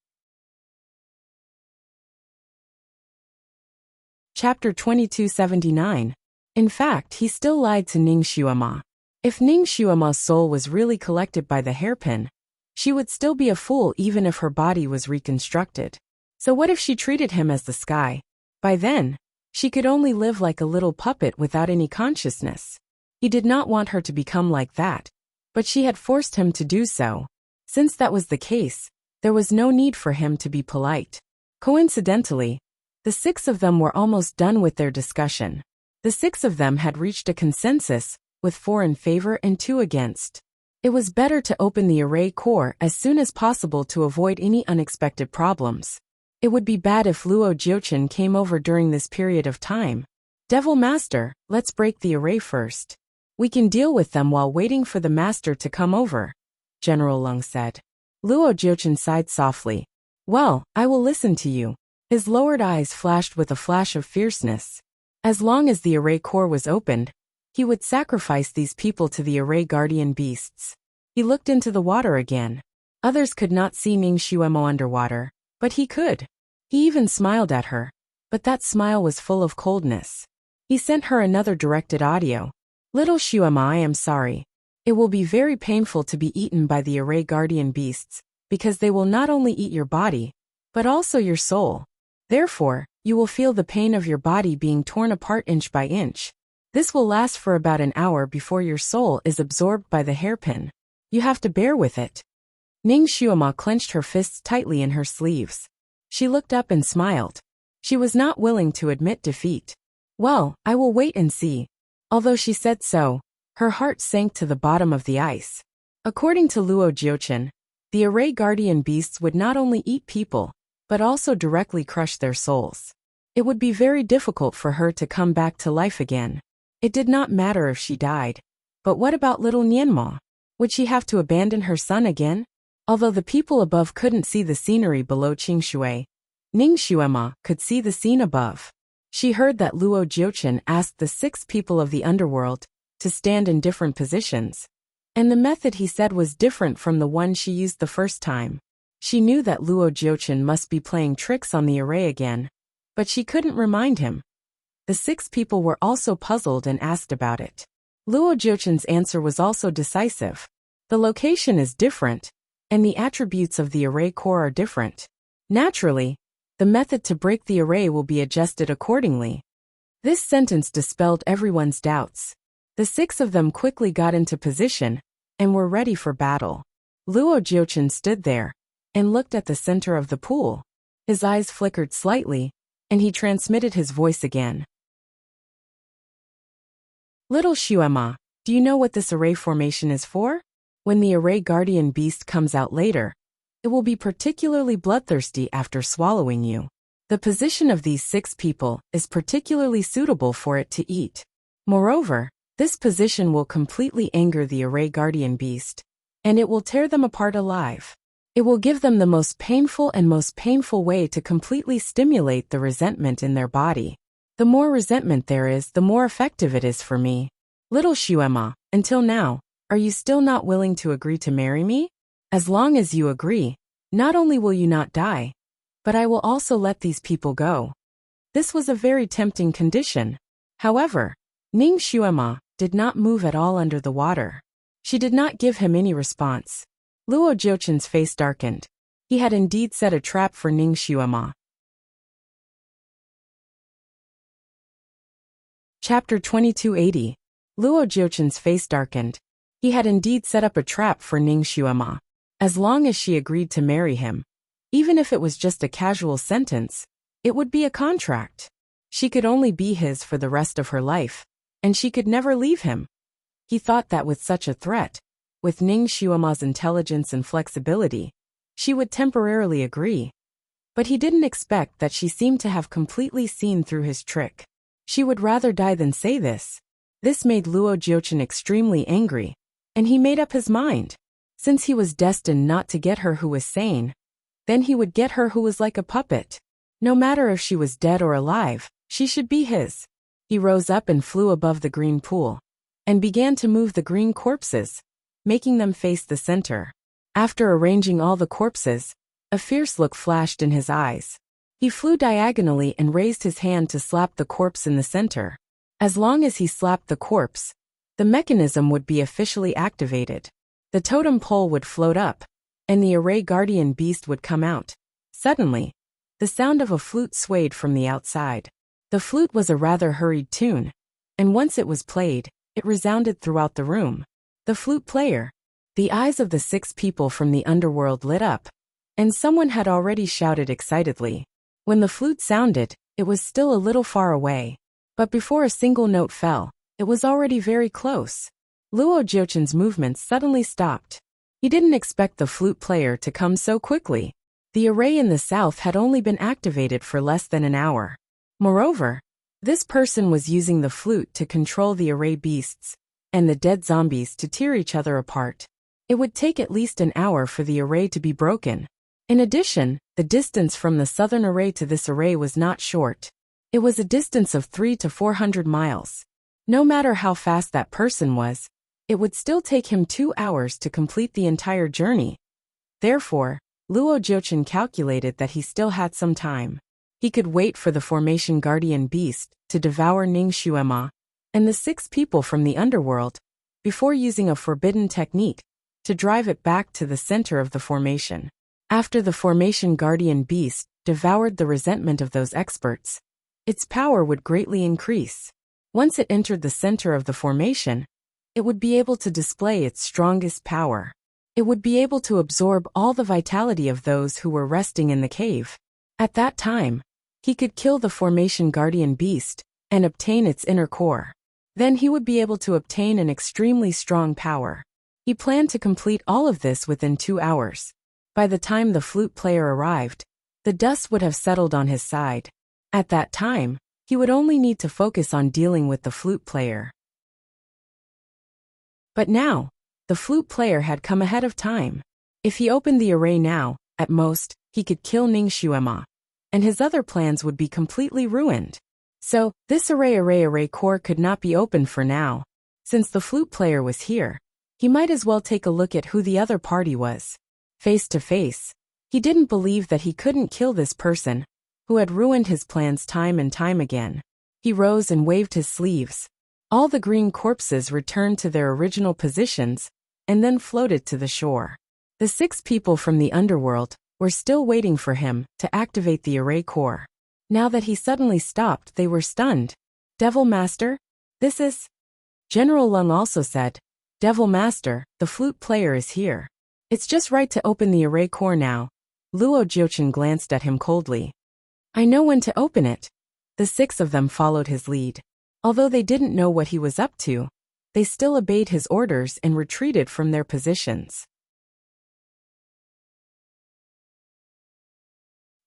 Chapter 2279. In fact, he still lied to Ning Xuema. If Ning Xuema's soul was really collected by the hairpin, she would still be a fool even if her body was reconstructed. So what if she treated him as the sky? By then, she could only live like a little puppet without any consciousness. He did not want her to become like that, but she had forced him to do so. Since that was the case, there was no need for him to be polite. Coincidentally, the six of them were almost done with their discussion. The six of them had reached a consensus, with 4 in favor and 2 against. It was better to open the array core as soon as possible to avoid any unexpected problems. It would be bad if Luo Jiuchen came over during this period of time. Devil Master, let's break the array first. We can deal with them while waiting for the master to come over, General Lung said. Luo Jiuchen sighed softly. Well, I will listen to you. His lowered eyes flashed with a flash of fierceness. As long as the array core was opened, he would sacrifice these people to the array guardian beasts. He looked into the water again. Others could not see Ning Xuemo underwater, but he could. He even smiled at her, but that smile was full of coldness. He sent her another directed audio. Little Xuema, I am sorry. It will be very painful to be eaten by the array guardian beasts, because they will not only eat your body, but also your soul. Therefore, you will feel the pain of your body being torn apart inch by inch. This will last for about an hour before your soul is absorbed by the hairpin. You have to bear with it. Ning Xuema clenched her fists tightly in her sleeves. She looked up and smiled. She was not willing to admit defeat. Well, I will wait and see. Although she said so, her heart sank to the bottom of the ice. According to Luo Jiuchen, the array guardian beasts would not only eat people, but also directly crush their souls. It would be very difficult for her to come back to life again. It did not matter if she died. But what about little Nianma? Would she have to abandon her son again? Although the people above couldn't see the scenery below Qingshui, Ning Xuema could see the scene above. She heard that Luo Jiuchen asked the 6 people of the underworld to stand in different positions, and the method he said was different from the one she used the first time. She knew that Luo Jiuchen must be playing tricks on the array again, but she couldn't remind him. The 6 people were also puzzled and asked about it. Luo Jiuchen's answer was also decisive. The location is different, and the attributes of the array core are different. Naturally, the method to break the array will be adjusted accordingly. This sentence dispelled everyone's doubts. The 6 of them quickly got into position and were ready for battle. Luo Jiuchen stood there and looked at the center of the pool. His eyes flickered slightly, and he transmitted his voice again. Little Xuema, do you know what this array formation is for? When the array guardian beast comes out later, it will be particularly bloodthirsty after swallowing you. The position of these 6 people is particularly suitable for it to eat. Moreover, this position will completely anger the array guardian beast, and it will tear them apart alive. It will give them the most painful way to completely stimulate the resentment in their body. The more resentment there is, the more effective it is for me. Little Xuema, until now, are you still not willing to agree to marry me? As long as you agree, not only will you not die, but I will also let these people go. This was a very tempting condition. However, Ning Xuema did not move at all under the water. She did not give him any response. Luo Jiuchen's face darkened. He had indeed set a trap for Ning Xuema. Chapter 2280. Luo Jiuchen's face darkened. He had indeed set up a trap for Ning Xuema. As long as she agreed to marry him, even if it was just a casual sentence, it would be a contract. She could only be his for the rest of her life, and she could never leave him. He thought that with such a threat, with Ning Xuema's intelligence and flexibility, she would temporarily agree. But he didn't expect that she seemed to have completely seen through his trick. She would rather die than say this. This made Luo Jiuchen extremely angry, and he made up his mind. Since he was destined not to get her who was sane, then he would get her who was like a puppet. No matter if she was dead or alive, she should be his. He rose up and flew above the green pool, and began to move the green corpses, making them face the center. After arranging all the corpses, a fierce look flashed in his eyes. He flew diagonally and raised his hand to slap the corpse in the center. As long as he slapped the corpse, the mechanism would be officially activated. The totem pole would float up, and the array guardian beast would come out. Suddenly, the sound of a flute swayed from the outside. The flute was a rather hurried tune, and once it was played, it resounded throughout the room. The flute player. The eyes of the 6 people from the underworld lit up, and someone had already shouted excitedly. When the flute sounded, it was still a little far away, but before a single note fell, it was already very close. Luo Jiuchen's movements suddenly stopped. He didn't expect the flute player to come so quickly. The array in the south had only been activated for less than an hour. Moreover, this person was using the flute to control the array beasts and the dead zombies to tear each other apart. It would take at least an hour for the array to be broken. In addition, the distance from the southern array to this array was not short. It was a distance of 300 to 400 miles. No matter how fast that person was, it would still take him 2 hours to complete the entire journey. Therefore, Luo Jiuchen calculated that he still had some time. He could wait for the formation guardian beast to devour Ning Xuema and the 6 people from the underworld before using a forbidden technique to drive it back to the center of the formation. After the formation guardian beast devoured the resentment of those experts, its power would greatly increase. Once it entered the center of the formation, it would be able to display its strongest power. It would be able to absorb all the vitality of those who were resting in the cave. At that time, he could kill the formation guardian beast and obtain its inner core. Then he would be able to obtain an extremely strong power. He planned to complete all of this within 2 hours. By the time the flute player arrived, the dust would have settled on his side. At that time, he would only need to focus on dealing with the flute player. But now, the flute player had come ahead of time. If he opened the array now, at most, he could kill Ning Xuema, and his other plans would be completely ruined. So, this array core could not be opened for now. Since the flute player was here, he might as well take a look at who the other party was. Face to face, he didn't believe that he couldn't kill this person, who had ruined his plans time and time again. He rose and waved his sleeves. All the green corpses returned to their original positions, and then floated to the shore. The 6 people from the underworld were still waiting for him to activate the array core. Now that he suddenly stopped, they were stunned. Devil Master? This is... General Lung also said, Devil Master, the flute player is here. It's just right to open the array core now. Luo Jiuchen glanced at him coldly. I know when to open it. The 6 of them followed his lead. Although they didn't know what he was up to, they still obeyed his orders and retreated from their positions.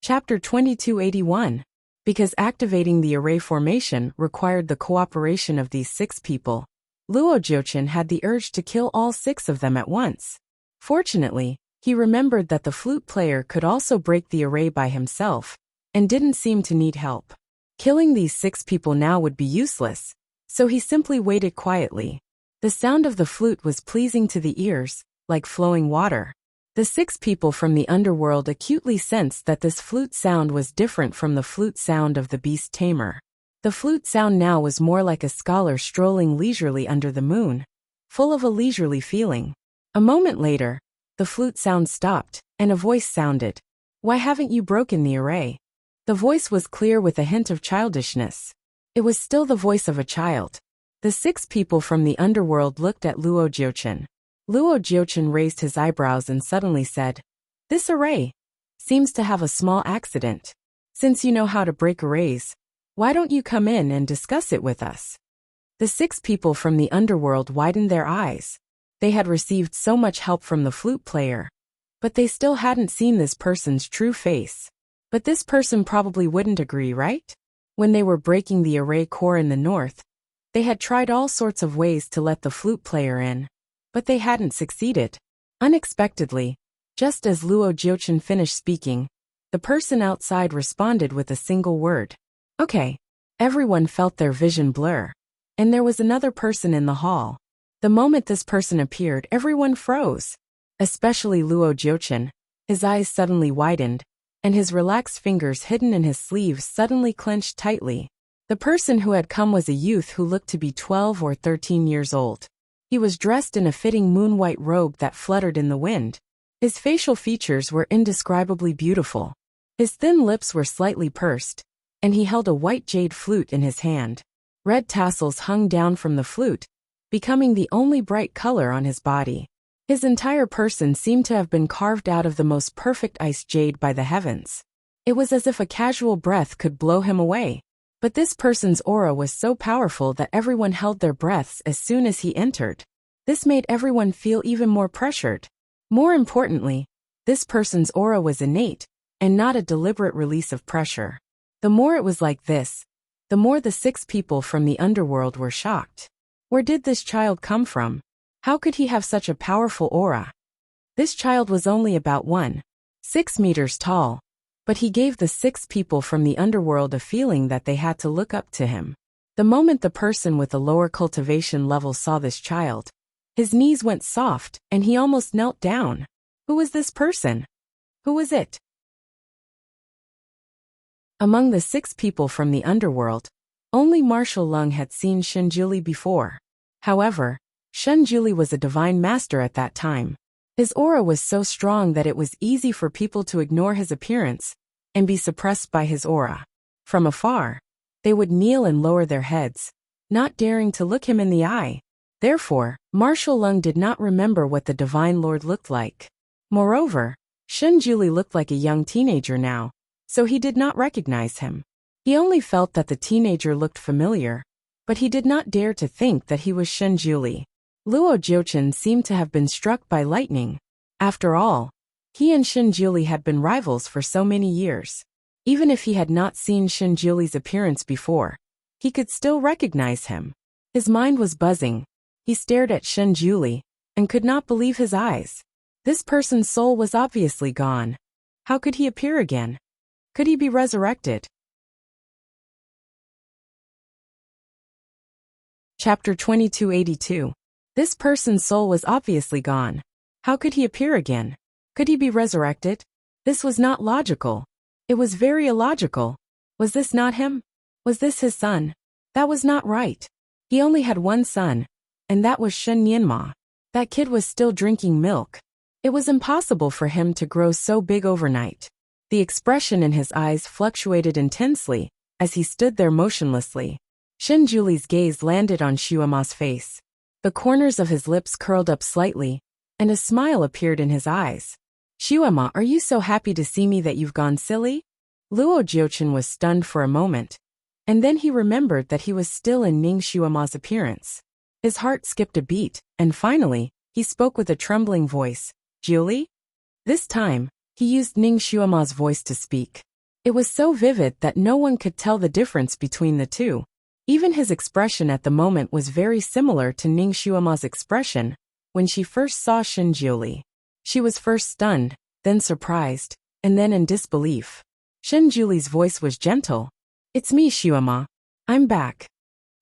Chapter 2281. Because activating the array formation required the cooperation of these 6 people, Luo Jiuchen had the urge to kill all 6 of them at once. Fortunately, he remembered that the flute player could also break the array by himself, and didn't seem to need help. Killing these 6 people now would be useless, so he simply waited quietly. The sound of the flute was pleasing to the ears, like flowing water. The 6 people from the underworld acutely sensed that this flute sound was different from the flute sound of the beast tamer. The flute sound now was more like a scholar strolling leisurely under the moon, full of a leisurely feeling. A moment later, The flute sound stopped, and a voice sounded. Why haven't you broken the array? The voice was clear with a hint of childishness. It was still the voice of a child. The 6 people from the underworld looked at Luo Jiuchen. Luo Jiuchen raised his eyebrows and suddenly said, "This array seems to have a small accident. Since you know how to break arrays, why don't you come in and discuss it with us?" The 6 people from the underworld widened their eyes. They had received so much help from the flute player, but they still hadn't seen this person's true face. But this person probably wouldn't agree, right? When they were breaking the array core in the north, they had tried all sorts of ways to let the flute player in, but they hadn't succeeded. Unexpectedly, just as Luo Jiuchen finished speaking, the person outside responded with a single word. Okay. Everyone felt their vision blur. And there was another person in the hall. The moment this person appeared, everyone froze. Especially Luo Jiuchen. His eyes suddenly widened, and his relaxed fingers hidden in his sleeves suddenly clenched tightly. The person who had come was a youth who looked to be 12 or 13 years old. He was dressed in a fitting moon-white robe that fluttered in the wind. His facial features were indescribably beautiful. His thin lips were slightly pursed, and he held a white jade flute in his hand. Red tassels hung down from the flute, becoming the only bright color on his body. His entire person seemed to have been carved out of the most perfect ice jade by the heavens. It was as if a casual breath could blow him away. But this person's aura was so powerful that everyone held their breaths as soon as he entered. This made everyone feel even more pressured. More importantly, this person's aura was innate, and not a deliberate release of pressure. The more it was like this, the more the 6 people from the underworld were shocked. Where did this child come from? How could he have such a powerful aura? This child was only about 1.6 meters tall, but he gave the 6 people from the underworld a feeling that they had to look up to him. The moment the person with the lower cultivation level saw this child, his knees went soft and he almost knelt down. Who was this person? Who was it? Among the 6 people from the underworld, only Marshal Lung had seen Shenjuli before. However, Shenjuli was a divine master at that time. His aura was so strong that it was easy for people to ignore his appearance and be suppressed by his aura. From afar, they would kneel and lower their heads, not daring to look him in the eye. Therefore, Marshal Lung did not remember what the Divine Lord looked like. Moreover, Shenjuli looked like a young teenager now, so he did not recognize him. He only felt that the teenager looked familiar, but he did not dare to think that he was Shenjuli. Luo Jiuchen seemed to have been struck by lightning. After all, he and Shenjuli had been rivals for so many years. Even if he had not seen Shenjuli's appearance before, he could still recognize him. His mind was buzzing. He stared at Shenjuli and could not believe his eyes. This person's soul was obviously gone. How could he appear again? Could he be resurrected? Chapter 2282. This person's soul was obviously gone. How could he appear again? Could he be resurrected? This was not logical. It was very illogical. Was this not him? Was this his son? That was not right. He only had one son, and that was Shen Yanma. That kid was still drinking milk. It was impossible for him to grow so big overnight. The expression in his eyes fluctuated intensely as he stood there motionlessly. Shenjuli's gaze landed on Shuama's face. The corners of his lips curled up slightly, and a smile appeared in his eyes. Shuama, are you so happy to see me that you've gone silly? Luo Jiuchen was stunned for a moment, and then he remembered that he was still in Ning Shuama's appearance. His heart skipped a beat, and finally, he spoke with a trembling voice. Julie? This time, he used Ning Shuama's voice to speak. It was so vivid that no one could tell the difference between the two. Even his expression at the moment was very similar to Ning Shuama's expression when she first saw Shenjuli. She was first stunned, then surprised, and then in disbelief. Shenjuli's voice was gentle. It's me, Shuama. I'm back.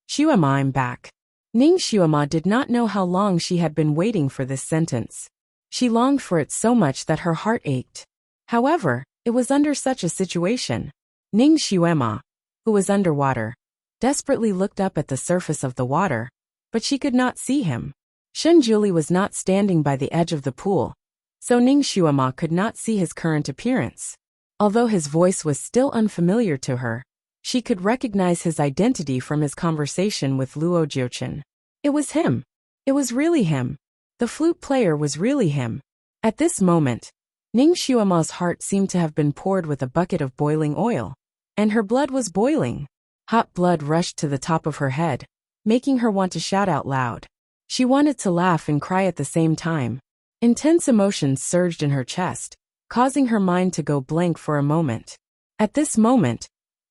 Shuama, I'm back. Ning Shuama did not know how long she had been waiting for this sentence. She longed for it so much that her heart ached. However, it was under such a situation. Ning Shuama, who was underwater, desperately looked up at the surface of the water, but she could not see him. Shenjuli was not standing by the edge of the pool. so Ning Xuema could not see his current appearance. Although his voice was still unfamiliar to her, she could recognize his identity from his conversation with Luo Jiuchen. It was him. It was really him. The flute player was really him. At this moment, Ning Xuema's heart seemed to have been poured with a bucket of boiling oil, and her blood was boiling. Hot blood rushed to the top of her head, making her want to shout out loud. She wanted to laugh and cry at the same time. Intense emotions surged in her chest, causing her mind to go blank for a moment. At this moment,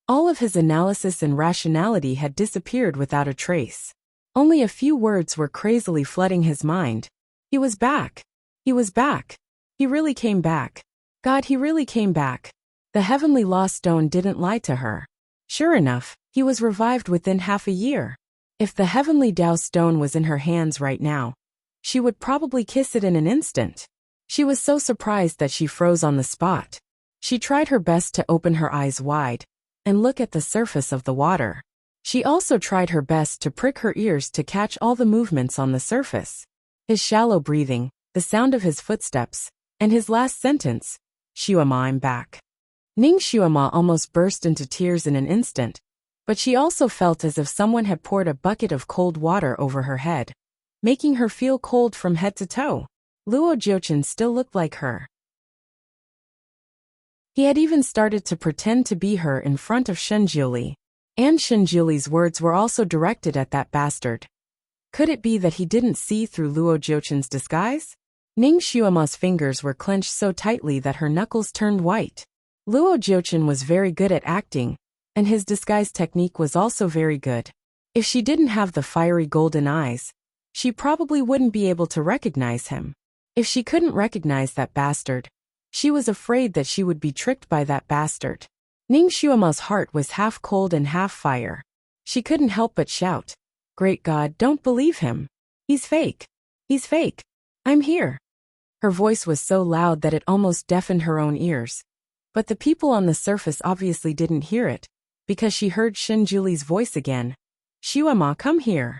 all of his analysis and rationality had disappeared without a trace. Only a few words were crazily flooding his mind. He was back. He was back. He really came back. God, he really came back. The heavenly lost stone didn't lie to her. Sure enough, he was revived within half a year. If the heavenly Dao stone was in her hands right now, she would probably kiss it in an instant. She was so surprised that she froze on the spot. She tried her best to open her eyes wide and look at the surface of the water. She also tried her best to prick her ears to catch all the movements on the surface. His shallow breathing, the sound of his footsteps, and his last sentence, "Xuema, I'm back." Ning Xuema almost burst into tears in an instant, but she also felt as if someone had poured a bucket of cold water over her head, making her feel cold from head to toe. Luo Jiuchen still looked like her. He had even started to pretend to be her in front of Shenjiuli, and Shenjiuli's words were also directed at that bastard. Could it be that he didn't see through Luo Jiuchen's disguise? Ning Xuema's fingers were clenched so tightly that her knuckles turned white. Luo Jiuchen was very good at acting, and his disguise technique was also very good. If she didn't have the fiery golden eyes, she probably wouldn't be able to recognize him. If she couldn't recognize that bastard, she was afraid that she would be tricked by that bastard. Ning Xuema's heart was half cold and half fire. She couldn't help but shout, "Great God, don't believe him. He's fake. He's fake. I'm here." Her voice was so loud that it almost deafened her own ears. But the people on the surface obviously didn't hear it, because she heard Shenjuli's voice again. "Xuema, come here."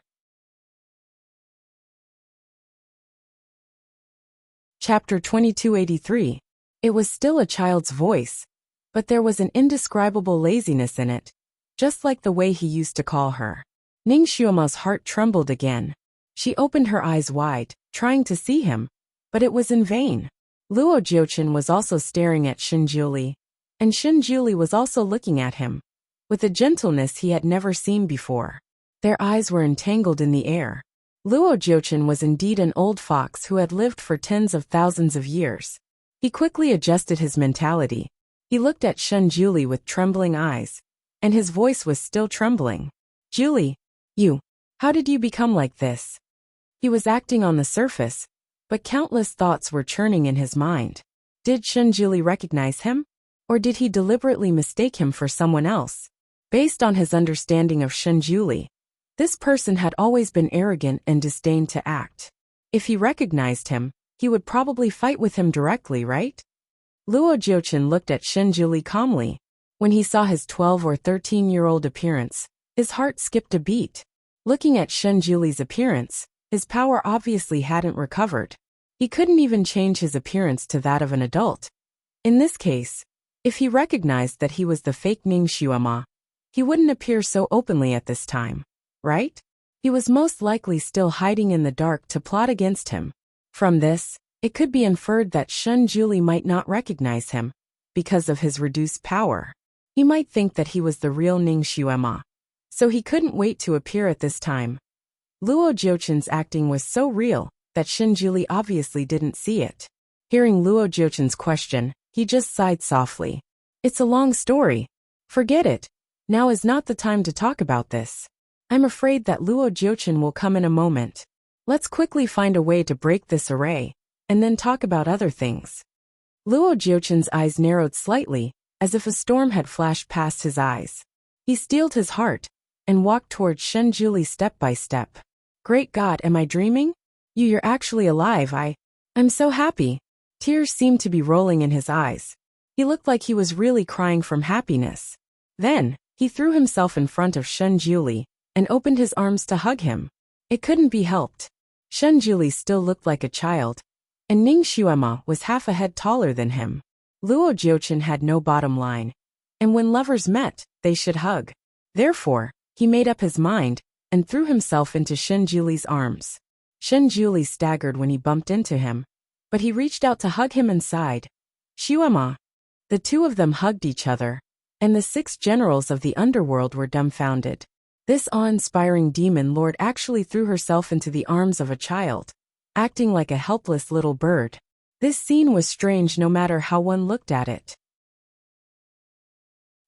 Chapter 2283. It was still a child's voice, but there was an indescribable laziness in it, just like the way he used to call her. Ning Xuema's heart trembled again. She opened her eyes wide, trying to see him, but it was in vain. Luo Jiuchen was also staring at Shenjuli, and Shenjuli was also looking at him, with a gentleness he had never seen before. Their eyes were entangled in the air. Luo Jiuchen was indeed an old fox who had lived for tens of thousands of years. He quickly adjusted his mentality. He looked at Shenjuli with trembling eyes, and his voice was still trembling. "Julie, how did you become like this?" He was acting on the surface, but countless thoughts were churning in his mind. Did Shenjuli recognize him? Or did he deliberately mistake him for someone else? Based on his understanding of Shenjuli, this person had always been arrogant and disdained to act. If he recognized him, he would probably fight with him directly, right? Luo Jiuchen looked at Shenjuli calmly. When he saw his 12 or 13-year-old appearance, his heart skipped a beat. Looking at Shenjuli's appearance, his power obviously hadn't recovered. He couldn't even change his appearance to that of an adult. In this case, if he recognized that he was the fake Ning Xuema, he wouldn't appear so openly at this time, right? He was most likely still hiding in the dark to plot against him. From this, it could be inferred that Shenjuli might not recognize him, because of his reduced power. He might think that he was the real Ning Xuema, so he couldn't wait to appear at this time. Luo Jiuchen's acting was so real that Shenjuli obviously didn't see it. Hearing Luo Jiuchen's question, he just sighed softly. "It's a long story. Forget it. Now is not the time to talk about this. I'm afraid that Luo Jiuchen will come in a moment. Let's quickly find a way to break this array, and then talk about other things." Luo Jiuchen's eyes narrowed slightly, as if a storm had flashed past his eyes. He steeled his heart, and walked towards Shenjuli step by step. "Great God, am I dreaming? You're actually alive. I'm so happy." Tears seemed to be rolling in his eyes. He looked like he was really crying from happiness. Then, he threw himself in front of Shenjuli, and opened his arms to hug him. It couldn't be helped. Shenjuli still looked like a child, and Ning Xuema was half a head taller than him. Luo Jiuchen had no bottom line, and when lovers met, they should hug. Therefore, he made up his mind and threw himself into Shen Juli's arms. Shen Juli staggered when he bumped into him, but he reached out to hug him and sighed. Xuema. The two of them hugged each other, and the 6 generals of the underworld were dumbfounded. This awe-inspiring demon lord actually threw herself into the arms of a child, acting like a helpless little bird. This scene was strange no matter how one looked at it.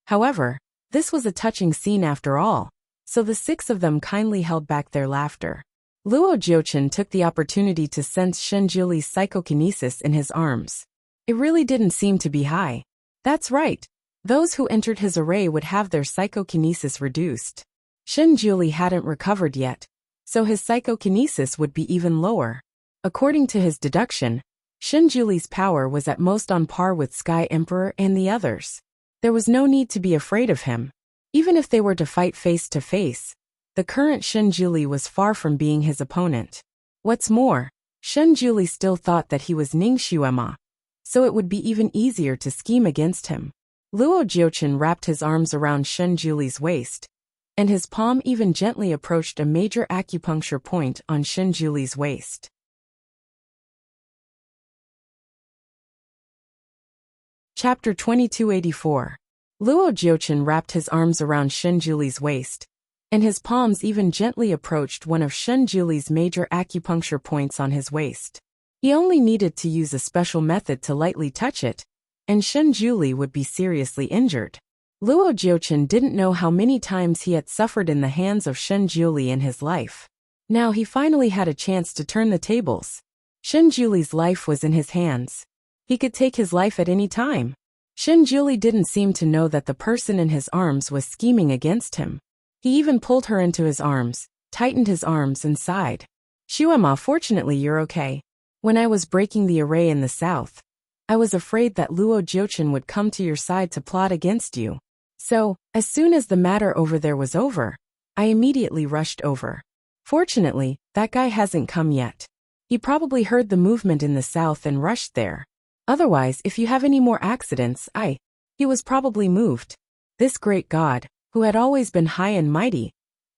However, this was a touching scene after all, so the 6 of them kindly held back their laughter. Luo Jiuchen took the opportunity to sense Shen Juli's psychokinesis in his arms. It really didn't seem to be high. That's right. Those who entered his array would have their psychokinesis reduced. Shen Juli hadn't recovered yet, so his psychokinesis would be even lower. According to his deduction, Shen Juli's power was at most on par with Sky Emperor and the others. There was no need to be afraid of him. Even if they were to fight face to face, the current Shen Juli was far from being his opponent. What's more, Shen Juli still thought that he was Ning Xuema, so it would be even easier to scheme against him. Luo Jiuchen wrapped his arms around Shen Juli's waist, and his palm even gently approached a major acupuncture point on Shen Juli's waist. Chapter 2284. Luo Jiuchen wrapped his arms around Shen Juli's waist, and his palms even gently approached one of Shen Juli's major acupuncture points on his waist. He only needed to use a special method to lightly touch it, and Shen Juli would be seriously injured. Luo Jiuchen didn't know how many times he had suffered in the hands of Shen Juli in his life. Now he finally had a chance to turn the tables. Shen Juli's life was in his hands. He could take his life at any time. Shen Juli didn't seem to know that the person in his arms was scheming against him. He even pulled her into his arms, tightened his arms and sighed. Xuema, fortunately you're okay. When I was breaking the array in the south, I was afraid that Luo Jiuchen would come to your side to plot against you. So, as soon as the matter over there was over, I immediately rushed over. Fortunately, that guy hasn't come yet. He probably heard the movement in the south and rushed there. Otherwise, if you have any more accidents, he was probably moved. This great god, who had always been high and mighty,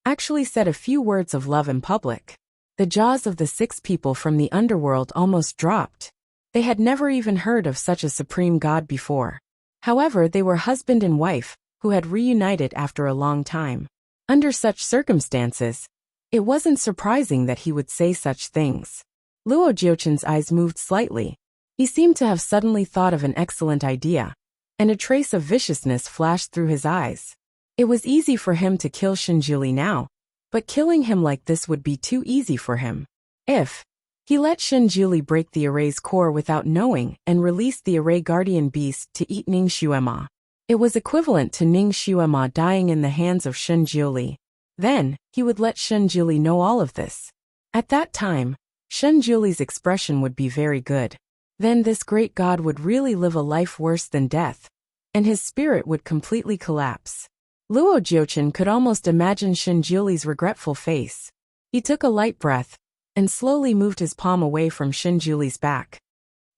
actually said a few words of love in public. The jaws of the 6 people from the underworld almost dropped. They had never even heard of such a supreme god before. However, they were husband and wife, who had reunited after a long time. Under such circumstances, it wasn't surprising that he would say such things. Luo Jiuchen's eyes moved slightly. He seemed to have suddenly thought of an excellent idea, and a trace of viciousness flashed through his eyes. It was easy for him to kill Shen Juli now, but killing him like this would be too easy for him. If he let Shen Juli break the array's core without knowing and released the array guardian beast to eat Ning Xuema, it was equivalent to Ning Xuema dying in the hands of Shen Juli. Then, he would let Shen Juli know all of this. At that time, Shen Juli's expression would be very good. Then this great god would really live a life worse than death, and his spirit would completely collapse. Luo Jiuchen could almost imagine Shen Juli's regretful face. He took a light breath, and slowly moved his palm away from Shen Juli's back.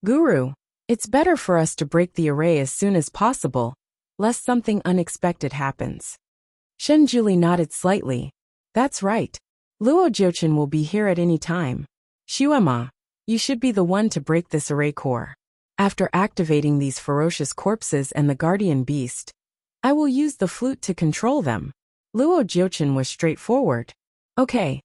Guru, it's better for us to break the array as soon as possible, lest something unexpected happens. Shen Juli nodded slightly. That's right. Luo Jiuchen will be here at any time. Xuema, you should be the one to break this array core. After activating these ferocious corpses and the guardian beast, I will use the flute to control them. Luo Jiuchen was straightforward. Okay.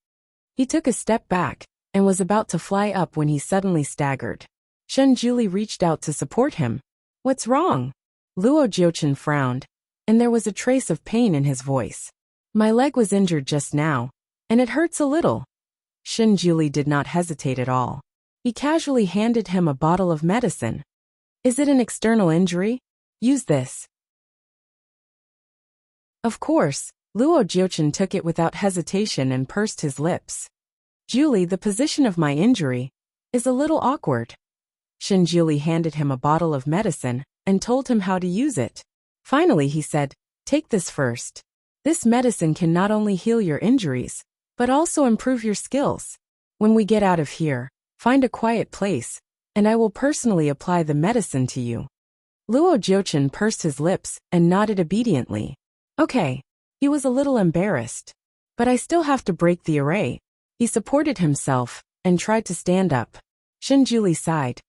He took a step back, and was about to fly up when he suddenly staggered. Shen Juli reached out to support him. What's wrong? Luo Jiuchen frowned, and there was a trace of pain in his voice. My leg was injured just now, and it hurts a little. Shen Juli did not hesitate at all. He casually handed him a bottle of medicine. Is it an external injury? Use this. Of course, Luo Jiuchen took it without hesitation and pursed his lips. Juli, the position of my injury is a little awkward. Shen Juli handed him a bottle of medicine and told him how to use it. Finally, he said, take this first. This medicine can not only heal your injuries, but also improve your skills. When we get out of here, find a quiet place, and I will personally apply the medicine to you. Luo Jiuchen pursed his lips and nodded obediently. Okay. He was a little embarrassed. But I still have to break the array. He supported himself and tried to stand up. Shinjuli sighed.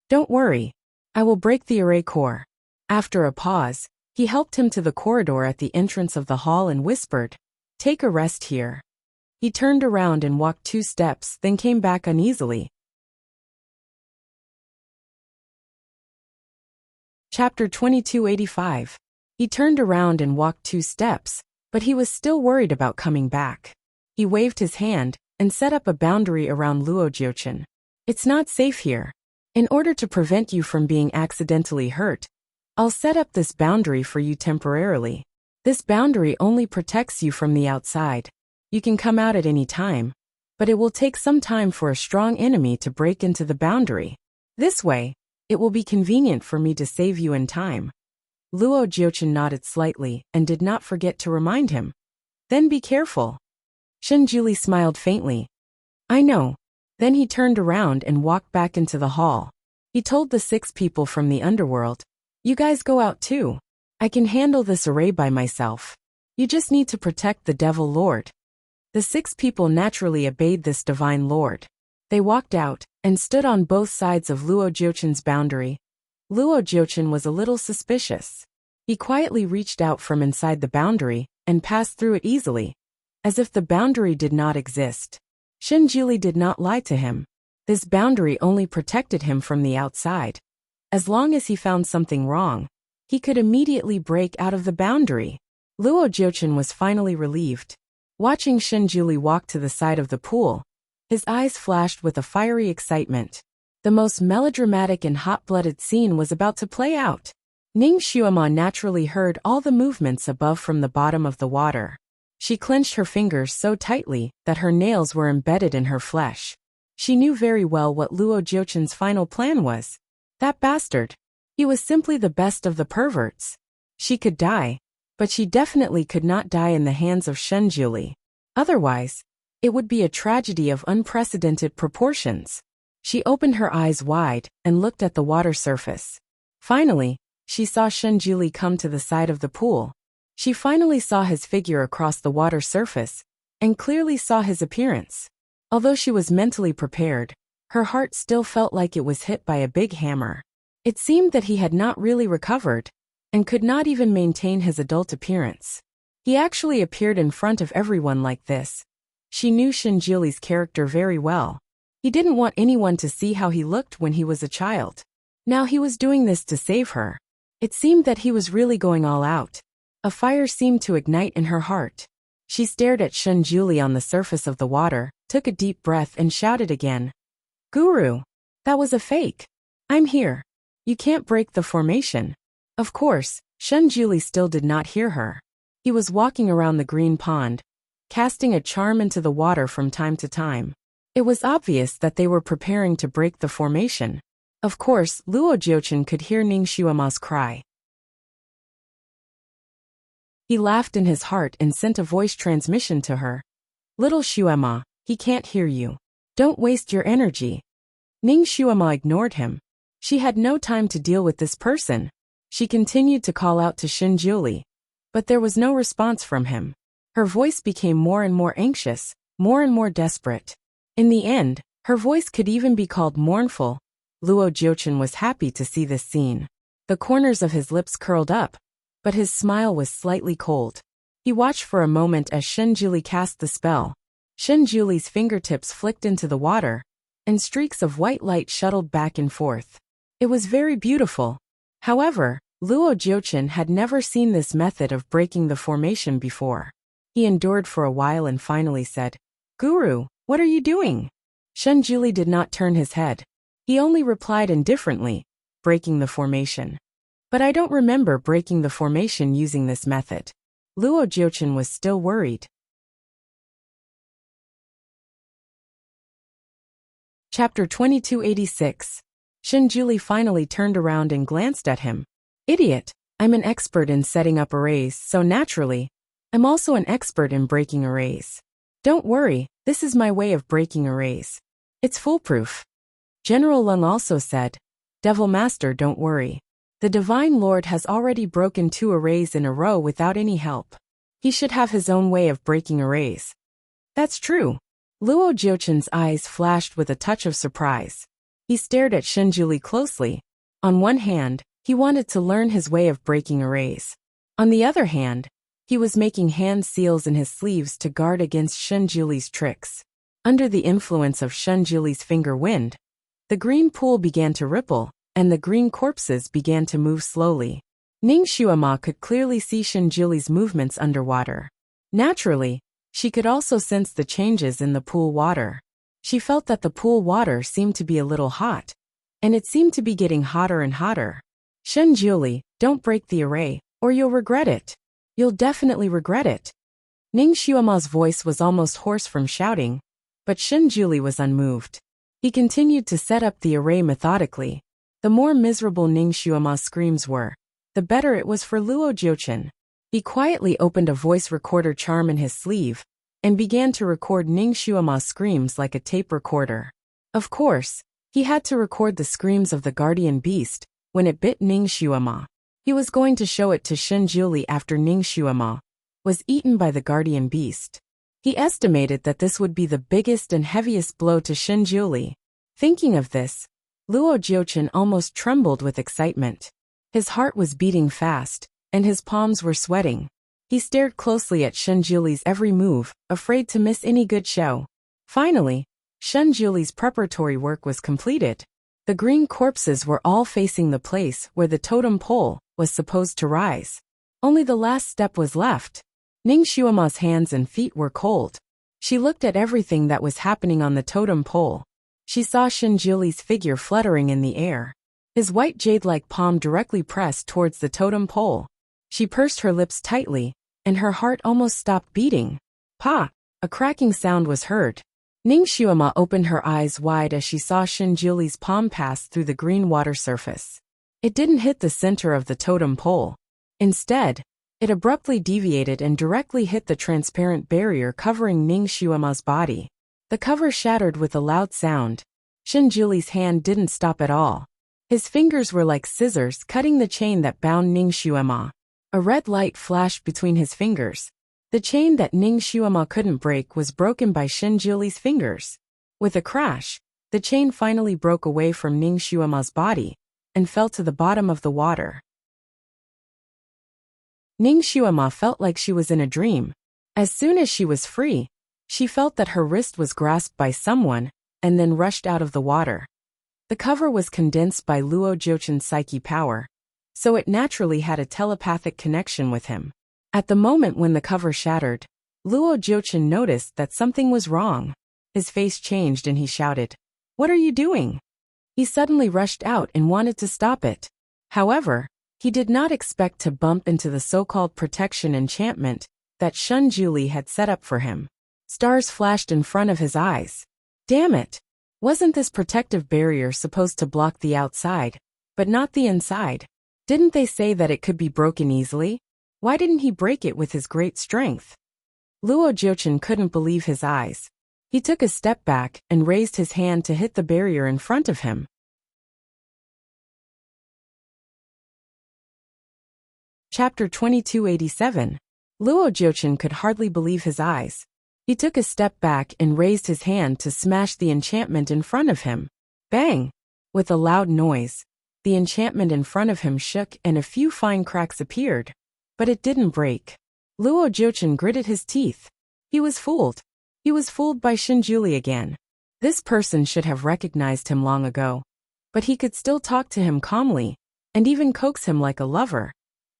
Don't worry. I will break the array core. After a pause, he helped him to the corridor at the entrance of the hall and whispered, Take a rest here. He turned around and walked 2 steps, then came back uneasily. Chapter 2285. He turned around and walked 2 steps, but he was still worried about coming back. He waved his hand and set up a boundary around Luo Jiuchen. It's not safe here. In order to prevent you from being accidentally hurt, I'll set up this boundary for you temporarily. This boundary only protects you from the outside. You can come out at any time, but it will take some time for a strong enemy to break into the boundary. This way, it will be convenient for me to save you in time. Luo Jiuchen nodded slightly and did not forget to remind him. Then be careful. Shinjuli smiled faintly. I know. Then he turned around and walked back into the hall. He told the 6 people from the underworld, You guys go out too. I can handle this array by myself. You just need to protect the Devil Lord. The 6 people naturally obeyed this divine lord. They walked out and stood on both sides of Luo Jiuchen's boundary. Luo Jiuchen was a little suspicious. He quietly reached out from inside the boundary and passed through it easily, as if the boundary did not exist. Shinjuli did not lie to him. This boundary only protected him from the outside. As long as he found something wrong, he could immediately break out of the boundary. Luo Jiuchen was finally relieved. Watching Shinjuli walk to the side of the pool, his eyes flashed with a fiery excitement. The most melodramatic and hot-blooded scene was about to play out. Ning Xuema naturally heard all the movements above from the bottom of the water. She clenched her fingers so tightly that her nails were embedded in her flesh. She knew very well what Luo Jiuchen's final plan was. That bastard. He was simply the best of the perverts. She could die, but she definitely could not die in the hands of Shinjuli. Otherwise, it would be a tragedy of unprecedented proportions. She opened her eyes wide and looked at the water surface. Finally, she saw Shinjuli come to the side of the pool. She finally saw his figure across the water surface and clearly saw his appearance. Although she was mentally prepared, her heart still felt like it was hit by a big hammer. It seemed that he had not really recovered and could not even maintain his adult appearance. He actually appeared in front of everyone like this. She knew Shinjuli's character very well. He didn't want anyone to see how he looked when he was a child. Now he was doing this to save her. It seemed that he was really going all out. A fire seemed to ignite in her heart. She stared at Shinjuli on the surface of the water, took a deep breath and shouted again. Guru! That was a fake. I'm here. You can't break the formation. Of course, Shinjuli still did not hear her. He was walking around the green pond, casting a charm into the water from time to time. It was obvious that they were preparing to break the formation. Of course, Luo Jiuchen could hear Ning Xuema's cry. He laughed in his heart and sent a voice transmission to her. Little Xuema, he can't hear you. Don't waste your energy. Ning Xuema ignored him. She had no time to deal with this person. She continued to call out to Shinjuli, but there was no response from him. Her voice became more and more anxious, more and more desperate. In the end, her voice could even be called mournful. Luo Jiuchen was happy to see this scene. The corners of his lips curled up, but his smile was slightly cold. He watched for a moment as Shinjuli cast the spell. Shinjuli's fingertips flicked into the water, and streaks of white light shuttled back and forth. It was very beautiful. However, Luo Jiuchen had never seen this method of breaking the formation before. He endured for a while and finally said, Guru, what are you doing? Shinjuli did not turn his head. He only replied indifferently, breaking the formation. But I don't remember breaking the formation using this method. Luo Jiuchen was still worried. Chapter 2286. Shinjuli finally turned around and glanced at him. Idiot, I'm an expert in setting up arrays, so naturally, I'm also an expert in breaking arrays. Don't worry, this is my way of breaking arrays. It's foolproof. General Lung also said, Devil Master, don't worry. The Divine Lord has already broken 2 arrays in a row without any help. He should have his own way of breaking arrays. That's true. Luo Jiuchen's eyes flashed with a touch of surprise. He stared at Shenjuli closely. On one hand, he wanted to learn his way of breaking arrays. On the other hand, he was making hand seals in his sleeves to guard against Shenjuli's tricks. Under the influence of Shenjuli's finger wind, the green pool began to ripple, and the green corpses began to move slowly. Ning Xuema could clearly see Shenjuli's movements underwater. Naturally, she could also sense the changes in the pool water. She felt that the pool water seemed to be a little hot, and it seemed to be getting hotter and hotter. Shenjuli, don't break the array, or you'll regret it. You'll definitely regret it. Ning Xuema's voice was almost hoarse from shouting, but Shenjuli was unmoved. He continued to set up the array methodically. The more miserable Ning Xuema's screams were, the better it was for Luo Jiuchen. He quietly opened a voice recorder charm in his sleeve and began to record Ning Xuema's screams like a tape recorder. Of course, he had to record the screams of the guardian beast when it bit Ning Xuema. He was going to show it to Shenjuli after Ning Xuema was eaten by the guardian beast. He estimated that this would be the biggest and heaviest blow to Shenjuli. Thinking of this, Luo Jiuchen almost trembled with excitement. His heart was beating fast, and his palms were sweating. He stared closely at Shenjuli's every move, afraid to miss any good show. Finally, Shenjuli's preparatory work was completed. The green corpses were all facing the place where the totem pole was supposed to rise. Only the last step was left. Ning Xuema's hands and feet were cold. She looked at everything that was happening on the totem pole. She saw Shenjuli's figure fluttering in the air, his white jade-like palm directly pressed towards the totem pole. She pursed her lips tightly, and her heart almost stopped beating. Pa! A cracking sound was heard. Ning Xuema opened her eyes wide as she saw Shenjuli's palm pass through the green water surface. It didn't hit the center of the totem pole. Instead, it abruptly deviated and directly hit the transparent barrier covering Ning Xuema's body. The cover shattered with a loud sound. Shenjuli's hand didn't stop at all. His fingers were like scissors cutting the chain that bound Ning Xuema. A red light flashed between his fingers. The chain that Ning Xuema couldn't break was broken by Shenjuli's fingers. With a crash, the chain finally broke away from Ning Xuema's body and fell to the bottom of the water. Ning Xuema felt like she was in a dream. As soon as she was free, she felt that her wrist was grasped by someone and then rushed out of the water. The cover was condensed by Luo Jiuchen's psyche power, so it naturally had a telepathic connection with him. At the moment when the cover shattered, Luo Jiuchen noticed that something was wrong. His face changed and he shouted, "What are you doing?" He suddenly rushed out and wanted to stop it. However, he did not expect to bump into the so-called protection enchantment that Shenjuli had set up for him. Stars flashed in front of his eyes. Damn it! Wasn't this protective barrier supposed to block the outside, but not the inside? Didn't they say that it could be broken easily? Why didn't he break it with his great strength? Luo Jiuchen couldn't believe his eyes. He took a step back and raised his hand to hit the barrier in front of him. Chapter 2287. Luo Jiuchen could hardly believe his eyes. He took a step back and raised his hand to smash the enchantment in front of him. Bang! With a loud noise, the enchantment in front of him shook and a few fine cracks appeared. But it didn't break. Luo Jiuchen gritted his teeth. He was fooled. He was fooled by Shenjuli again. This person should have recognized him long ago. But he could still talk to him calmly, and even coax him like a lover.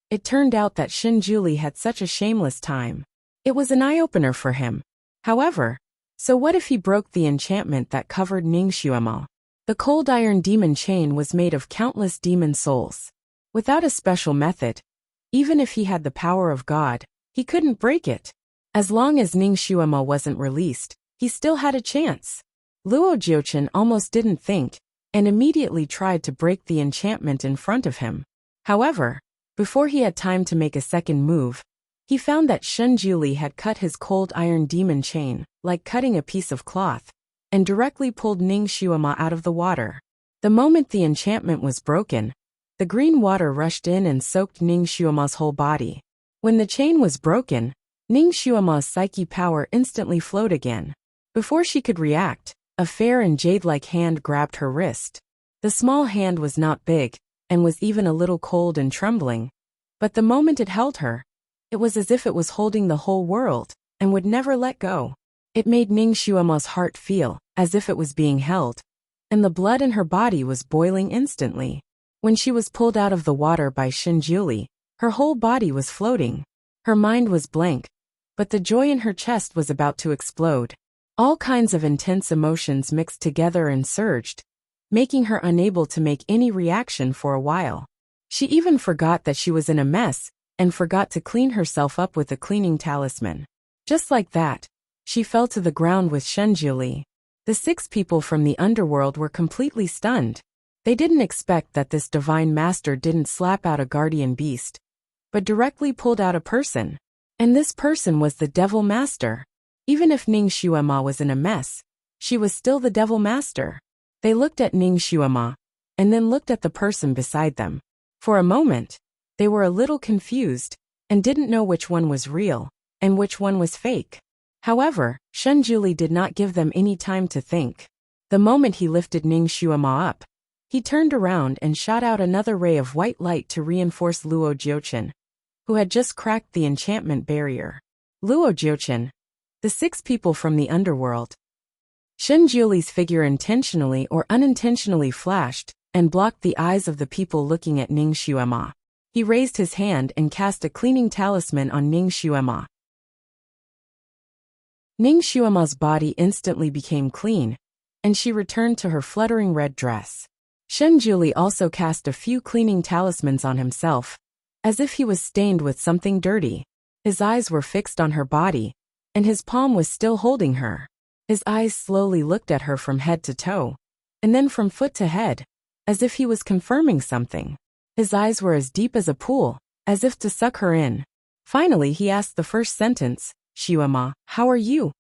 It turned out that Shenjuli had such a shameless time. It was an eye-opener for him. However, so what if he broke the enchantment that covered Ning Xuema? The cold iron demon chain was made of countless demon souls. Without a special method, even if he had the power of God, he couldn't break it. As long as Ning Xuema wasn't released, he still had a chance. Luo Jiuchen almost didn't think, and immediately tried to break the enchantment in front of him. However, before he had time to make a second move, he found that Shenjuli had cut his cold iron demon chain, like cutting a piece of cloth. and directly pulled Ning Xuema out of the water. The moment the enchantment was broken, the green water rushed in and soaked Ning Xuema's whole body. When the chain was broken, Ning Xuema's psyche power instantly flowed again. Before she could react, a fair and jade-like hand grabbed her wrist. The small hand was not big, and was even a little cold and trembling. But the moment it held her, it was as if it was holding the whole world, and would never let go. It made Ning Xuema's heart feel as if it was being held, and the blood in her body was boiling instantly. When she was pulled out of the water by Shinjuli, her whole body was floating. Her mind was blank, but the joy in her chest was about to explode. All kinds of intense emotions mixed together and surged, making her unable to make any reaction for a while. She even forgot that she was in a mess, and forgot to clean herself up with a cleaning talisman. Just like that, she fell to the ground with Shinjuli. The 6 people from the underworld were completely stunned. They didn't expect that this divine master didn't slap out a guardian beast, but directly pulled out a person. And this person was the devil master. Even if Ning Xuema was in a mess, she was still the devil master. They looked at Ning Xuema, and then looked at the person beside them. For a moment, they were a little confused, and didn't know which one was real, and which one was fake. However, Shinjuli did not give them any time to think. The moment he lifted Ning Xuema up, he turned around and shot out another ray of white light to reinforce Luo Jiuchen, who had just cracked the enchantment barrier. Luo Jiuchen, the 6 people from the underworld. Shinjuli's figure intentionally or unintentionally flashed and blocked the eyes of the people looking at Ning Xuema. He raised his hand and cast a cleaning talisman on Ning Xuema. Ning Xuema's body instantly became clean, and she returned to her fluttering red dress. Shinjuli also cast a few cleaning talismans on himself, as if he was stained with something dirty. His eyes were fixed on her body, and his palm was still holding her. His eyes slowly looked at her from head to toe, and then from foot to head, as if he was confirming something. His eyes were as deep as a pool, as if to suck her in. Finally he asked the first sentence, "Xuema, how are you?"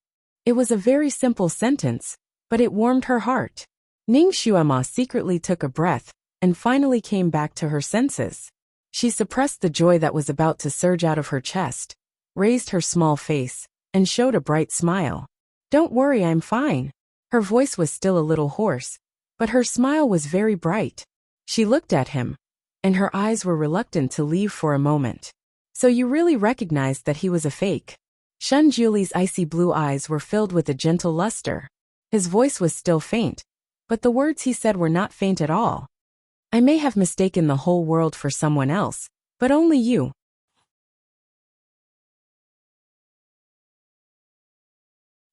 It was a very simple sentence, but it warmed her heart. Ning Xuema secretly took a breath, and finally came back to her senses. She suppressed the joy that was about to surge out of her chest, raised her small face, and showed a bright smile. "Don't worry, I'm fine." Her voice was still a little hoarse, but her smile was very bright. She looked at him, and her eyes were reluctant to leave for a moment. "So you really recognized that he was a fake?" Shinjuli's icy blue eyes were filled with a gentle luster. His voice was still faint, but the words he said were not faint at all. "I may have mistaken the whole world for someone else, but only you."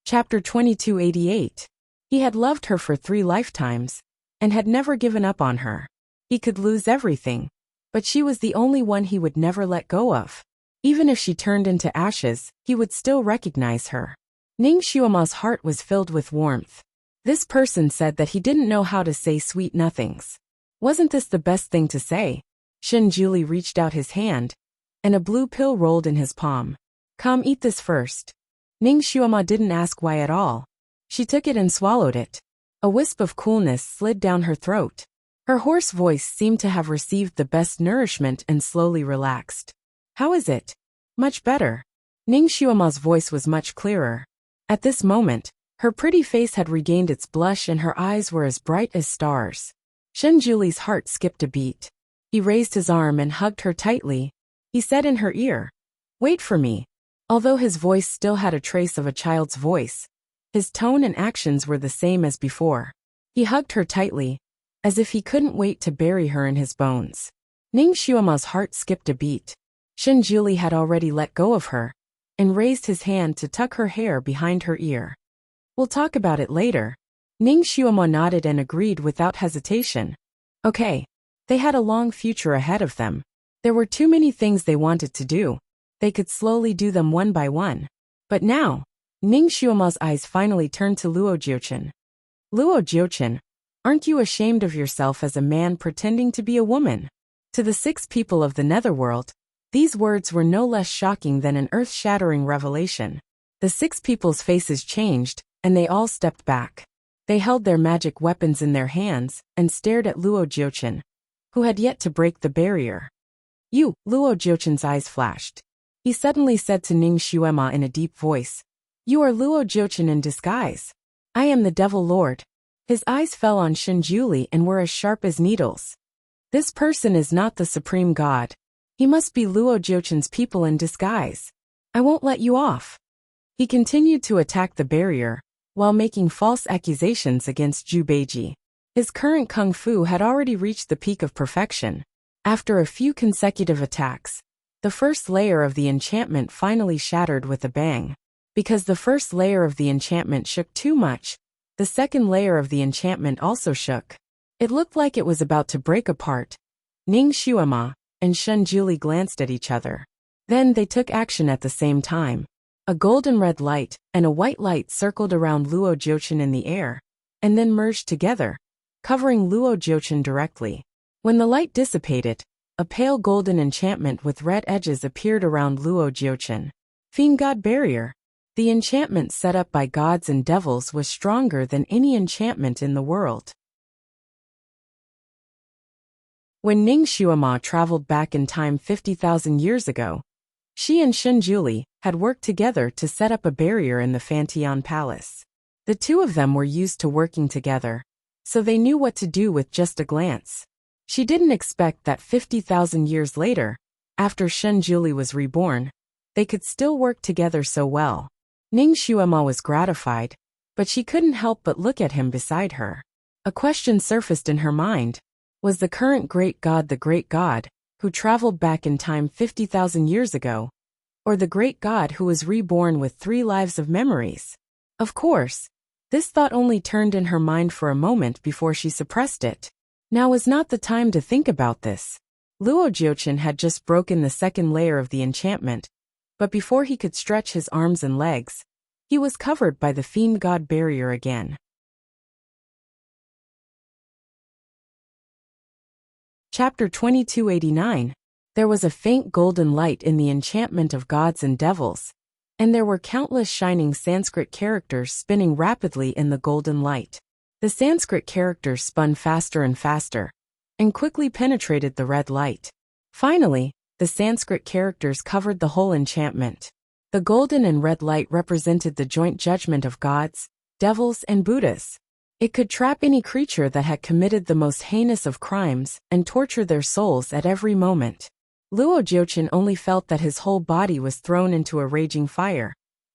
Chapter 2288. He had loved her for 3 lifetimes, and had never given up on her. He could lose everything, but she was the only one he would never let go of. Even if she turned into ashes, he would still recognize her. Ning Xuema's heart was filled with warmth. This person said that he didn't know how to say sweet nothings. Wasn't this the best thing to say? Shinjuli reached out his hand, and a blue pill rolled in his palm. "Come, eat this first." Ning Xuema didn't ask why at all. She took it and swallowed it. A wisp of coolness slid down her throat. Her hoarse voice seemed to have received the best nourishment and slowly relaxed. "How is it?" "Much better." Ning Xuema's voice was much clearer. At this moment, her pretty face had regained its blush and her eyes were as bright as stars. Shinjuli's heart skipped a beat. He raised his arm and hugged her tightly. He said in her ear, "Wait for me." Although his voice still had a trace of a child's voice, his tone and actions were the same as before. He hugged her tightly, as if he couldn't wait to bury her in his bones. Ning Xuema's heart skipped a beat. Shinjuli had already let go of her, and raised his hand to tuck her hair behind her ear. "We'll talk about it later." Ning Xuema nodded and agreed without hesitation. Okay. They had a long future ahead of them. There were too many things they wanted to do. They could slowly do them one by one. But now, Ning Xuema's eyes finally turned to Luo Jiuchen. "Luo Jiuchen, aren't you ashamed of yourself as a man pretending to be a woman?" To the 6 people of the netherworld, these words were no less shocking than an earth-shattering revelation. The 6 people's faces changed, and they all stepped back. They held their magic weapons in their hands and stared at Luo Jiuchen, who had yet to break the barrier. "You," Luo Jiuchen's eyes flashed. He suddenly said to Ning Xuema in a deep voice, "You are Luo Jiuchen in disguise. I am the Devil Lord." His eyes fell on Shinjuli and were as sharp as needles. This person is not the supreme god. He must be Luo Jiuchen's people in disguise. I won't let you off. He continued to attack the barrier, while making false accusations against Zhu Beiji. His current kung fu had already reached the peak of perfection. After a few consecutive attacks, the first layer of the enchantment finally shattered with a bang. Because the first layer of the enchantment shook too much, the second layer of the enchantment also shook. It looked like it was about to break apart. Ning Xuema and Shenjuli glanced at each other. Then they took action at the same time. A golden red light and a white light circled around Luo Jiuchen in the air, and then merged together, covering Luo Jiuchen directly. When the light dissipated, a pale golden enchantment with red edges appeared around Luo Jiuchen. Fiend God Barrier. The enchantment set up by gods and devils was stronger than any enchantment in the world. When Ning Xuema traveled back in time 50,000 years ago, she and Shenjuli had worked together to set up a barrier in the Fantian Palace. The two of them were used to working together, so they knew what to do with just a glance. She didn't expect that 50,000 years later, after Shenjuli was reborn, they could still work together so well. Ning Xuema was gratified, but she couldn't help but look at him beside her. A question surfaced in her mind. Was the current great god the great god, who traveled back in time 50,000 years ago, or the great god who was reborn with 3 lives of memories? Of course, this thought only turned in her mind for a moment before she suppressed it. Now was not the time to think about this. Luo Jiuchen had just broken the second layer of the enchantment, but before he could stretch his arms and legs, he was covered by the Fiend God Barrier again. Chapter 2289. There was a faint golden light in the enchantment of gods and devils, and there were countless shining Sanskrit characters spinning rapidly in the golden light. The Sanskrit characters spun faster and faster, and quickly penetrated the red light. Finally, the Sanskrit characters covered the whole enchantment. The golden and red light represented the joint judgment of gods, devils, and Buddhas. It could trap any creature that had committed the most heinous of crimes and torture their souls at every moment. Luo Jiuchen only felt that his whole body was thrown into a raging fire,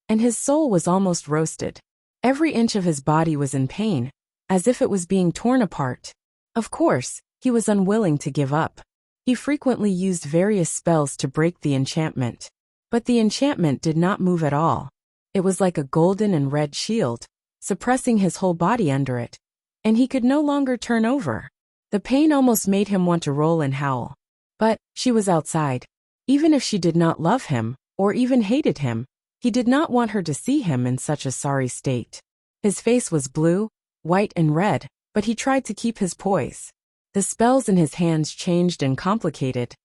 and his soul was almost roasted. Every inch of his body was in pain, as if it was being torn apart. Of course, he was unwilling to give up. He frequently used various spells to break the enchantment. But the enchantment did not move at all. It was like a golden and red shield, suppressing his whole body under it, and he could no longer turn over. The pain almost made him want to roll and howl. But she was outside. Even if she did not love him, or even hated him, he did not want her to see him in such a sorry state. His face was blue, white and red, but he tried to keep his poise. The spells in his hands changed and complicated,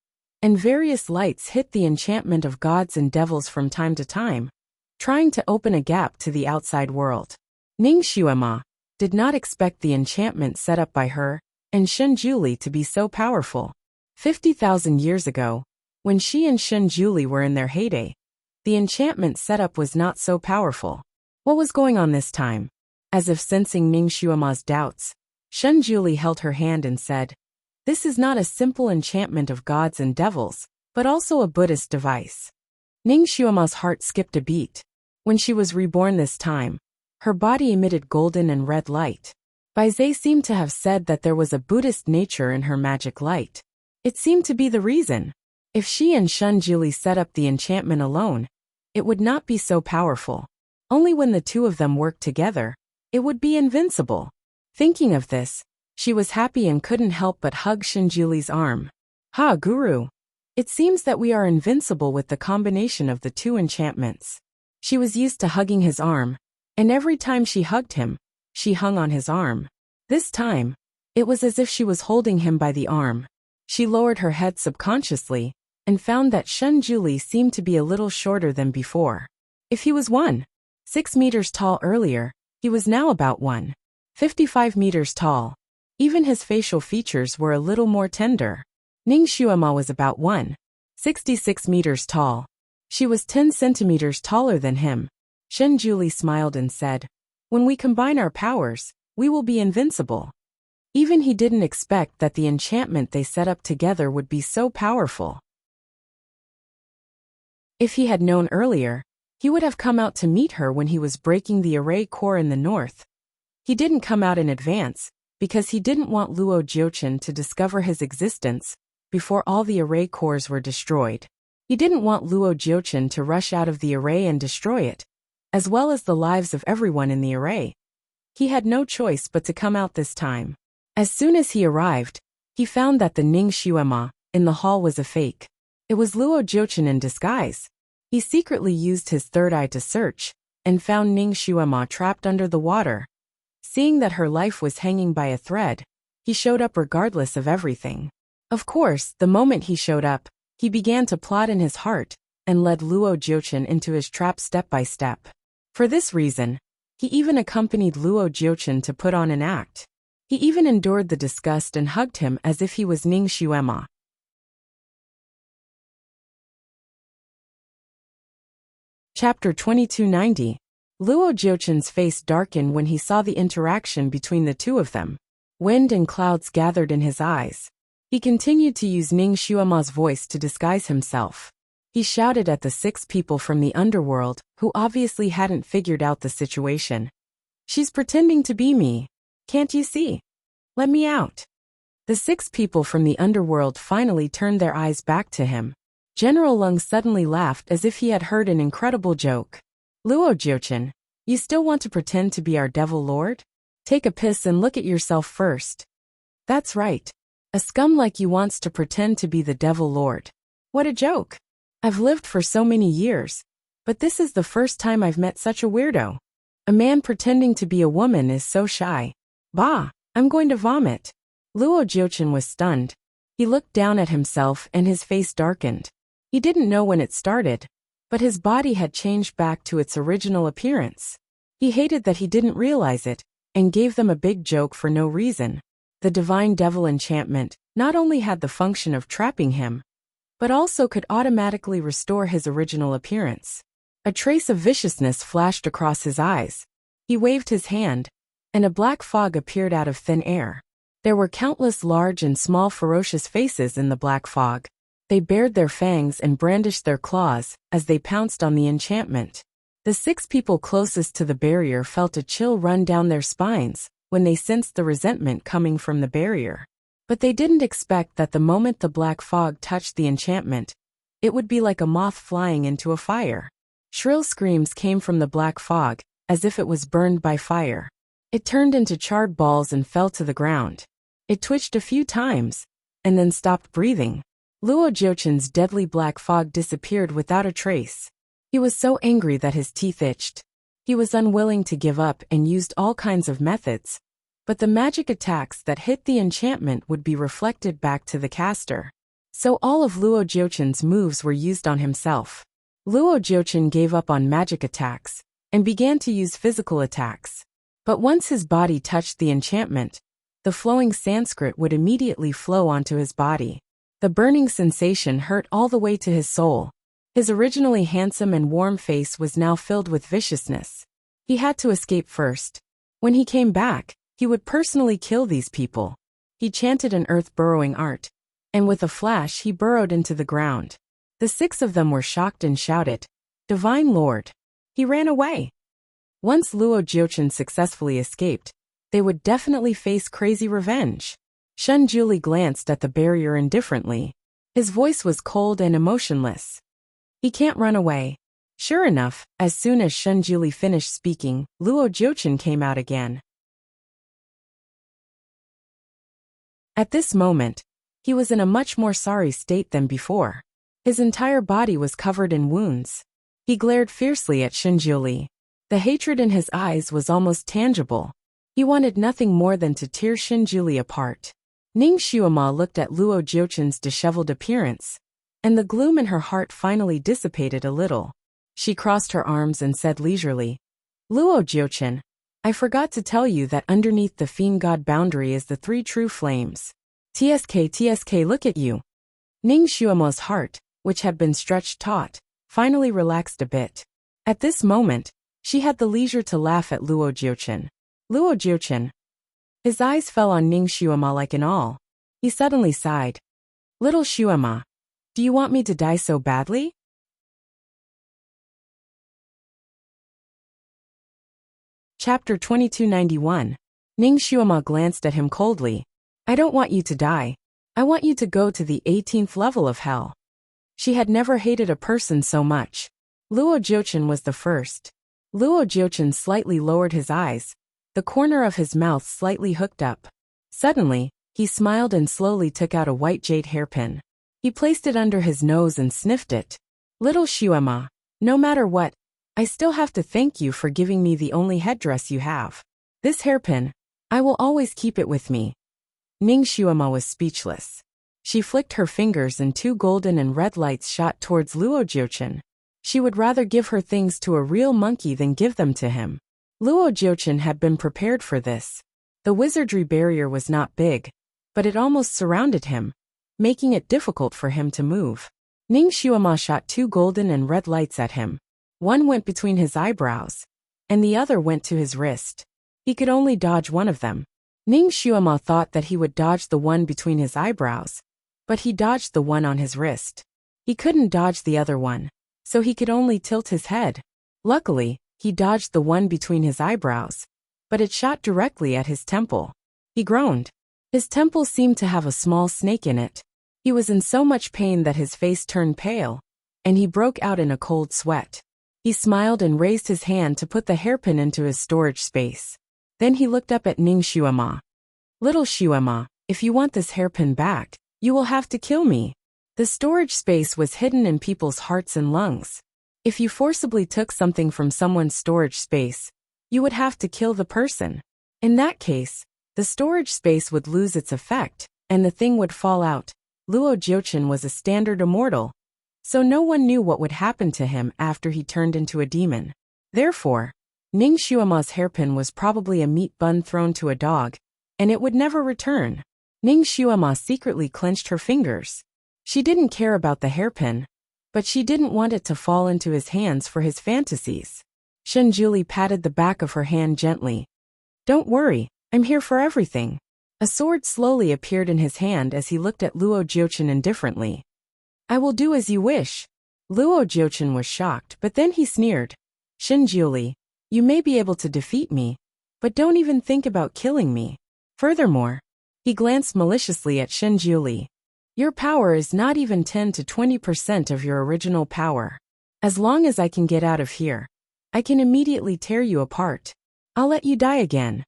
and various lights hit the enchantment of gods and devils from time to time, trying to open a gap to the outside world. Ning Xuema did not expect the enchantment set up by her and Shenjuli to be so powerful. 50,000 years ago, when she and Shenjuli were in their heyday, the enchantment setup was not so powerful. What was going on this time? As if sensing Ning Xuema's doubts, Shenjuli held her hand and said, "This is not a simple enchantment of gods and devils, but also a Buddhist device." Ning Xuema's heart skipped a beat. When she was reborn this time, her body emitted golden and red light. Baizé seemed to have said that there was a Buddhist nature in her magic light. It seemed to be the reason. If she and Shenjuli set up the enchantment alone, it would not be so powerful. Only when the two of them worked together, it would be invincible. Thinking of this, she was happy and couldn't help but hug Shenjuli's arm. "Ha, Guru! It seems that we are invincible with the combination of the two enchantments." She was used to hugging his arm, and every time she hugged him, she hung on his arm. This time, it was as if she was holding him by the arm. She lowered her head subconsciously, and found that Shenjuli seemed to be a little shorter than before. If he was 1.6 meters tall earlier, he was now about 1.5 55 meters tall. Even his facial features were a little more tender. Ning Xuema was about 1.66 meters tall. She was 10 centimeters taller than him. Shen Juli smiled and said, "When we combine our powers, we will be invincible." Even he didn't expect that the enchantment they set up together would be so powerful. If he had known earlier, he would have come out to meet her when he was breaking the array core in the north. He didn't come out in advance, because he didn't want Luo Jiuchen to discover his existence before all the array cores were destroyed. He didn't want Luo Jiuchen to rush out of the array and destroy it, as well as the lives of everyone in the array. He had no choice but to come out this time. As soon as he arrived, he found that the Ning Xuema in the hall was a fake. It was Luo Jiuchen in disguise. He secretly used his third eye to search, and found Ning Xuema trapped under the water. Seeing that her life was hanging by a thread, he showed up regardless of everything. Of course, the moment he showed up, he began to plot in his heart, and led Luo Jiuchen into his trap step by step. For this reason, he even accompanied Luo Jiuchen to put on an act. He even endured the disgust and hugged him as if he was Ning Xuema. Chapter 2290. Luo Jiuchen's face darkened when he saw the interaction between the two of them. Wind and clouds gathered in his eyes. He continued to use Ning Xuema's voice to disguise himself. He shouted at the 6 people from the underworld, who obviously hadn't figured out the situation. "She's pretending to be me. Can't you see? Let me out." The 6 people from the underworld finally turned their eyes back to him. General Leng suddenly laughed as if he had heard an incredible joke. "Luo Jiuchen, you still want to pretend to be our devil lord? Take a piss and look at yourself first." "That's right. A scum like you wants to pretend to be the devil lord. What a joke. I've lived for so many years, but this is the first time I've met such a weirdo. A man pretending to be a woman is so shy. Bah, I'm going to vomit." Luo Jiuchen was stunned. He looked down at himself and his face darkened. He didn't know when it started, but his body had changed back to its original appearance. He hated that he didn't realize it, and gave them a big joke for no reason. The divine devil enchantment not only had the function of trapping him, but also could automatically restore his original appearance. A trace of viciousness flashed across his eyes. He waved his hand, and a black fog appeared out of thin air. There were countless large and small ferocious faces in the black fog. They bared their fangs and brandished their claws as they pounced on the enchantment. The 6 people closest to the barrier felt a chill run down their spines when they sensed the resentment coming from the barrier. But they didn't expect that the moment the black fog touched the enchantment, it would be like a moth flying into a fire. Shrill screams came from the black fog, as if it was burned by fire. It turned into charred balls and fell to the ground. It twitched a few times, and then stopped breathing. Luo Jiuchen's deadly black fog disappeared without a trace. He was so angry that his teeth itched. He was unwilling to give up and used all kinds of methods, but the magic attacks that hit the enchantment would be reflected back to the caster. So all of Luo Jiuchen's moves were used on himself. Luo Jiuchen gave up on magic attacks and began to use physical attacks. But once his body touched the enchantment, the flowing Sanskrit would immediately flow onto his body. The burning sensation hurt all the way to his soul. His originally handsome and warm face was now filled with viciousness. He had to escape first. When he came back, he would personally kill these people. He chanted an earth-burrowing art, and with a flash he burrowed into the ground. The 6 of them were shocked and shouted, "Divine Lord!" He ran away. Once Luo Jiuchen successfully escaped, they would definitely face crazy revenge. Shen Juli glanced at the barrier indifferently. His voice was cold and emotionless. "He can't run away." Sure enough, as soon as Shen Juli finished speaking, Luo Jiuchen came out again. At this moment, he was in a much more sorry state than before. His entire body was covered in wounds. He glared fiercely at Shen Juli. The hatred in his eyes was almost tangible. He wanted nothing more than to tear Shen Juli apart. Ning Xuema looked at Luo Jiuchen's disheveled appearance, and the gloom in her heart finally dissipated a little. She crossed her arms and said leisurely, "Luo Jiuchen, I forgot to tell you that underneath the fiend god boundary is the three true flames. TSK, look at you. Ning Xuema's heart, which had been stretched taut, finally relaxed a bit. At this moment, she had the leisure to laugh at Luo Jiuchen. Luo Jiuchen. His eyes fell on Ning Xuema like an awl. He suddenly sighed. Little Xuema, do you want me to die so badly? Chapter 2291. Ning Xuema glanced at him coldly. I don't want you to die. I want you to go to the 18th level of hell. She had never hated a person so much. Luo Jiuchen was the first. Luo Jiuchen slightly lowered his eyes, the corner of his mouth slightly hooked up. Suddenly, he smiled and slowly took out a white jade hairpin. He placed it under his nose and sniffed it. Little Xuema, no matter what, I still have to thank you for giving me the only headdress you have. This hairpin, I will always keep it with me. Ning Xuema was speechless. She flicked her fingers and two golden and red lights shot towards Luo Jiuchen. She would rather give her things to a real monkey than give them to him. Luo Jiuchen had been prepared for this. The wizardry barrier was not big, but it almost surrounded him, making it difficult for him to move. Ning Xuema shot two golden and red lights at him. One went between his eyebrows, and the other went to his wrist. He could only dodge one of them. Ning Xuema thought that he would dodge the one between his eyebrows, but he dodged the one on his wrist. He couldn't dodge the other one, so he could only tilt his head. Luckily, he dodged the one between his eyebrows, but it shot directly at his temple. He groaned. His temple seemed to have a small snake in it. He was in so much pain that his face turned pale, and he broke out in a cold sweat. He smiled and raised his hand to put the hairpin into his storage space. Then he looked up at Ning Xuema. Little Xuema, if you want this hairpin back, you will have to kill me. The storage space was hidden in people's hearts and lungs. If you forcibly took something from someone's storage space, you would have to kill the person. In that case, the storage space would lose its effect, and the thing would fall out. Luo Jiuchen was a standard immortal, so no one knew what would happen to him after he turned into a demon. Therefore, Ning Xuema's hairpin was probably a meat bun thrown to a dog, and it would never return. Ning Xuema secretly clenched her fingers. She didn't care about the hairpin, but she didn't want it to fall into his hands for his fantasies. Shenjuli patted the back of her hand gently. Don't worry, I'm here for everything. A sword slowly appeared in his hand as he looked at Luo Jiuchen indifferently. I will do as you wish. Luo Jiuchen was shocked, but then he sneered. Shenjuli, you may be able to defeat me, but don't even think about killing me. Furthermore, he glanced maliciously at Shenjuli. Your power is not even 10 to 20% of your original power. As long as I can get out of here, I can immediately tear you apart. I'll let you die again.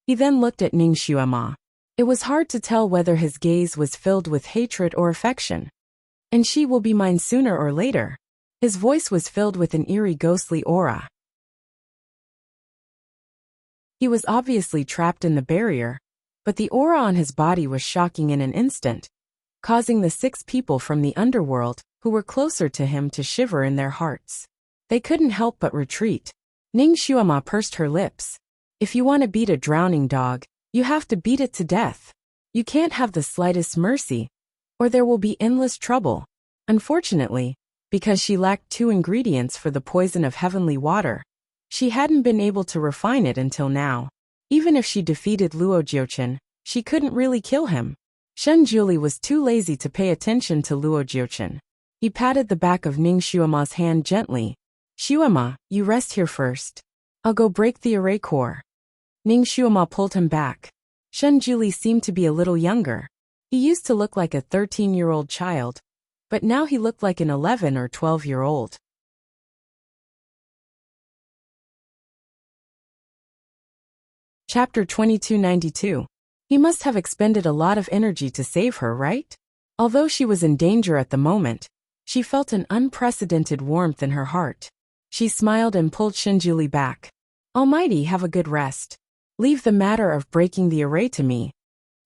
He then looked at Ning Xuema. It was hard to tell whether his gaze was filled with hatred or affection. And she will be mine sooner or later. His voice was filled with an eerie ghostly aura. He was obviously trapped in the barrier, but the aura on his body was shocking in an instant, causing the 6 people from the underworld, who were closer to him, to shiver in their hearts. They couldn't help but retreat. Ning Xuema pursed her lips. If you want to beat a drowning dog, you have to beat it to death. You can't have the slightest mercy, or there will be endless trouble. Unfortunately, because she lacked 2 ingredients for the poison of heavenly water, she hadn't been able to refine it until now. Even if she defeated Luo Jiuchen, she couldn't really kill him. Shenjuli was too lazy to pay attention to Luo Jiuchen. He patted the back of Ning Xuema's hand gently. Xuema, you rest here first. I'll go break the array core. Ning Xuema pulled him back. Shenjuli seemed to be a little younger. He used to look like a 13-year-old child, but now he looked like an 11 or 12-year-old. Chapter 2292. He must have expended a lot of energy to save her, right? Although she was in danger at the moment, she felt an unprecedented warmth in her heart. She smiled and pulled Shenjuli back. Almighty, have a good rest. Leave the matter of breaking the array to me.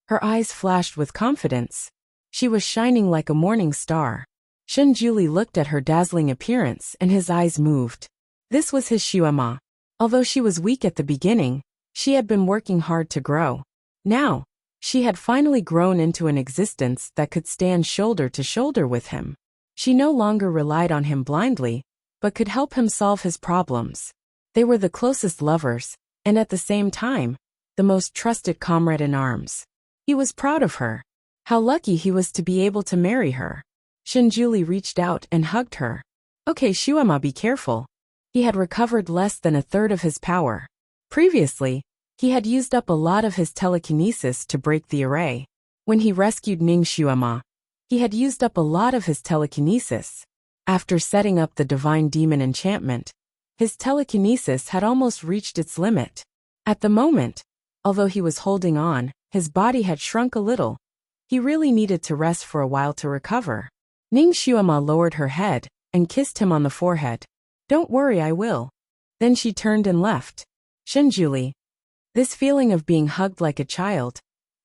Her eyes flashed with confidence. She was shining like a morning star. Shenjuli looked at her dazzling appearance and his eyes moved. This was his Xuema. Although she was weak at the beginning, She had been working hard to grow. Now, she had finally grown into an existence that could stand shoulder to shoulder with him. She no longer relied on him blindly, but could help him solve his problems. They were the closest lovers, and at the same time, the most trusted comrade in arms. He was proud of her. How lucky he was to be able to marry her. Shinjuli reached out and hugged her. Okay, Shuema, be careful. He had recovered less than a third of his power. Previously, he had used up a lot of his telekinesis to break the array. When he rescued Ning Shuema, he had used up a lot of his telekinesis. After setting up the divine demon enchantment, his telekinesis had almost reached its limit. At the moment, although he was holding on, his body had shrunk a little. He really needed to rest for a while to recover. Ning Shuema lowered her head and kissed him on the forehead. Don't worry, I will. Then she turned and left. Shinjuli. This feeling of being hugged like a child.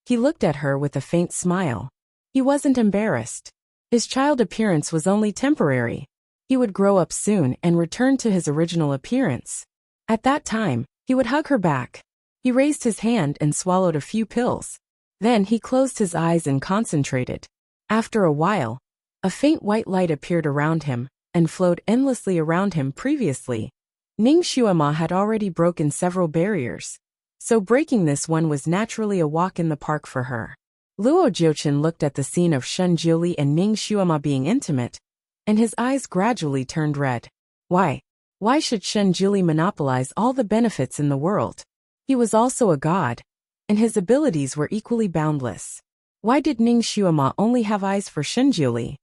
He looked at her with a faint smile. He wasn't embarrassed. His child appearance was only temporary. He would grow up soon and return to his original appearance. At that time, he would hug her back. He raised his hand and swallowed a few pills. Then he closed his eyes and concentrated. After a while, a faint white light appeared around him and flowed endlessly around him. Previously, Ning Shuema had already broken several barriers, so breaking this one was naturally a walk in the park for her. Luo Jiuchen looked at the scene of Shinjuli and Ning Shuema being intimate, and his eyes gradually turned red. Why? Why should Shinjuli monopolize all the benefits in the world? He was also a god, and his abilities were equally boundless. Why did Ning Shuema only have eyes for Shinjuli?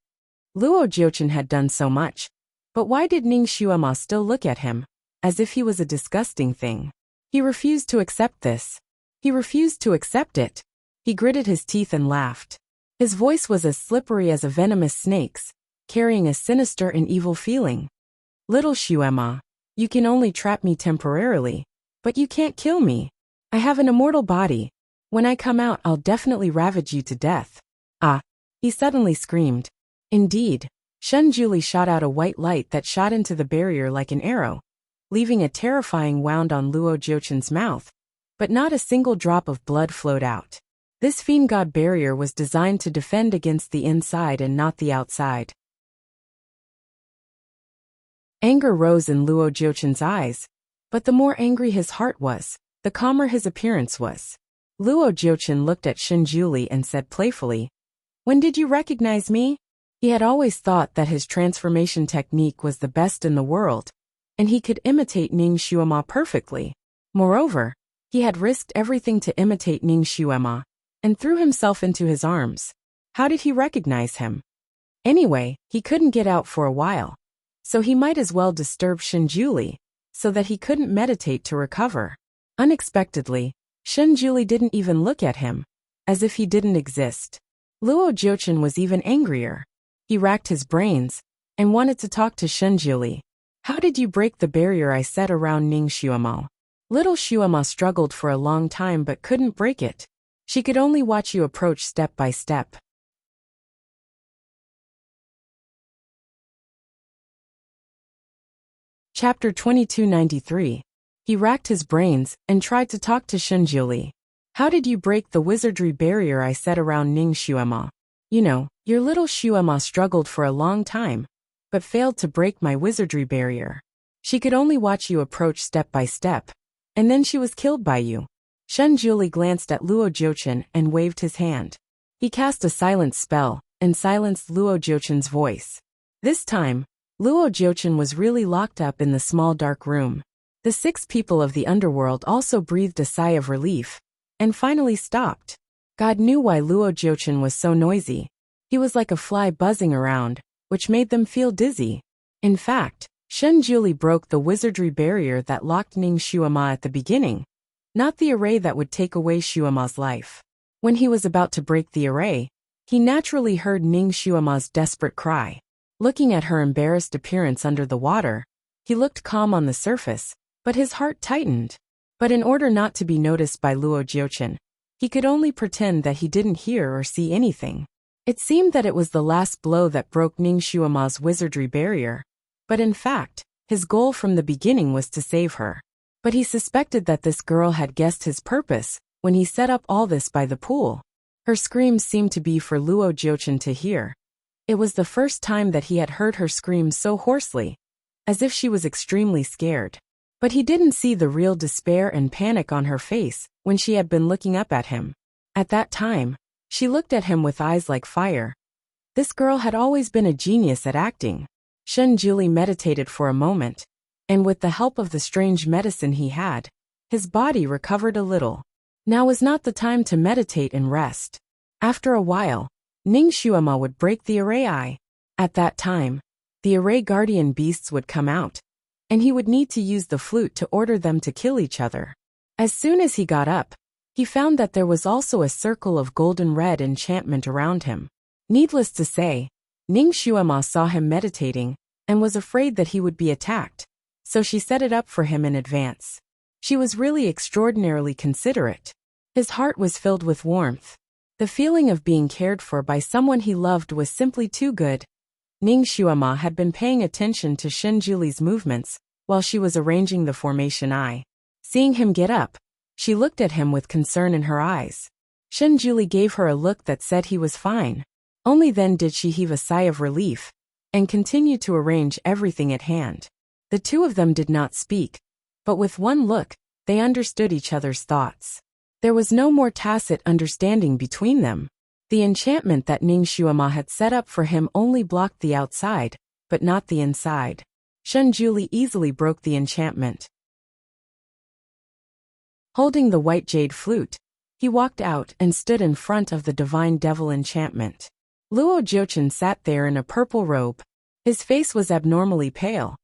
Luo Jiuchen had done so much, but why did Ning Shuema still look at him, as if he was a disgusting thing? He refused to accept this. He refused to accept it. He gritted his teeth and laughed. His voice was as slippery as a venomous snake's, carrying a sinister and evil feeling. Little Shuema, you can only trap me temporarily, but you can't kill me. I have an immortal body. When I come out, I'll definitely ravage you to death. Ah! He suddenly screamed. Indeed, Shinjuli shot out a white light that shot into the barrier like an arrow, leaving a terrifying wound on Luo Jiuchen's mouth, but not a single drop of blood flowed out. This fiend god barrier was designed to defend against the inside and not the outside. Anger rose in Luo Jiuchen's eyes, but the more angry his heart was, the calmer his appearance was. Luo Jiuchen looked at Shinjuli and said playfully, "When did you recognize me?" He had always thought that his transformation technique was the best in the world, and he could imitate Ning Shuema perfectly. Moreover, he had risked everything to imitate Ning Shuema, and threw himself into his arms. How did he recognize him? Anyway, he couldn't get out for a while, so he might as well disturb Shinjuli, so that he couldn't meditate to recover. Unexpectedly, Shinjuli didn't even look at him, as if he didn't exist. Luo Jiuchen was even angrier. He racked his brains, and wanted to talk to Shinjuli. How did you break the barrier I set around Ning Shuema? Little Shuema struggled for a long time but couldn't break it. She could only watch you approach step by step. Chapter 2293. He racked his brains and tried to talk to Shinjuli. How did you break the wizardry barrier I set around Ning Shuema? You know, your little Shuema struggled for a long time, but failed to break my wizardry barrier. She could only watch you approach step by step, and then she was killed by you. Shinjuli glanced at Luo Jiuchen and waved his hand. He cast a silence spell and silenced Luo Jiuchen's voice. This time, Luo Jiuchen was really locked up in the small dark room. The 6 people of the underworld also breathed a sigh of relief, and finally stopped. God knew why Luo Jiuchen was so noisy. He was like a fly buzzing around, which made them feel dizzy. In fact, Shinjuli broke the wizardry barrier that locked Ning Shuema at the beginning, not the array that would take away Shuema's life. When he was about to break the array, he naturally heard Ning Shuema's desperate cry. Looking at her embarrassed appearance under the water, he looked calm on the surface, but his heart tightened. But in order not to be noticed by Luo Jiuchen, he could only pretend that he didn't hear or see anything. It seemed that it was the last blow that broke Ning Shuema's wizardry barrier, but in fact, his goal from the beginning was to save her. But he suspected that this girl had guessed his purpose when he set up all this by the pool. Her screams seemed to be for Luo Jiuchen to hear. It was the first time that he had heard her scream so hoarsely, as if she was extremely scared. But he didn't see the real despair and panic on her face when she had been looking up at him. At that time, she looked at him with eyes like fire. This girl had always been a genius at acting. Shen Juli meditated for a moment, and with the help of the strange medicine he had, his body recovered a little. Now was not the time to meditate and rest. After a while, Ning Xuema would break the array eye. At that time, the array guardian beasts would come out, and he would need to use the flute to order them to kill each other. As soon as he got up, he found that there was also a circle of golden red enchantment around him. Needless to say, Ning Xuema saw him meditating and was afraid that he would be attacked, so she set it up for him in advance. She was really extraordinarily considerate. His heart was filled with warmth. The feeling of being cared for by someone he loved was simply too good. Ning Xuema had been paying attention to Shen Juli's movements while she was arranging the formation eye. Seeing him get up, she looked at him with concern in her eyes. Shen Juli gave her a look that said he was fine. Only then did she heave a sigh of relief and continue to arrange everything at hand. The two of them did not speak, but with one look, they understood each other's thoughts. There was no more tacit understanding between them. The enchantment that Ning Xuema had set up for him only blocked the outside, but not the inside. Shen Juli easily broke the enchantment. Holding the white jade flute, he walked out and stood in front of the divine devil enchantment. Luo Jiuchen sat there in a purple robe. His face was abnormally pale,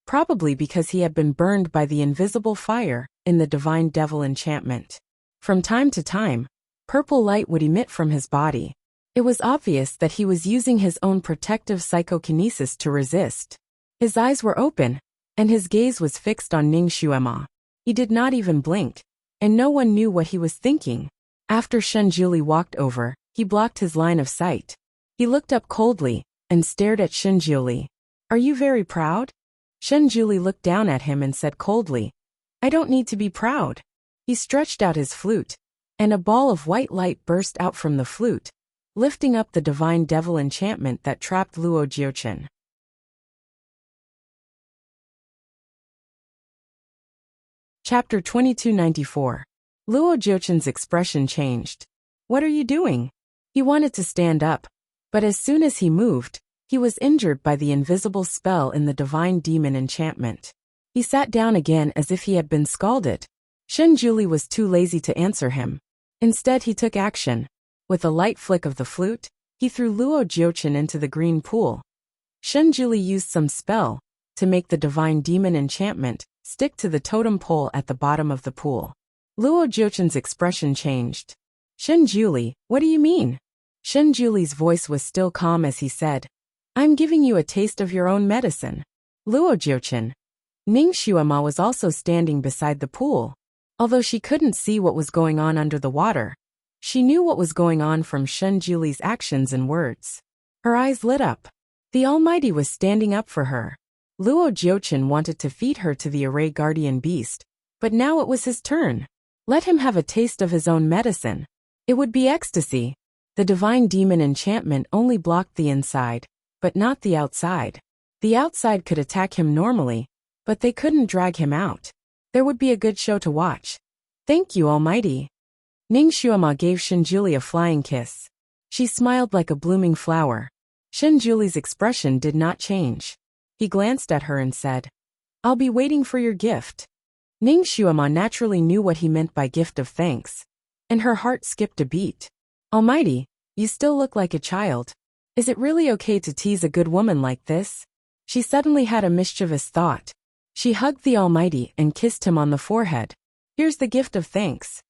probably because he had been burned by the invisible fire in the divine devil enchantment. From time to time, purple light would emit from his body. It was obvious that he was using his own protective psychokinesis to resist. His eyes were open, and his gaze was fixed on Ning Xuema. He did not even blink, and no one knew what he was thinking. After Shen Juli walked over, he blocked his line of sight. He looked up coldly and stared at Shen Juli. "Are you very proud?" Shen Juli looked down at him and said coldly, "I don't need to be proud." He stretched out his flute, and a ball of white light burst out from the flute, lifting up the divine devil enchantment that trapped Luo Jiuchen. Chapter 2294. Luo Jiuchen's expression changed. "What are you doing?" He wanted to stand up, but as soon as he moved, he was injured by the invisible spell in the divine demon enchantment. He sat down again as if he had been scalded. Shen Juli was too lazy to answer him. Instead he took action. With a light flick of the flute, he threw Luo Jiuchen into the green pool. Shen Juli used some spell to make the divine demon enchantment stick to the totem pole at the bottom of the pool. Luo Jiuchen's expression changed. "Shen Juli, what do you mean?" Shen Juli's voice was still calm as he said, "I'm giving you a taste of your own medicine." Luo Jiuchen. Ning Xuema was also standing beside the pool. Although she couldn't see what was going on under the water, she knew what was going on from Shen Juli's actions and words. Her eyes lit up. The Almighty was standing up for her. Luo Jiuchen wanted to feed her to the array guardian beast, but now it was his turn. Let him have a taste of his own medicine. It would be ecstasy. The divine demon enchantment only blocked the inside, but not the outside. The outside could attack him normally, but they couldn't drag him out. There would be a good show to watch. "Thank you, Almighty." Ning Xuema gave Shen Juli a flying kiss. She smiled like a blooming flower. Shen Juli's expression did not change. He glanced at her and said, "I'll be waiting for your gift." Ning Xuema naturally knew what he meant by gift of thanks, and her heart skipped a beat. "Almighty, you still look like a child. Is it really okay to tease a good woman like this?" She suddenly had a mischievous thought. She hugged the Almighty and kissed him on the forehead. "Here's the gift of thanks."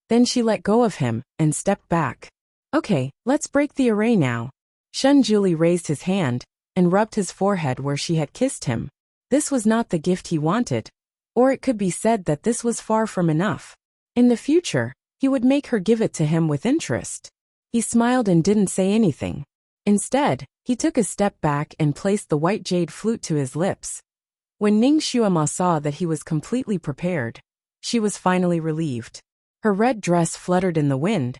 Then she let go of him and stepped back. "Okay, let's break the array now." Shen Juli raised his hand and rubbed his forehead where she had kissed him. This was not the gift he wanted, or it could be said that this was far from enough. In the future, he would make her give it to him with interest. He smiled and didn't say anything. Instead, he took a step back and placed the white jade flute to his lips. When Ning Xuema saw that he was completely prepared, She was finally relieved. Her red dress fluttered in the wind,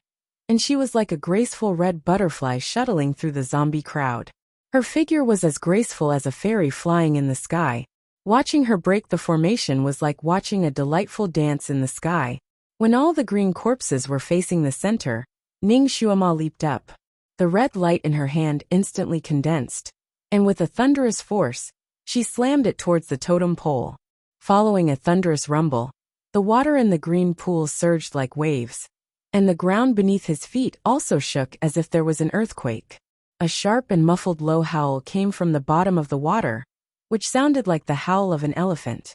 and she was like a graceful red butterfly shuttling through the zombie crowd. Her figure was as graceful as a fairy flying in the sky. Watching her break the formation was like watching a delightful dance in the sky. When all the green corpses were facing the center, Ning Xuema leaped up. The red light in her hand instantly condensed, and with a thunderous force, she slammed it towards the totem pole. Following a thunderous rumble, the water in the green pool surged like waves, and the ground beneath his feet also shook as if there was an earthquake. A sharp and muffled low howl came from the bottom of the water, which sounded like the howl of an elephant.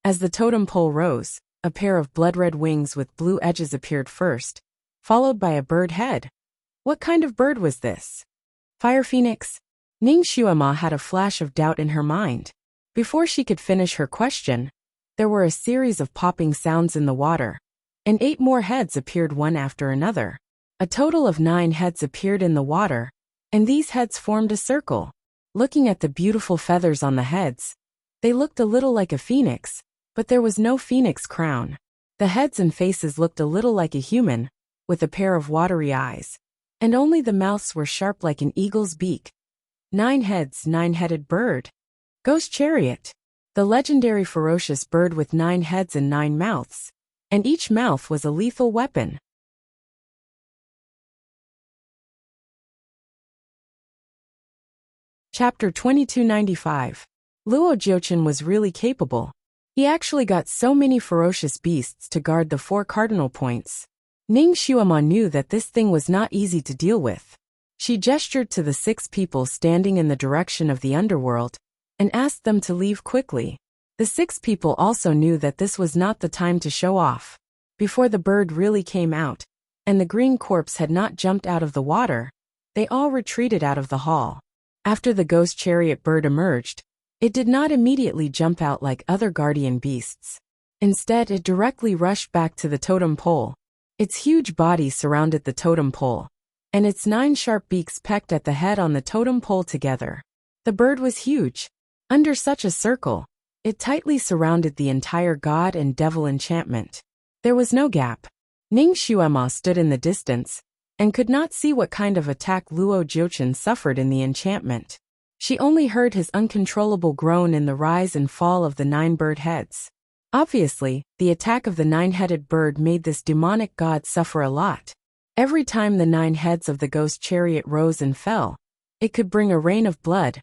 As the totem pole rose, a pair of blood-red wings with blue edges appeared first, followed by a bird head. What kind of bird was this? Fire phoenix? Ning Xuema had a flash of doubt in her mind. Before she could finish her question, there were a series of popping sounds in the water, and 8 more heads appeared one after another. A total of 9 heads appeared in the water, and these heads formed a circle. Looking at the beautiful feathers on the heads, they looked a little like a phoenix, but there was no phoenix crown. The heads and faces looked a little like a human, with a pair of watery eyes, and only the mouths were sharp like an eagle's beak. 9 heads, 9-headed bird. Ghost chariot. The legendary ferocious bird with 9 heads and 9 mouths, and each mouth was a lethal weapon. Chapter 2295. Luo Jiuchen was really capable. He actually got so many ferocious beasts to guard the 4 cardinal points. Ning Xuema knew that this thing was not easy to deal with. She gestured to the 6 people standing in the direction of the underworld, and asked them to leave quickly. The 6 people also knew that this was not the time to show off. Before the bird really came out, and the green corpse had not jumped out of the water, they all retreated out of the hall. After the ghost chariot bird emerged, it did not immediately jump out like other guardian beasts. Instead, it directly rushed back to the totem pole. Its huge body surrounded the totem pole, and its 9 sharp beaks pecked at the head on the totem pole together. The bird was huge. Under such a circle, it tightly surrounded the entire god and devil enchantment. There was no gap. Ning Xuema stood in the distance, and could not see what kind of attack Luo Jiuchen suffered in the enchantment. She only heard his uncontrollable groan in the rise and fall of the 9 bird heads. Obviously, the attack of the 9-headed bird made this demonic god suffer a lot. Every time the 9 heads of the ghost chariot rose and fell, it could bring a rain of blood,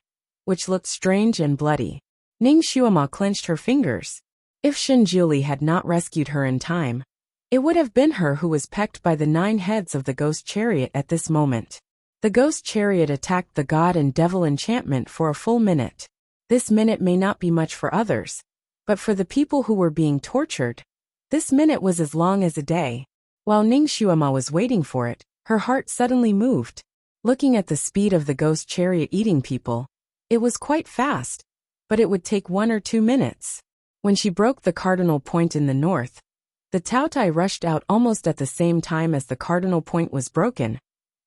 which looked strange and bloody. Ning Xuema clenched her fingers. If Shinjuli had not rescued her in time, it would have been her who was pecked by the 9 heads of the ghost chariot at this moment. The ghost chariot attacked the god and devil enchantment for a full minute. This minute may not be much for others, but for the people who were being tortured, this minute was as long as a day. While Ning Xuema was waiting for it, her heart suddenly moved. Looking at the speed of the ghost chariot eating people, it was quite fast, but it would take 1 or 2 minutes. When she broke the cardinal point in the north, the Taotai rushed out almost at the same time as the cardinal point was broken,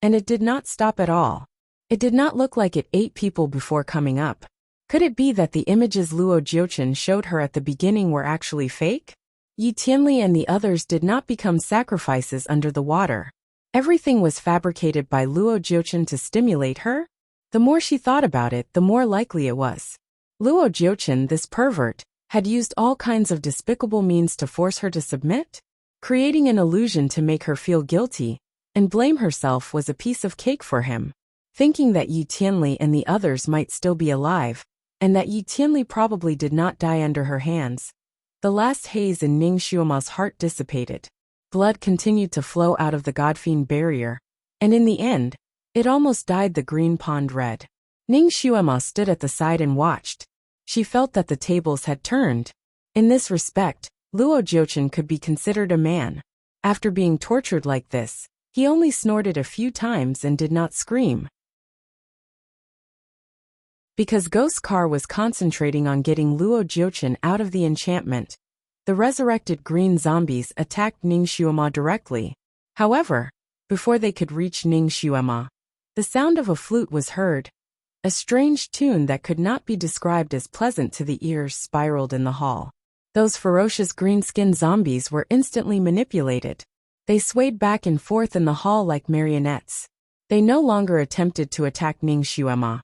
and it did not stop at all. It did not look like it ate people before coming up. Could it be that the images Luo Jiuchen showed her at the beginning were actually fake? Yi Tianli and the others did not become sacrifices under the water. Everything was fabricated by Luo Jiuchen to stimulate her? The more she thought about it, the more likely it was. Luo Jiuchen, this pervert, had used all kinds of despicable means to force her to submit. Creating an illusion to make her feel guilty and blame herself was a piece of cake for him. Thinking that Yi Tianli and the others might still be alive, and that Yi Tianli probably did not die under her hands, the last haze in Ning Xuema's heart dissipated. Blood continued to flow out of the Godfiend barrier, and in the end, it almost dyed the green pond red. Ning Xuema stood at the side and watched. She felt that the tables had turned. In this respect, Luo Jiuchen could be considered a man. After being tortured like this, he only snorted a few times and did not scream. Because Ghost Car was concentrating on getting Luo Jiuchen out of the enchantment, the resurrected green zombies attacked Ning Xuema directly. However, before they could reach Ning Xuema, the sound of a flute was heard. A strange tune that could not be described as pleasant to the ears spiraled in the hall. Those ferocious green-skinned zombies were instantly manipulated. They swayed back and forth in the hall like marionettes. They no longer attempted to attack Ning Xuema,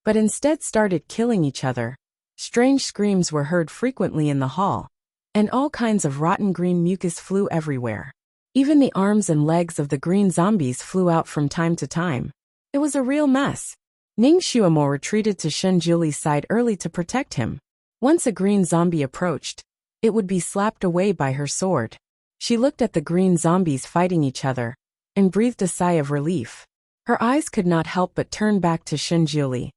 but instead started killing each other. Strange screams were heard frequently in the hall, and all kinds of rotten green mucus flew everywhere. Even the arms and legs of the green zombies flew out from time to time. It was a real mess. Ning Xuemo retreated to Shen Juli's side early to protect him. Once a green zombie approached, it would be slapped away by her sword. She looked at the green zombies fighting each other, and breathed a sigh of relief. Her eyes could not help but turn back to Shen Juli.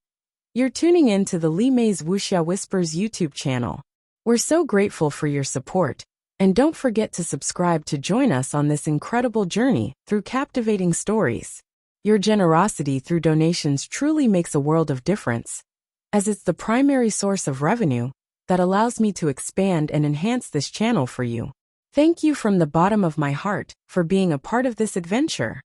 You're tuning in to the Li Mei's Wuxia Whispers YouTube channel. We're so grateful for your support, and don't forget to subscribe to join us on this incredible journey through captivating stories. Your generosity through donations truly makes a world of difference, as it's the primary source of revenue that allows me to expand and enhance this channel for you. Thank you from the bottom of my heart for being a part of this adventure.